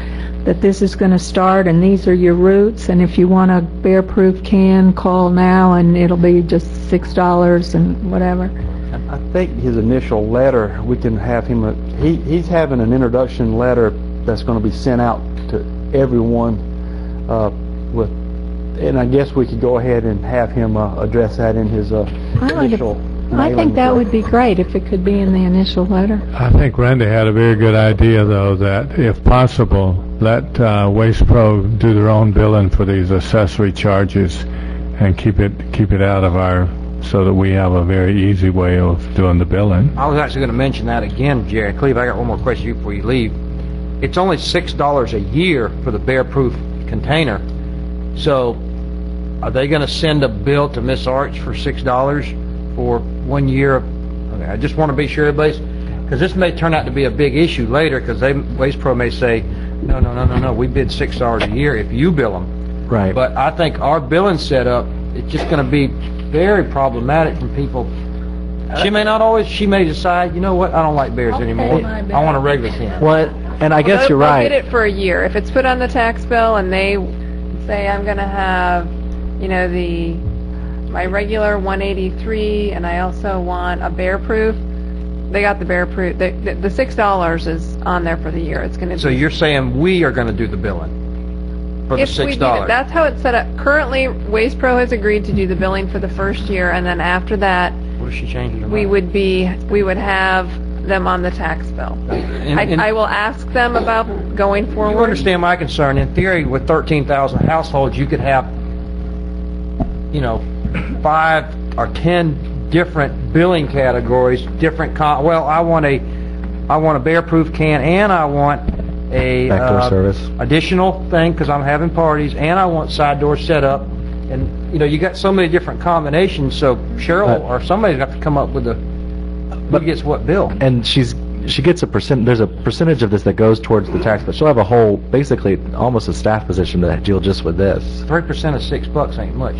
that this is going to start and these are your routes, and if you want a bear-proof can, call now and it'll be just $6 and whatever. I think his initial letter, we can have him, he's having an introduction letter that's going to be sent out to everyone and I guess we could go ahead and have him address that in his initial I think that would be great if it could be in the initial letter. I think Randy had a very good idea, though, that if possible, let Waste Pro do their own billing for these accessory charges and keep it out of so that we have a very easy way of doing the billing. I was actually going to mention that again, Jerry. Cleve, I got one more question before you leave. It's only $6 a year for the bear-proof container. So are they going to send a bill to Miss Arch for $6 for 1 year? Okay, I just want to be sure everybody's, because this may turn out to be a big issue later, because Waste Pro may say, no, we bid $6 a year if you bill them. Right. But I think our billing setup, it's just going to be very problematic from people. She may decide, you know what, I don't like bears anymore. I want a regular can. Well, And I guess you're right. They'll get it for a year. If it's put on the tax bill and they say, I'm going to have, my regular 183 and I also want a bear proof, they got the bear proof. The $6 is on there for the year. It's going to be. So you're saying we are going to do the billing for the If we $6? do it, that's how it's set up. Currently, Waste Pro has agreed to do the billing for the first year, and then after that, What if she changes her we mind? would have them on the tax bill. I will ask them about going You forward. understand my concern. In theory, with 13,000 households, you could have, 5 or 10 different billing categories, different. I want a bear-proof can, and I want a Backdoor service. additional thing because I'm having parties, and I want side door setup. And you got so many different combinations. So Cheryl or somebody's got to come up with who gets what bill. And she gets a percent. There's a percentage of this that goes towards the tax, but she'll have a whole, basically almost a staff position to deal just with this. 3% of $6 ain't much.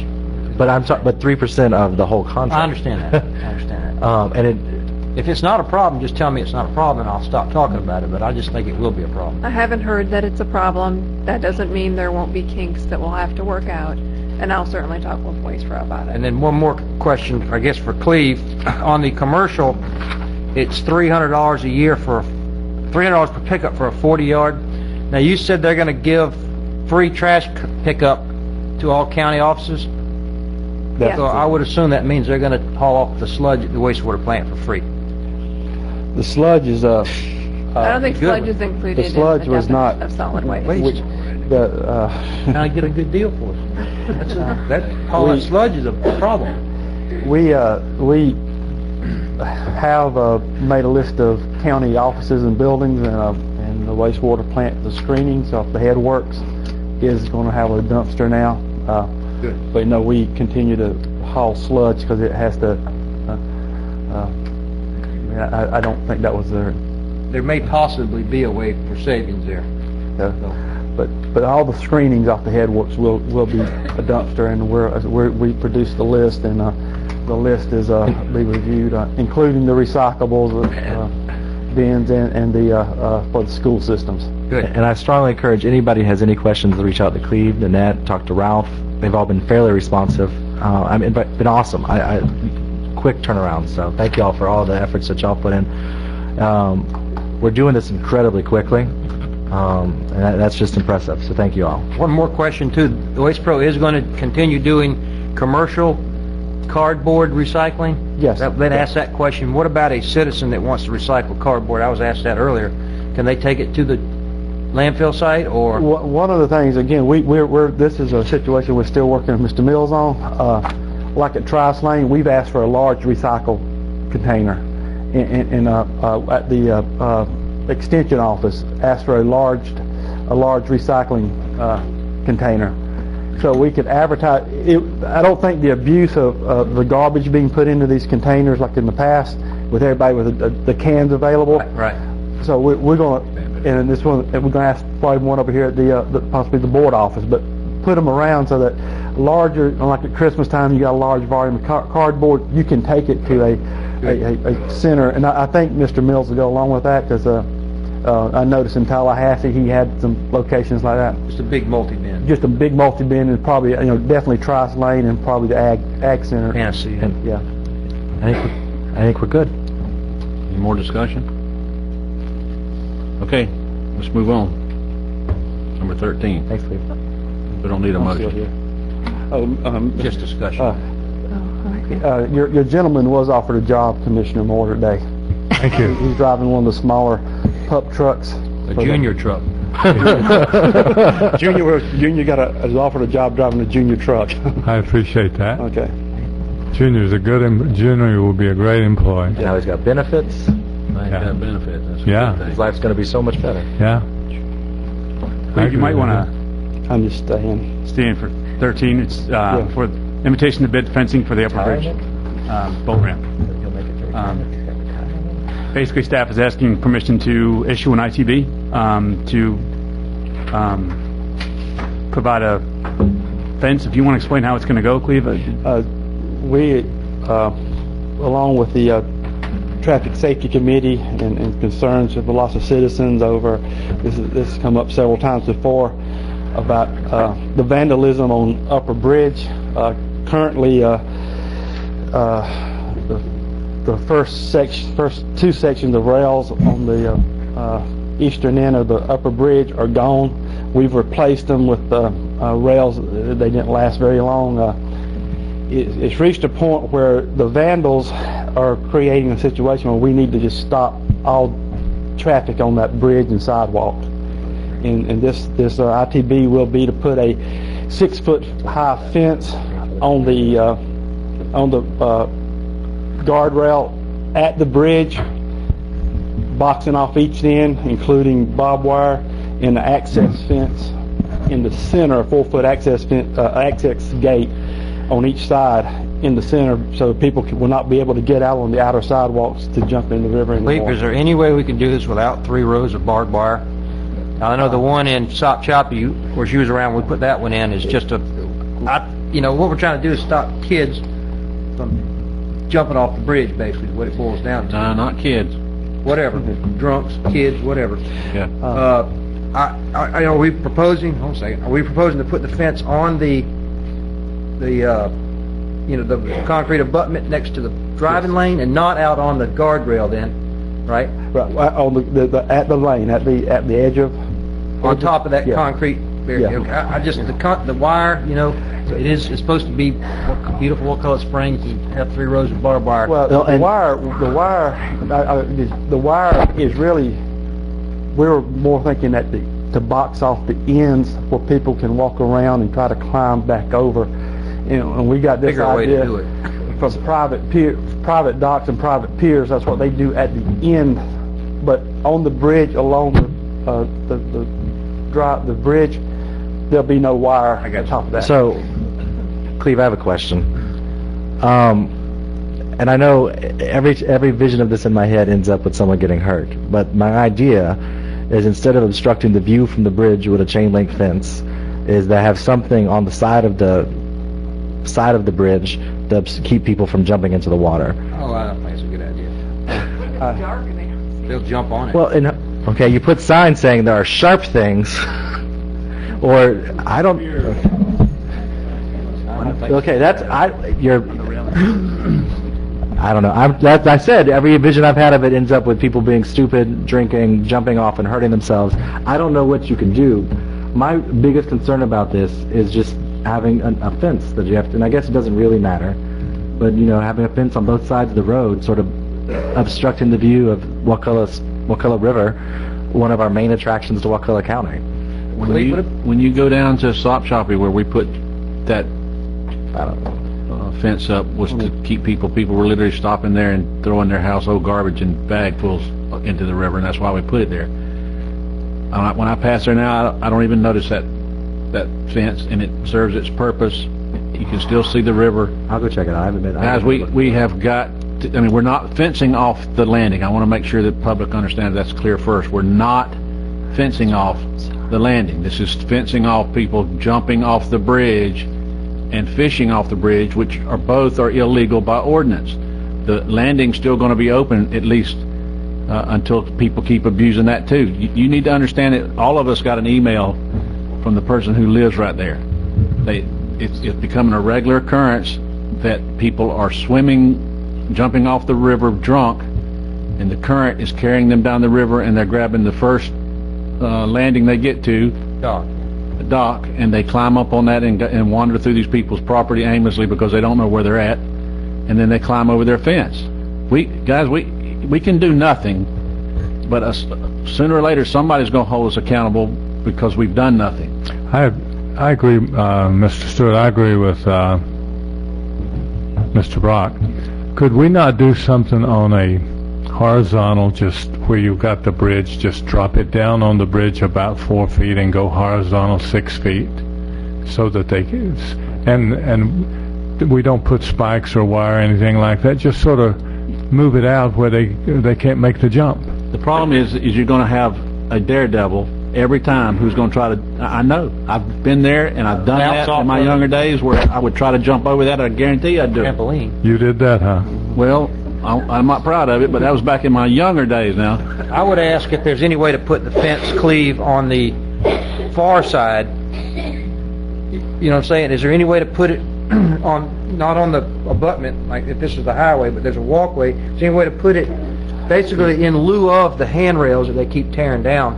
But I'm sorry, but 3% of the whole contract. I understand that. And if it's not a problem, just tell me it's not a problem, and I'll stop talking about it. But I just think it will be a problem. I haven't heard that it's a problem. That doesn't mean there won't be kinks that we'll have to work out. And I'll certainly talk with Waste Pro about it. And then one more question, I guess, for Cleve. On the commercial, it's $300 a year for $300 per pickup for a 40-yard. Now, you said they're going to give free trash pickup to all county offices? Yes. So I would assume that means they're going to haul off the sludge at the wastewater plant for free. The sludge is I don't think sludge is included the sludge in the was definition not of solid waste. Kind of get a good deal for us. That sludge is a problem. We have made a list of county offices and buildings and the wastewater plant, the screening. So if the head works is going to have a dumpster now. Good. But we continue to haul sludge because it has to. I don't think that was there. There may possibly be a way for savings there. But all the screenings off the headworks will be a dumpster, and we produce the list, and the list is be reviewed, including the recyclables, bins, and the for the school systems. Good. And I strongly encourage anybody who has any questions to reach out to Cleve, Nanette, talk to Ralph. They've all been fairly responsive. Been awesome. Quick turnaround. So thank you all for all the efforts that y'all put in. We're doing this incredibly quickly, and that's just impressive. So thank you all. One more question too. The Waste Pro is going to continue doing commercial cardboard recycling? Yes. Then ask that question. What about a citizen that wants to recycle cardboard? I was asked that earlier. Can they take it to the landfill site, or? One of the things, again, this is a situation we're still working with Mr. Mills on. Like at Trice Lane, we've asked for a large recycle container. At the extension office, asked for a large recycling container, so we could advertise it. I don't think the abuse of the garbage being put into these containers like in the past, with everybody with the cans available. Right. So we're going to, and this one, and we're going to ask probably one over here at the possibly the board office, but put them around so that larger, like at Christmas time, you got a large volume of cardboard. You can take it to a center, and I think Mr. Mills will go along with that because I noticed in Tallahassee he had some locations like that. Just a big multi-bin. Just a big multi-bin, and probably definitely Trice Lane and probably the Ag Center. Fantasy. Yeah. I think we're good. Any more discussion? Okay, let's move on. Number 13. Thanks, Cleve. We don't need a I'm still motion. here. Just discussion. Your gentleman was offered a job, Commissioner Moore, today. Thank you. He's driving one of the smaller pup trucks. A junior truck. Junior was offered a job driving a junior truck. I appreciate that. Okay. Junior will be a great employee. Now he's got benefits. He's got benefits. That's a Yeah. good thing. His life's going to be so much better. Yeah. You might want to I'm just staying. stay in for 13. It's for invitation to bid fencing for the upper bridge boat ramp. Basically, staff is asking permission to issue an ITB to provide a fence. If you want to explain how it's going to go, Cleve. We, along with the Traffic Safety Committee and concerns of lots of citizens over, this has come up several times before, about the vandalism on Upper Bridge. Currently, the first two sections of rails on the eastern end of the Upper Bridge are gone. We've replaced them with rails. They didn't last very long. It's reached a point where the vandals are creating a situation where we need to just stop all traffic on that bridge and sidewalk. And this ITB will be to put a 6-foot high fence on the guardrail at the bridge, boxing off each end, including barbed wire, and the access fence in the center, a 4-foot access gate on each side in the center, so people will not be able to get out on the outer sidewalks to jump in the river anymore. Is there any way we can do this without 3 rows of barbed wire? Now, I know the one in Sop Choppy, where she was around, we put that one in, is just what we're trying to do is stop kids from jumping off the bridge, basically, is what it boils down to. No, not kids. Whatever, drunks, kids, whatever. Yeah. Are we proposing? Hold on a second. Are we proposing to put the fence on the concrete abutment next to the driving lane and not out on the guardrail then, right? Right, on at the lane, at the edge of. On top of that concrete barrier. Yeah. Okay. I just the wire, it's supposed to be beautiful Wakulla Springs. You have 3 rows of barbed wire. Well, the wire is really. We're more thinking that to box off the ends where people can walk around and try to climb back over. And we got this idea from private docks and private piers. That's what they do at the end, but on the bridge along the bridge, there'll be no wire at the top of that. So, Cleve, I have a question. And I know every vision of this in my head ends up with someone getting hurt. But my idea is, instead of obstructing the view from the bridge with a chain link fence, is to have something on the side of the bridge to keep people from jumping into the water. Oh, I don't think it's a good idea. They'll jump on it. Well, okay, you put signs saying there are sharp things, or I don't. Okay, I don't know. I said every vision I've had of it ends up with people being stupid, drinking, jumping off, and hurting themselves. I don't know what you can do. My biggest concern about this is just having a fence that you have to, and I guess it doesn't really matter, but having a fence on both sides of the road, sort of obstructing the view of Wakulla River, one of our main attractions to Wakulla County. When you go down to Sop Choppy, where we put that fence up, was to keep people were literally stopping there and throwing their household garbage and bagfuls into the river, and that's why we put it there. When I pass there now, I don't even notice that fence, and it serves its purpose. You can still see the river. I'll go check it out. I haven't been. Guys, we have got to, we're not fencing off the landing. I want to make sure that the public understands that's clear first. We're not fencing off the landing. This is fencing off people jumping off the bridge and fishing off the bridge, which both are illegal by ordinance. The landing's still going to be open at least until people keep abusing that too. You need to understand that all of us got an email from the person who lives right there. It's becoming a regular occurrence that people are swimming, jumping off the river drunk, and the current is carrying them down the river, and they're grabbing the first landing they get to, dock, and they climb up on that and wander through these people's property aimlessly because they don't know where they're at, and then they climb over their fence. We can do nothing, but sooner or later somebody's going to hold us accountable because we've done nothing. I agree, Mr. Stewart. I agree with Mr. Brock. Could we not do something on a horizontal, just where you've got the bridge, just drop it down on the bridge about 4 feet and go horizontal 6 feet, so that they can, and we don't put spikes or wire or anything like that, just sort of move it out where they can't make the jump. The problem is you're going to have a daredevil every time who's going to try to. I know, I've been there and I've done that in my younger days where I would try to jump over that. I guarantee I'd do it. You did that, huh? Well, I'm not proud of it, but that was back in my younger days now. I would ask if there's any way to put the fence cleave on the far side. You know what I'm saying? Is there any way to put it on, not on the abutment, like if this is the highway, but there's a walkway, is there any way to put it basically in lieu of the handrails that they keep tearing down?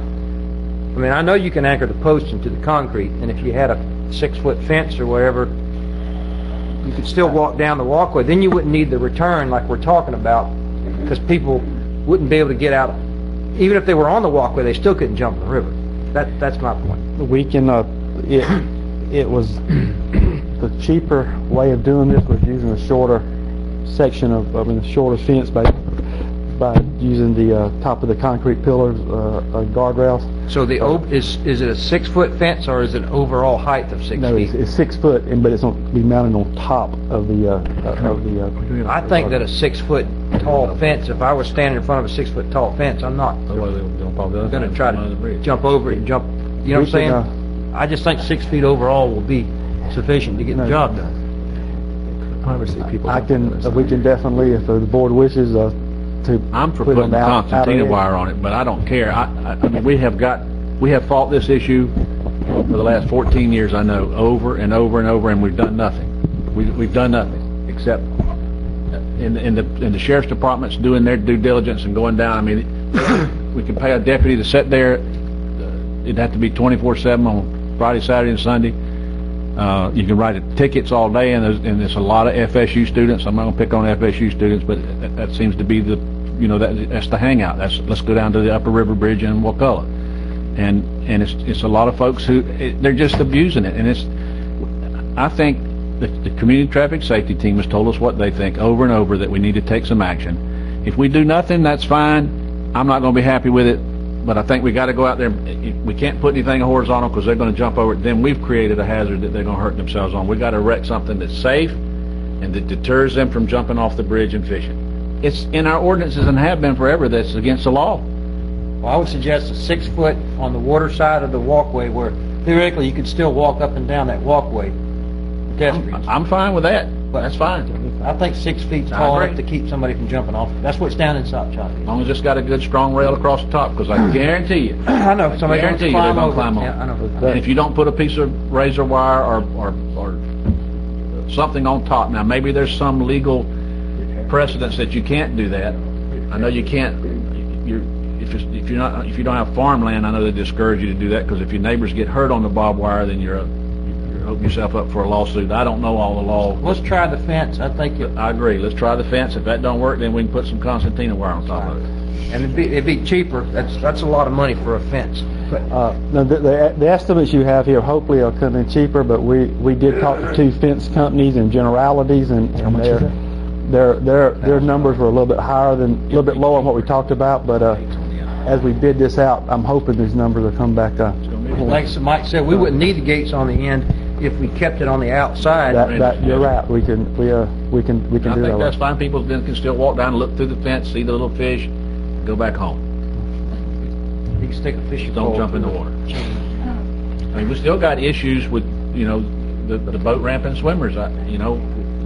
I mean, I know you can anchor the posts into the concrete, and if you had a 6-foot fence or whatever, you could still walk down the walkway. Then you wouldn't need the return like we're talking about, because people wouldn't be able to get out. Even if they were on the walkway, they still couldn't jump in the river. That's my point. We can, it was, the cheaper way of doing this was using a shorter section of, a shorter fence by using the top of the concrete pillars, guardrails. So is it a 6-foot fence, or is it overall height of 6 feet? No, it's 6 foot, but it's going to be mounted on top of the. I think that a 6-foot tall fence. If I was standing in front of a 6-foot tall fence, I'm not going to try to jump over it and jump. You know what I'm saying? I just think 6 feet overall will be sufficient to get the job done. I never see people. We can definitely, if the board wishes, I'm for putting concertina wire on it, but I don't care. I mean, we have fought this issue for the last 14 years, I know, over and over and over, and we've done nothing. We've done nothing, except in the sheriff's department's doing their due diligence and going down. I mean, we can pay a deputy to sit there. It'd have to be 24/7 on Friday, Saturday, and Sunday. You can write tickets all day, and there's a lot of FSU students. I'm not going to pick on FSU students, but that seems to be that's the hangout. Let's go down to the Upper River Bridge in Wakulla, and it's a lot of folks who they're just abusing it. And I think the community traffic safety team has told us what they think over and over, that we need to take some action. If we do nothing, that's fine. I'm not going to be happy with it. But I think we got to go out there. We can't put anything horizontal because they're going to jump over it. Then we've created a hazard that they're going to hurt themselves on. We got to erect something that's safe and that deters them from jumping off the bridge and fishing. It's in our ordinances and have been forever. That's against the law. Well, I would suggest a 6 foot on the water side of the walkway, where theoretically you could still walk up and down that walkway. I'm fine with that. But that's fine. I think 6 feet's tall enough to keep somebody from jumping off. That's what's down in South China. As long as it's got a good strong rail across the top, because I guarantee you. I know somebody's going to climb over. Yeah, I know. And if you don't put a piece of razor wire or something on top, now maybe there's some legal precedence that you can't do that. I know you can't. If you don't have farmland, I know they discourage you to do that, because if your neighbors get hurt on the barbed wire, then you're open yourself up for a lawsuit. I don't know all the law. Let's try the fence. I agree. Let's try the fence. If that don't work, then we can put some concertina wire on top of it. And it'd be cheaper. That's a lot of money for a fence. No, the estimates you have here hopefully will come in cheaper, but we did talk to 2 fence companies in generalities, and their numbers were a little bit little bit lower than what we talked about. But as we bid this out, I'm hoping these numbers will come back up. Like Mike said, we wouldn't need the gates on the end if we kept it on the outside. You're right. We can do that. I think that's fine. People then can still walk down and look through the fence, see the little fish, go back home. You can stick a fishing pole. Don't jump in the water. I mean, we still got issues with the boat ramp and swimmers.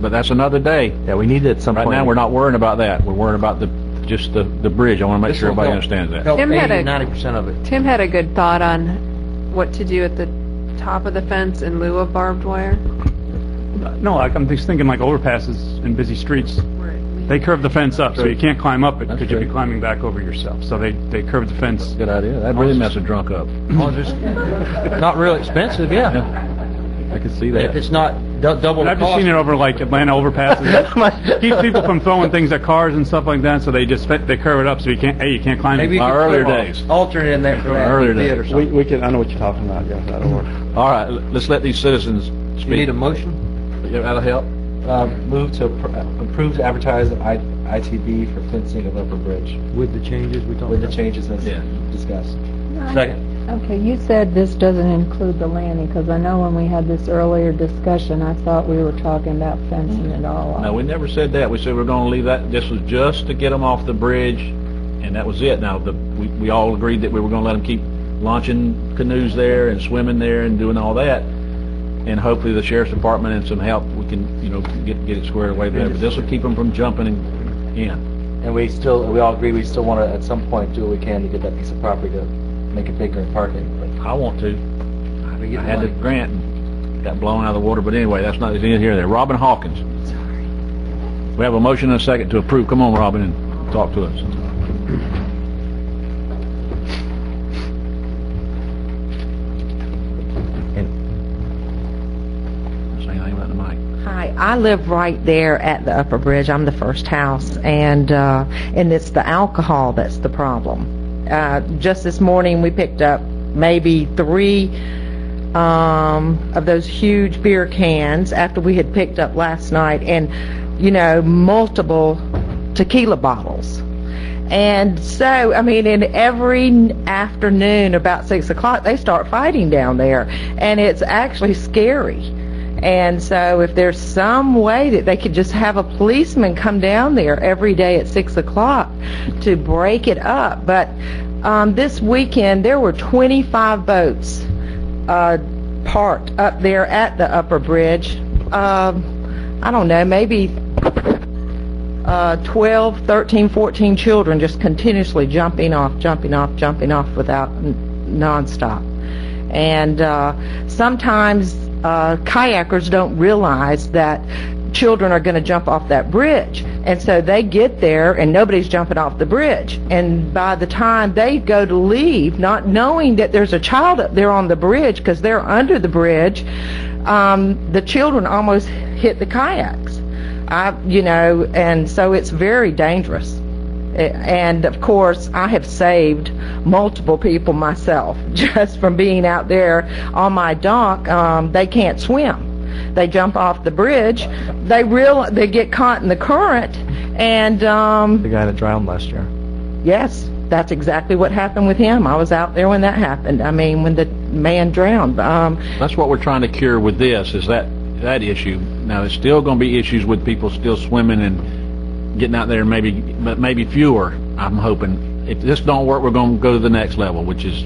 But that's another day. Yeah, we need it at some point. Right now, we're not worrying about that. We're worrying about just the bridge. I want to make sure everybody understands that. Help 80-90% of it. Tim had a good thought on what to do at the top of the fence in lieu of barbed wire. No, I'm just thinking like overpasses in busy streets. They curve the fence up, so you can't climb up it because you'll be climbing back over yourself. So they curve the fence. Good idea. That'd really mess a drunk up. Not real expensive, yeah. I can see that. If it's not double the I've cost. just seen it over like Atlanta overpasses. Keeps people from throwing things at cars and stuff like that, so they curve it up so you can't climb. Maybe it. Earlier days. Alternate in there for that. Earlier days. We can. I know what you're talking about. Yeah, that'll work. All right, let's let these citizens speak. You need a motion? Yeah, that'll help. Move to approve to advertise the ITB for fencing of Upper Bridge. With the changes we talked about? With the changes as discussed. Second. Okay, you said this doesn't include the landing, because I know when we had this earlier discussion, I thought we were talking about fencing it all off. No, we never said that. We said we're going to leave that. This was just to get them off the bridge, and that was it. Now, we all agreed that we were going to let them keep launching canoes there and swimming there and doing all that. And hopefully the sheriff's department and some help, we can, get it squared away there. But this will keep them from jumping in. And we all agree we still want to, at some point, do what we can to get that piece of property to make it bigger and parking. I want to. I had the grant and got blown out of the water, but anyway, that's not neither here nor there. Robin Hawkins. We have a motion and a second to approve. Come on, Robin, and talk to us. Say anything about the mic. Hi, I live right there at the upper bridge. I'm the first house, and it's the alcohol that's the problem. Just this morning, we picked up maybe 3 of those huge beer cans after we had picked up last night, and multiple tequila bottles. And so, I mean, in every afternoon about 6 o'clock, they start fighting down there, and it's actually scary. And so if there's some way that they could just have a policeman come down there every day at 6 o'clock to break it up. But this weekend, there were 25 boats parked up there at the upper bridge. I don't know, maybe 12, 13, 14 children just continuously jumping off without nonstop. And sometimes kayakers don't realize that children are going to jump off that bridge, and so they get there and nobody's jumping off the bridge, and by the time they go to leave, not knowing that there's a child up there on the bridge because they're under the bridge, the children almost hit the kayaks. And so it's very dangerous. And of course, I have saved multiple people myself just from being out there on my dock. They can't swim. They jump off the bridge. They get caught in the current, and the guy that drowned last year. Yes, that's exactly what happened with him. I was out there when that happened. I mean, when the man drowned. That's what we're trying to cure with this, is that issue. Now, there's still going to be issues with people still swimming and getting out there, but maybe fewer. I'm hoping. If this don't work, we're going to go to the next level, which is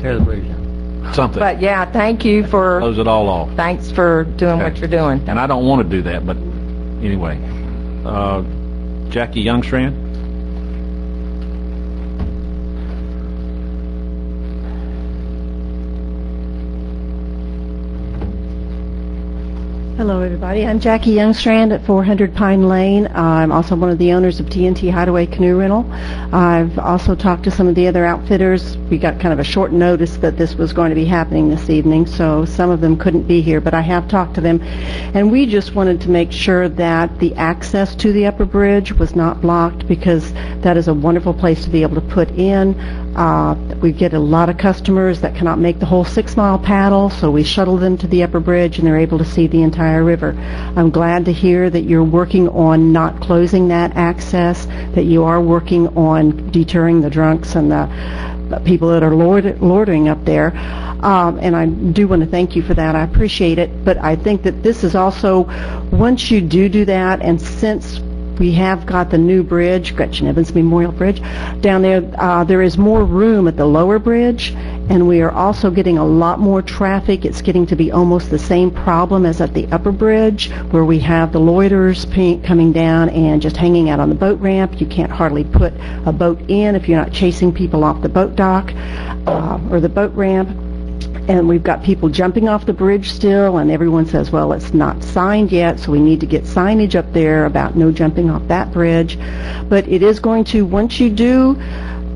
tear the bridge down. Something. But yeah, thank you for close it all off. Thanks for doing what you're doing. And I don't want to do that, but anyway, Jackie Youngstrand. Hello, everybody. I'm Jackie Youngstrand at 400 Pine Lane. I'm also one of the owners of TNT Hideaway Canoe Rental. I've also talked to some of the other outfitters. We got kind of a short notice that this was going to be happening this evening, so some of them couldn't be here, but I have talked to them. And we just wanted to make sure that the access to the upper bridge was not blocked, because that is a wonderful place to be able to put in. We get a lot of customers that cannot make the whole 6-mile paddle, so we shuttle them to the upper bridge and they're able to see the entire river. I'm glad to hear that you're working on not closing that access, that you are working on deterring the drunks and the people that are loitering up there. And I do want to thank you for that. I appreciate it. But I think that this is also, once you do that, and since we have got the new bridge, Gretchen Evans Memorial Bridge, down there. There is more room at the lower bridge, and we are also getting a lot more traffic. It's getting to be almost the same problem as at the upper bridge, where we have the loiterers coming down and just hanging out on the boat ramp. You can't hardly put a boat in if you're not chasing people off the boat dock or the boat ramp. And we've got people jumping off the bridge still, and everyone says, well, it's not signed yet, so we need to get signage up there about no jumping off that bridge. But it is going to, once you do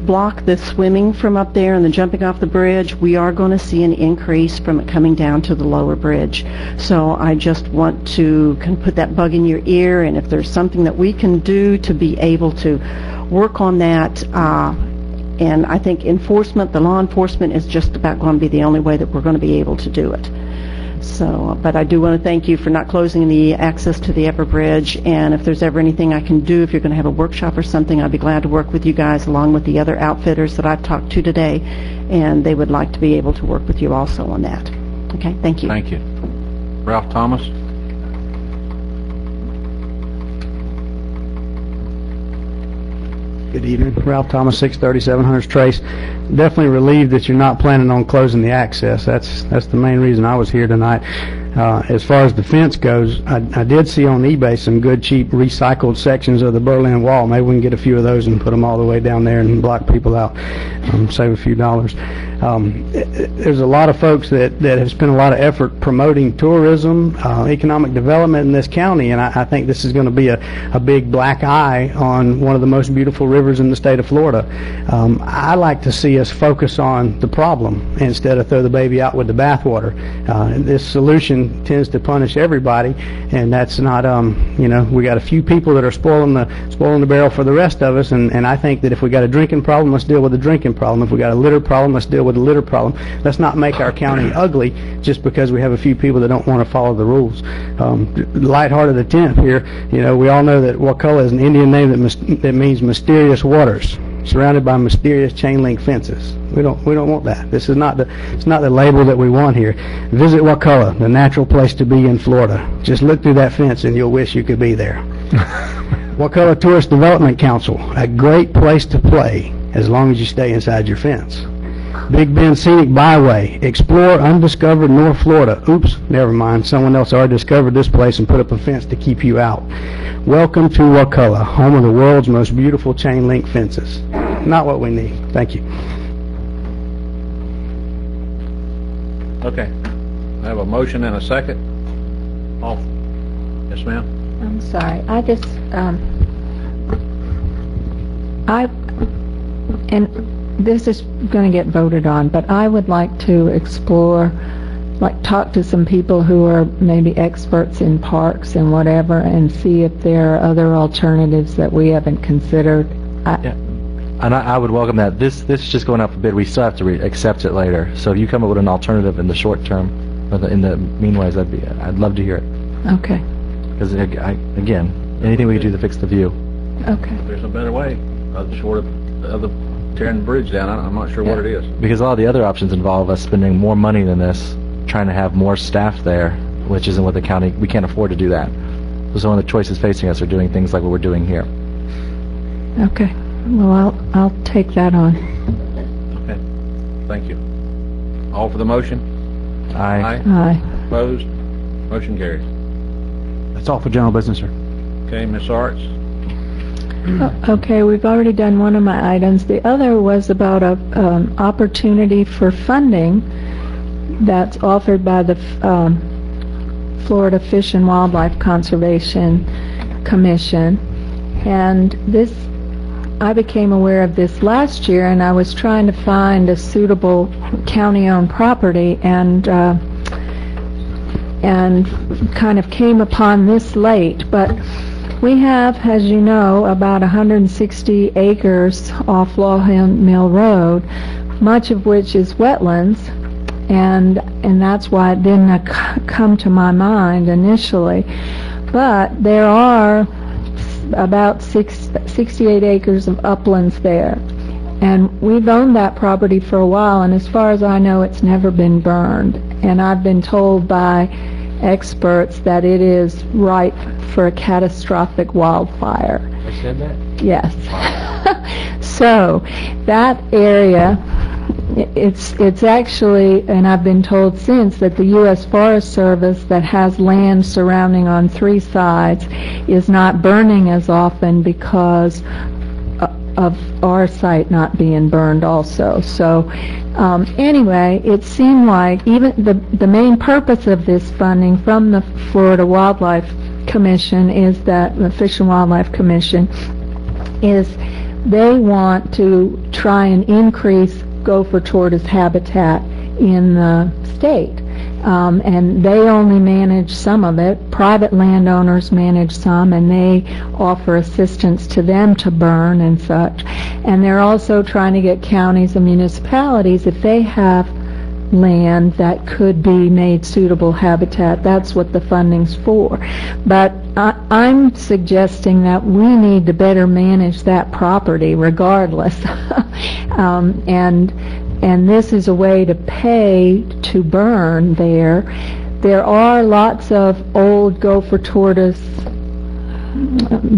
block the swimming from up there and the jumping off the bridge, we are going to see an increase from it coming down to the lower bridge. So I just want to kind of put that bug in your ear, and if there's something that we can do to be able to work on that, and I think enforcement, the law enforcement, is just about going to be the only way that we're going to be able to do it. So, but I do want to thank you for not closing the access to the upper bridge, and if there's ever anything I can do, if you're going to have a workshop or something, I'd be glad to work with you guys along with the other outfitters that I've talked to today, and they would like to be able to work with you also on that. Okay, thank you. Thank you. Ralph Thomas. Good evening. Ralph Thomas, 637 Hunters Trace. Definitely relieved that you're not planning on closing the access. That's the main reason I was here tonight. As far as the fence goes, I did see on eBay some good, cheap, recycled sections of the Berlin Wall. Maybe we can get a few of those and put them all the way down there and block people out, save a few dollars. There's a lot of folks that have spent a lot of effort promoting tourism, economic development in this county, and I think this is going to be a big black eye on one of the most beautiful rivers in the state of Florida. I like to see us focus on the problem instead of throw the baby out with the bathwater. This solution tends to punish everybody, and that's not, we got a few people that are spoiling the barrel for the rest of us, and I think that if we got a drinking problem, let's deal with the drinking problem. If we got a litter problem, let's deal with the litter problem. Let's not make our county ugly just because we have a few people that don't want to follow the rules. Lighthearted attempt here, we all know that Wakulla is an Indian name that means mysterious waters, surrounded by mysterious chain link fences. We don't want that. It's not the label that we want here. Visit Wakulla, the natural place to be in Florida. Just look through that fence and you'll wish you could be there. Wakulla Tourist Development Council, a great place to play as long as you stay inside your fence. Big Bend Scenic Byway, explore undiscovered North Florida. Oops, never mind. Someone else already discovered this place and put up a fence to keep you out. Welcome to Wakulla, home of the world's most beautiful chain link fences. Not what we need. Thank you. Okay. I have a motion and a second. Off. Yes, ma'am. I'm sorry. I just, this is going to get voted on, but I would like to explore, talk to some people who are maybe experts in parks and whatever, and see if there are other alternatives that we haven't considered. And I would welcome that. This is just going out for bid. We still have to accept it later. So if you come up with an alternative in the short term, or in the meanwhile, I'd love to hear it. Okay. Because again, anything we can do to fix the view. Okay. There's a better way, short of tearing the bridge down. I'm not sure what it is. Because a lot of the other options involve us spending more money than this, trying to have more staff there, which isn't what the county, we can't afford to do that. So some of the choices facing us are doing things like what we're doing here. Okay. Well, I'll take that on. Okay. Thank you. All for the motion? Aye. Aye. Opposed? Motion carries. That's all for general business, sir. Okay, Ms. Arts. Okay, we've already done one of my items. The other was about a opportunity for funding that's offered by the Florida Fish and Wildlife Conservation Commission. And this, I became aware of this last year, and I was trying to find a suitable county-owned property, and kind of came upon this late. But we have, as you know, about 160 acres off Law Mill Road, much of which is wetlands, and that's why it didn't come to my mind initially. But there are about 68 acres of uplands there, and we've owned that property for a while, and as far as I know, it's never been burned. And I've been told by experts that it is ripe for a catastrophic wildfire. I said that? Yes. So that area, it's actually, and I've been told since, that the U.S. Forest Service, that has land surrounding on 3 sides, is not burning as often because of our site not being burned also. So anyway, it seemed like even the main purpose of this funding from the Florida Wildlife Commission is that the Fish and Wildlife Commission is they want to try and increase gopher tortoise habitat in the state. And they only manage some of it. Private landowners manage some, and they offer assistance to them to burn and such. And they're also trying to get counties and municipalities, if they have land that could be made suitable habitat, that's what the funding's for. But I'm suggesting that we need to better manage that property regardless. And this is a way to pay to burn there. There are lots of old gopher tortoise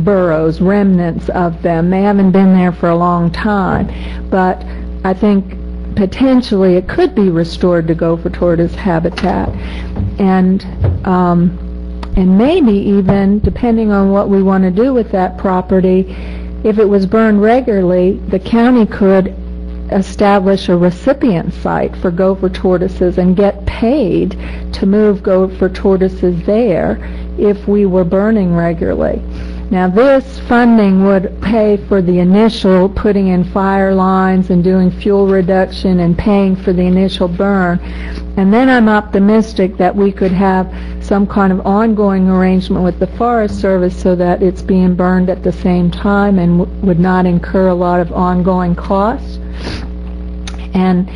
burrows, remnants of them. They haven't been there for a long time, but I think potentially it could be restored to gopher tortoise habitat. and maybe even, depending on what we want to do with that property, if it was burned regularly, the county could establish a recipient site for gopher tortoises and get paid to move gopher tortoises there if we were burning regularly. Now, this funding would pay for the initial putting in fire lines and doing fuel reduction and paying for the initial burn. And then I'm optimistic that we could have some kind of ongoing arrangement with the Forest Service so that it's being burned at the same time and would not incur a lot of ongoing costs. And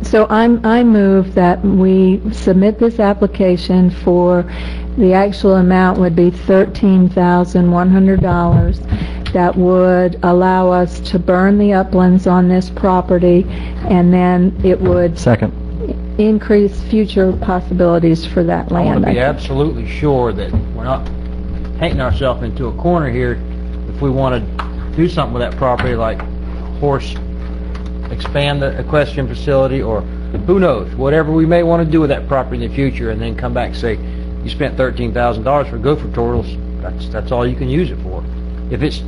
so I move that we submit this application for the actual amount would be $13,100 that would allow us to burn the uplands on this property, and then it would Second. increase future possibilities for that I land. want to be absolutely sure that we're not painting ourselves into a corner here if we want to do something with that property, like expand the equestrian facility, or who knows, whatever we may want to do with that property in the future, and then come back and say, you spent $13,000 for gopher turtles, that's all you can use it for. If it's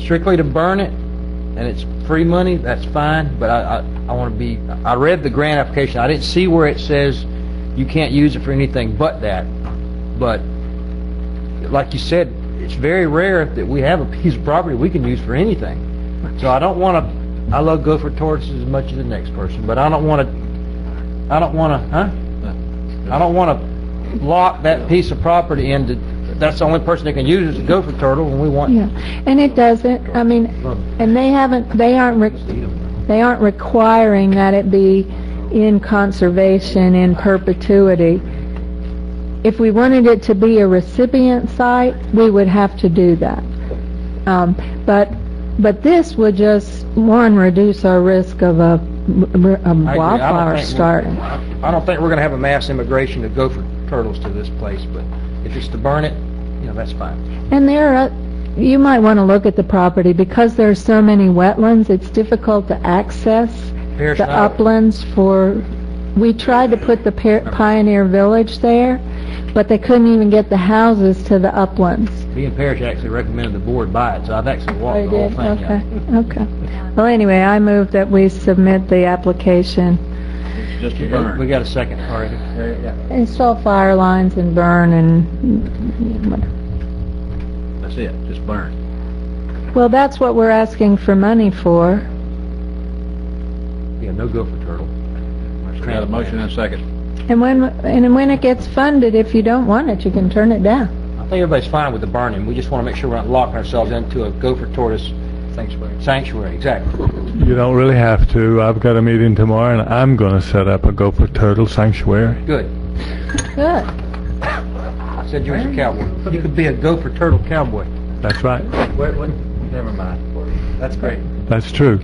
strictly to burn it, and it's free money, that's fine, but I want to be, I read the grant application, I didn't see where it says you can't use it for anything but that, but like you said, it's very rare that we have a piece of property we can use for anything. So I don't want to, I love gopher tortoises as much as the next person, but I don't want to lock that piece of property into, that's the only person that can use it is a gopher turtle when we want. Yeah, and it doesn't, I mean, and they aren't requiring that it be in conservation in perpetuity. If we wanted it to be a recipient site, we would have to do that. But this would just, one, reduce our risk of a wildfire starting. I don't think we're going to have a mass immigration of gopher turtles to this place, but if it's to burn it, that's fine. And you might want to look at the property, because there's so many wetlands, it's difficult to access the uplands we tried to put the Pioneer Village there, but they couldn't even get the houses to the uplands. Me and Parrish actually recommended the board buy it, so I've actually walked the whole thing. Okay. Well, anyway, I move that we submit the application. Just to burn. We got a second already. Install fire lines and burn and... That's it, just burn. Well, that's what we're asking for money for. Yeah, no gopher turtle. Got a motion and a second. And when it gets funded, if you don't want it, you can turn it down. I think everybody's fine with the burning. We just want to make sure we're not locking ourselves into a gopher tortoise sanctuary, exactly. You don't really have to. I've got a meeting tomorrow, and I'm going to set up a gopher turtle sanctuary. Good. Good. I said you was a cowboy. You could be a gopher turtle cowboy. That's right. Wait, never mind. That's great. That's true.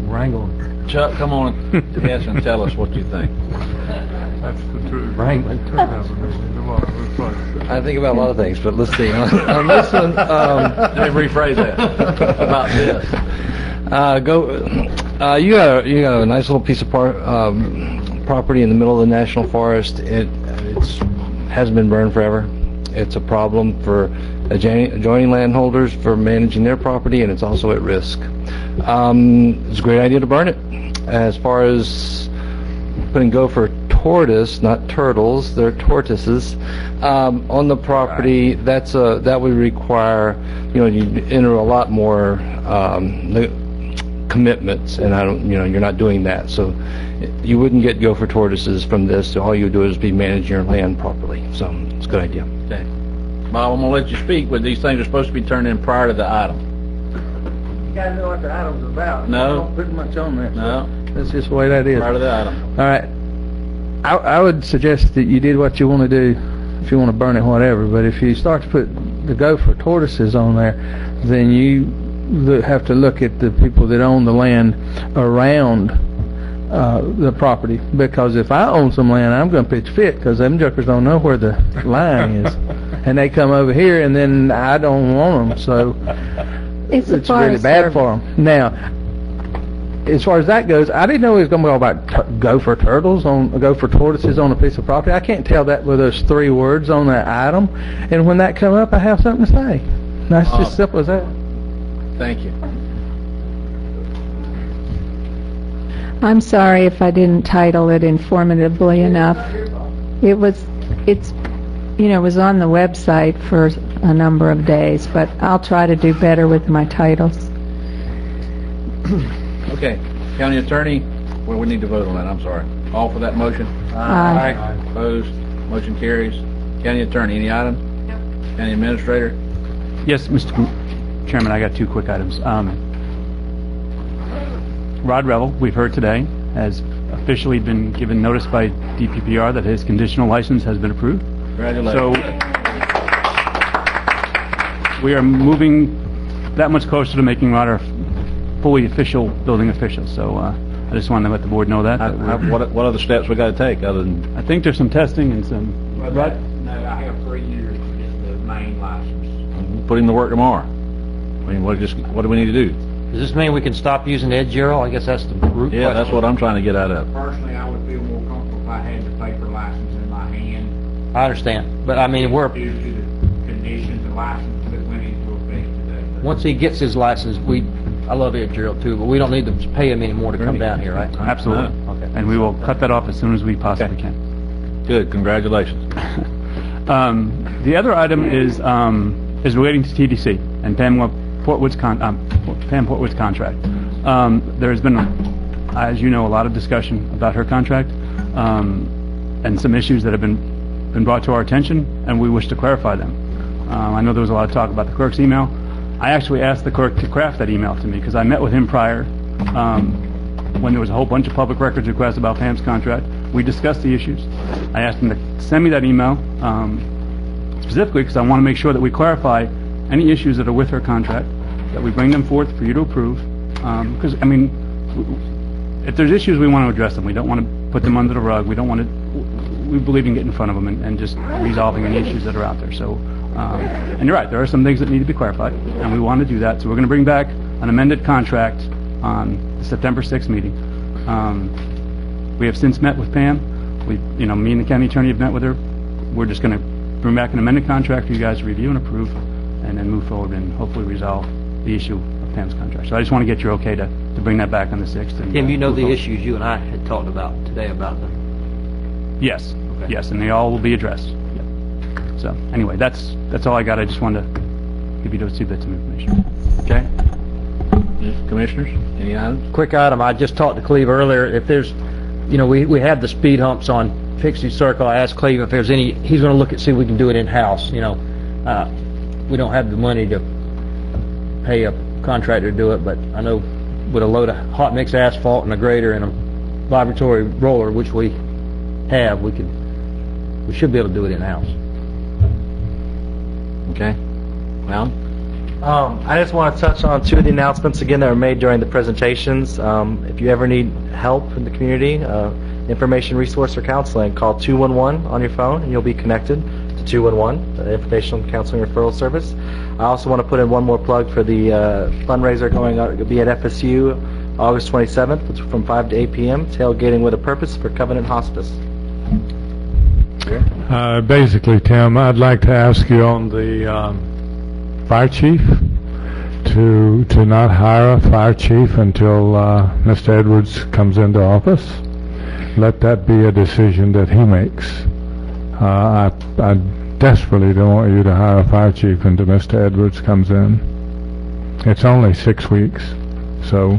Wrangling. Chuck, come on, yes, and tell us what you think. That's the truth. Wrangling. I think about a lot of things, but let's see. On this one, let me rephrase that about this. You got a nice little piece of property in the middle of the national forest. It hasn't been burned forever. It's a problem for adjoining landholders for managing their property, and it's also at risk. It's a great idea to burn it. As far as putting gopher tortoise, not turtles, they're tortoises, on the property, that would require, you enter a lot more commitments, and you're not doing that. So you wouldn't get gopher tortoises from this. All you do is be managing your land properly. So it's a good idea. Okay. Bob, I'm going to let you speak, but these things are supposed to be turned in prior to the item. You gotta know what the item's about. No. Don't put much on there. No. That's just the way that is. Prior to the item. All right. I would suggest that you did what you want to do, if you want to burn it, whatever. But if you start to put the gopher tortoises on there, then you have to look at the people that own the land around the property. Because if I own some land, I'm going to pitch fit, because them jokers don't know where the line is, and they come over here, and then I don't want them. So it's really bad for them. Now, as far as that goes, I didn't know it was going to be all about gopher tortoises on a piece of property. I can't tell that with those 3 words on that item. And when that come up, I have something to say. That's just simple as that. Thank you. I'm sorry if I didn't title it informatively enough. It was on the website for a number of days, but I'll try to do better with my titles. Okay. County Attorney, well, we need to vote on that. I'm sorry. All for that motion? Aye. Opposed? Motion carries. County Attorney, any item? No. County Administrator? Yes, Mr. Chairman, I got 2 quick items. Rod Revel, we've heard today, has officially been given notice by DPPR that his conditional license has been approved. Congratulations. So we are moving that much closer to making Rod our fully official building official. So I just wanted to let the board know that. What other steps we got to take other than? I think there's some testing and some. No, I have 3 years to get the main license. Put him to work tomorrow. I mean, what do we need to do? Does this mean we can stop using Ed Gerald? I guess that's the root Yeah, question. that's what I'm trying to get out of. Personally, I would feel more comfortable if I had the paper license in my hand. I understand, but I mean, we're Due to the conditions of license that went into effect today. once he gets his license, I love Ed Gerald too, but we don't need to pay him anymore to come down here, right? Absolutely. Okay. And we will cut that off as soon as we possibly can. Good. Congratulations. The other item is relating to TDC and Pam Portwood's contract. There has been, as you know, a lot of discussion about her contract and some issues that have been brought to our attention, and we wish to clarify them. I know there was a lot of talk about the clerk's email. I actually asked the clerk to craft that email to me because I met with him prior when there was a whole bunch of public records requests about Pam's contract. We discussed the issues. I asked him to send me that email specifically because I want to make sure that we clarify any issues that are with her contract, that we bring them forth for you to approve. Because, I mean, if there's issues, we want to address them. We don't want to put them under the rug. We believe in getting in front of them and just resolving any issues that are out there. So, and you're right, there are some things that need to be clarified, and we want to do that. So we're going to bring back an amended contract on the September 6th meeting. We have since met with Pam. Me and the county attorney have met with her. We're just going to bring back an amended contract for you guys to review and approve, and then move forward and hopefully resolve the issue of Pam's contract. So I just want to get your okay to bring that back on the 6th. And, Tim, you know move the forward. issues you and I had talked about today about them. Yes. Okay. Yes, and they all will be addressed. Yep. So anyway, that's all I got. I just wanted to give you those 2 bits of information. Okay. Commissioners, any items? Quick item, I just talked to Cleve earlier. If there's, we have the speed humps on Pixie Circle. I asked Cleve if there's any, he's going to look at see if we can do it in-house. We don't have the money to pay a contractor to do it, but I know with a load of hot mix asphalt and a grader and a vibratory roller, which we have, we should be able to do it in-house. Okay. Well, I just want to touch on 2 of the announcements again that were made during the presentations. If you ever need help in the community, information, resource, or counseling, call 211 on your phone and you'll be connected to 211, the Information Counseling Referral Service. I also want to put in one more plug for the fundraiser going on. It'll be at FSU August 27th from 5 to 8 p.m. Tailgating with a Purpose for Covenant Hospice. Basically, Tim, I'd like to ask you on the fire chief to not hire a fire chief until Mr. Edwards comes into office. Let that be a decision that he makes. I desperately don't want you to hire a fire chief until Mr. Edwards comes in. It's only 6 weeks, so.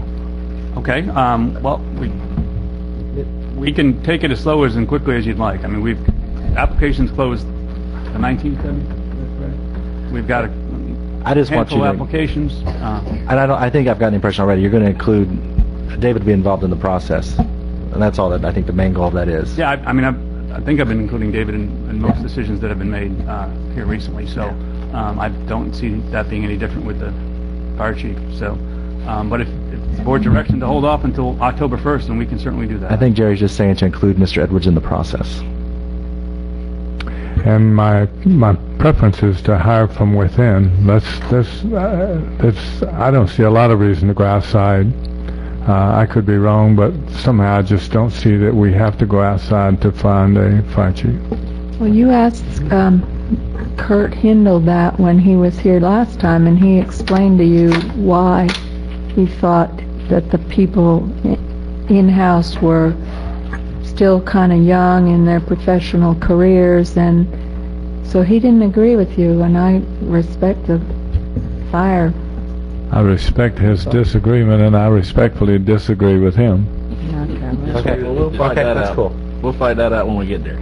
Okay. Well, we can take it as slow as and quickly as you'd like. I mean, applications closed the 19th. We've got a handful of applications. And I think I've gotten the impression already. You're going to include David to be involved in the process, and that's all that I think the main goal of that is. Yeah, I mean, I think I've been including David in most decisions that have been made here recently. So I don't see that being any different with the fire chief. So, but if it's the board's direction to hold off until October 1st, then we can certainly do that. I think Jerry's just saying to include Mr. Edwards in the process. And my preference is to hire from within. I don't see a lot of reason to go outside. I could be wrong, but somehow I just don't see that we have to go outside to find a fire chief. Well, you asked Kurt Hindle that when he was here last time, and he explained to you why he thought that the people in-house were still kind of young in their professional careers, and so he didn't agree with you, and I respect the fire. I respect his disagreement, and I respectfully disagree with him. Okay, well, we'll fight that out. Cool. We'll fight that out when we get there.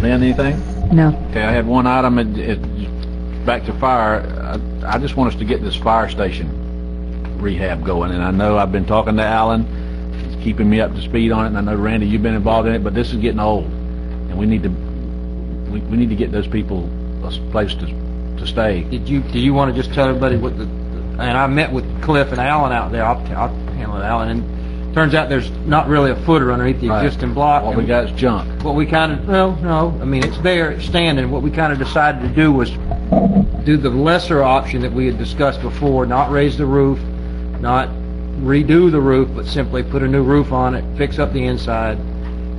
Lynn, anything? No. Okay, I had one item, back to fire. I just want us to get this fire station rehab going, and I know I've been talking to Alan. He's keeping me up to speed on it, and I know, Randy, you've been involved in it, but this is getting old, and we need to get those people a place to stay. Do you want to just tell everybody what and I met with Cliff and Alan out there. I'll handle it, Alan. And turns out there's not really a footer underneath the existing block. What we got is junk. What we kind of, no. I mean, it's there, it's standing. What we kind of decided to do was do the lesser option that we had discussed before, not raise the roof, not redo the roof, but simply put a new roof on it, fix up the inside,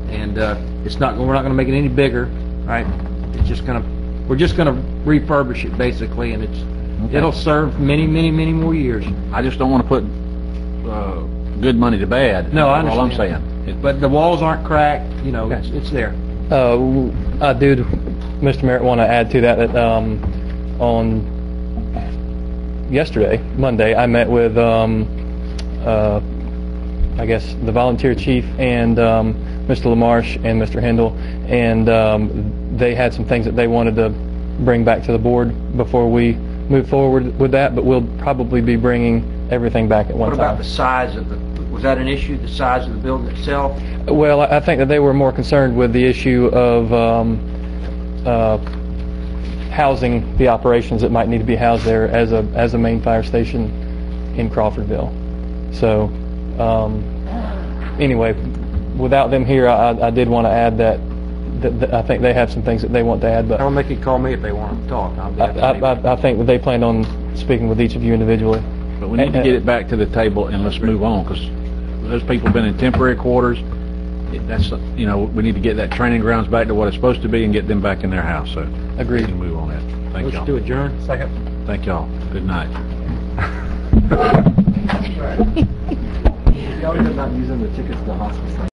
and we're not going to make it any bigger, right? It's just we're just going to refurbish it basically, and it'll serve many, many, many more years. I just don't want to put good money to bad. No, I All I'm understand. saying. But the walls aren't cracked. It's there. I do, Mr. Merritt, want to add to that on yesterday, Monday, I met with I guess the volunteer chief and Mr. LaMarche and Mr. Hindle, and they had some things that they wanted to bring back to the board before we move forward with that, but we'll probably be bringing everything back at one time. What about the size of was that an issue, the size of the building itself? Well, I think that they were more concerned with the issue of housing the operations that might need to be housed there as a main fire station in Crawfordville. So anyway, without them here, I did want to add that I think they have some things that they want to add. But I'll make you call me if they want to talk. I think that they planned on speaking with each of you individually. But we need to get it back to the table and let's move on, because those people have been in temporary quarters. We need to get that training grounds back to what it's supposed to be and get them back in their house. So agreed. We can move on that. Thank y'all. Let's do adjourn. Second. Thank y'all. Good night. Y'all are not using the tickets to the hospice.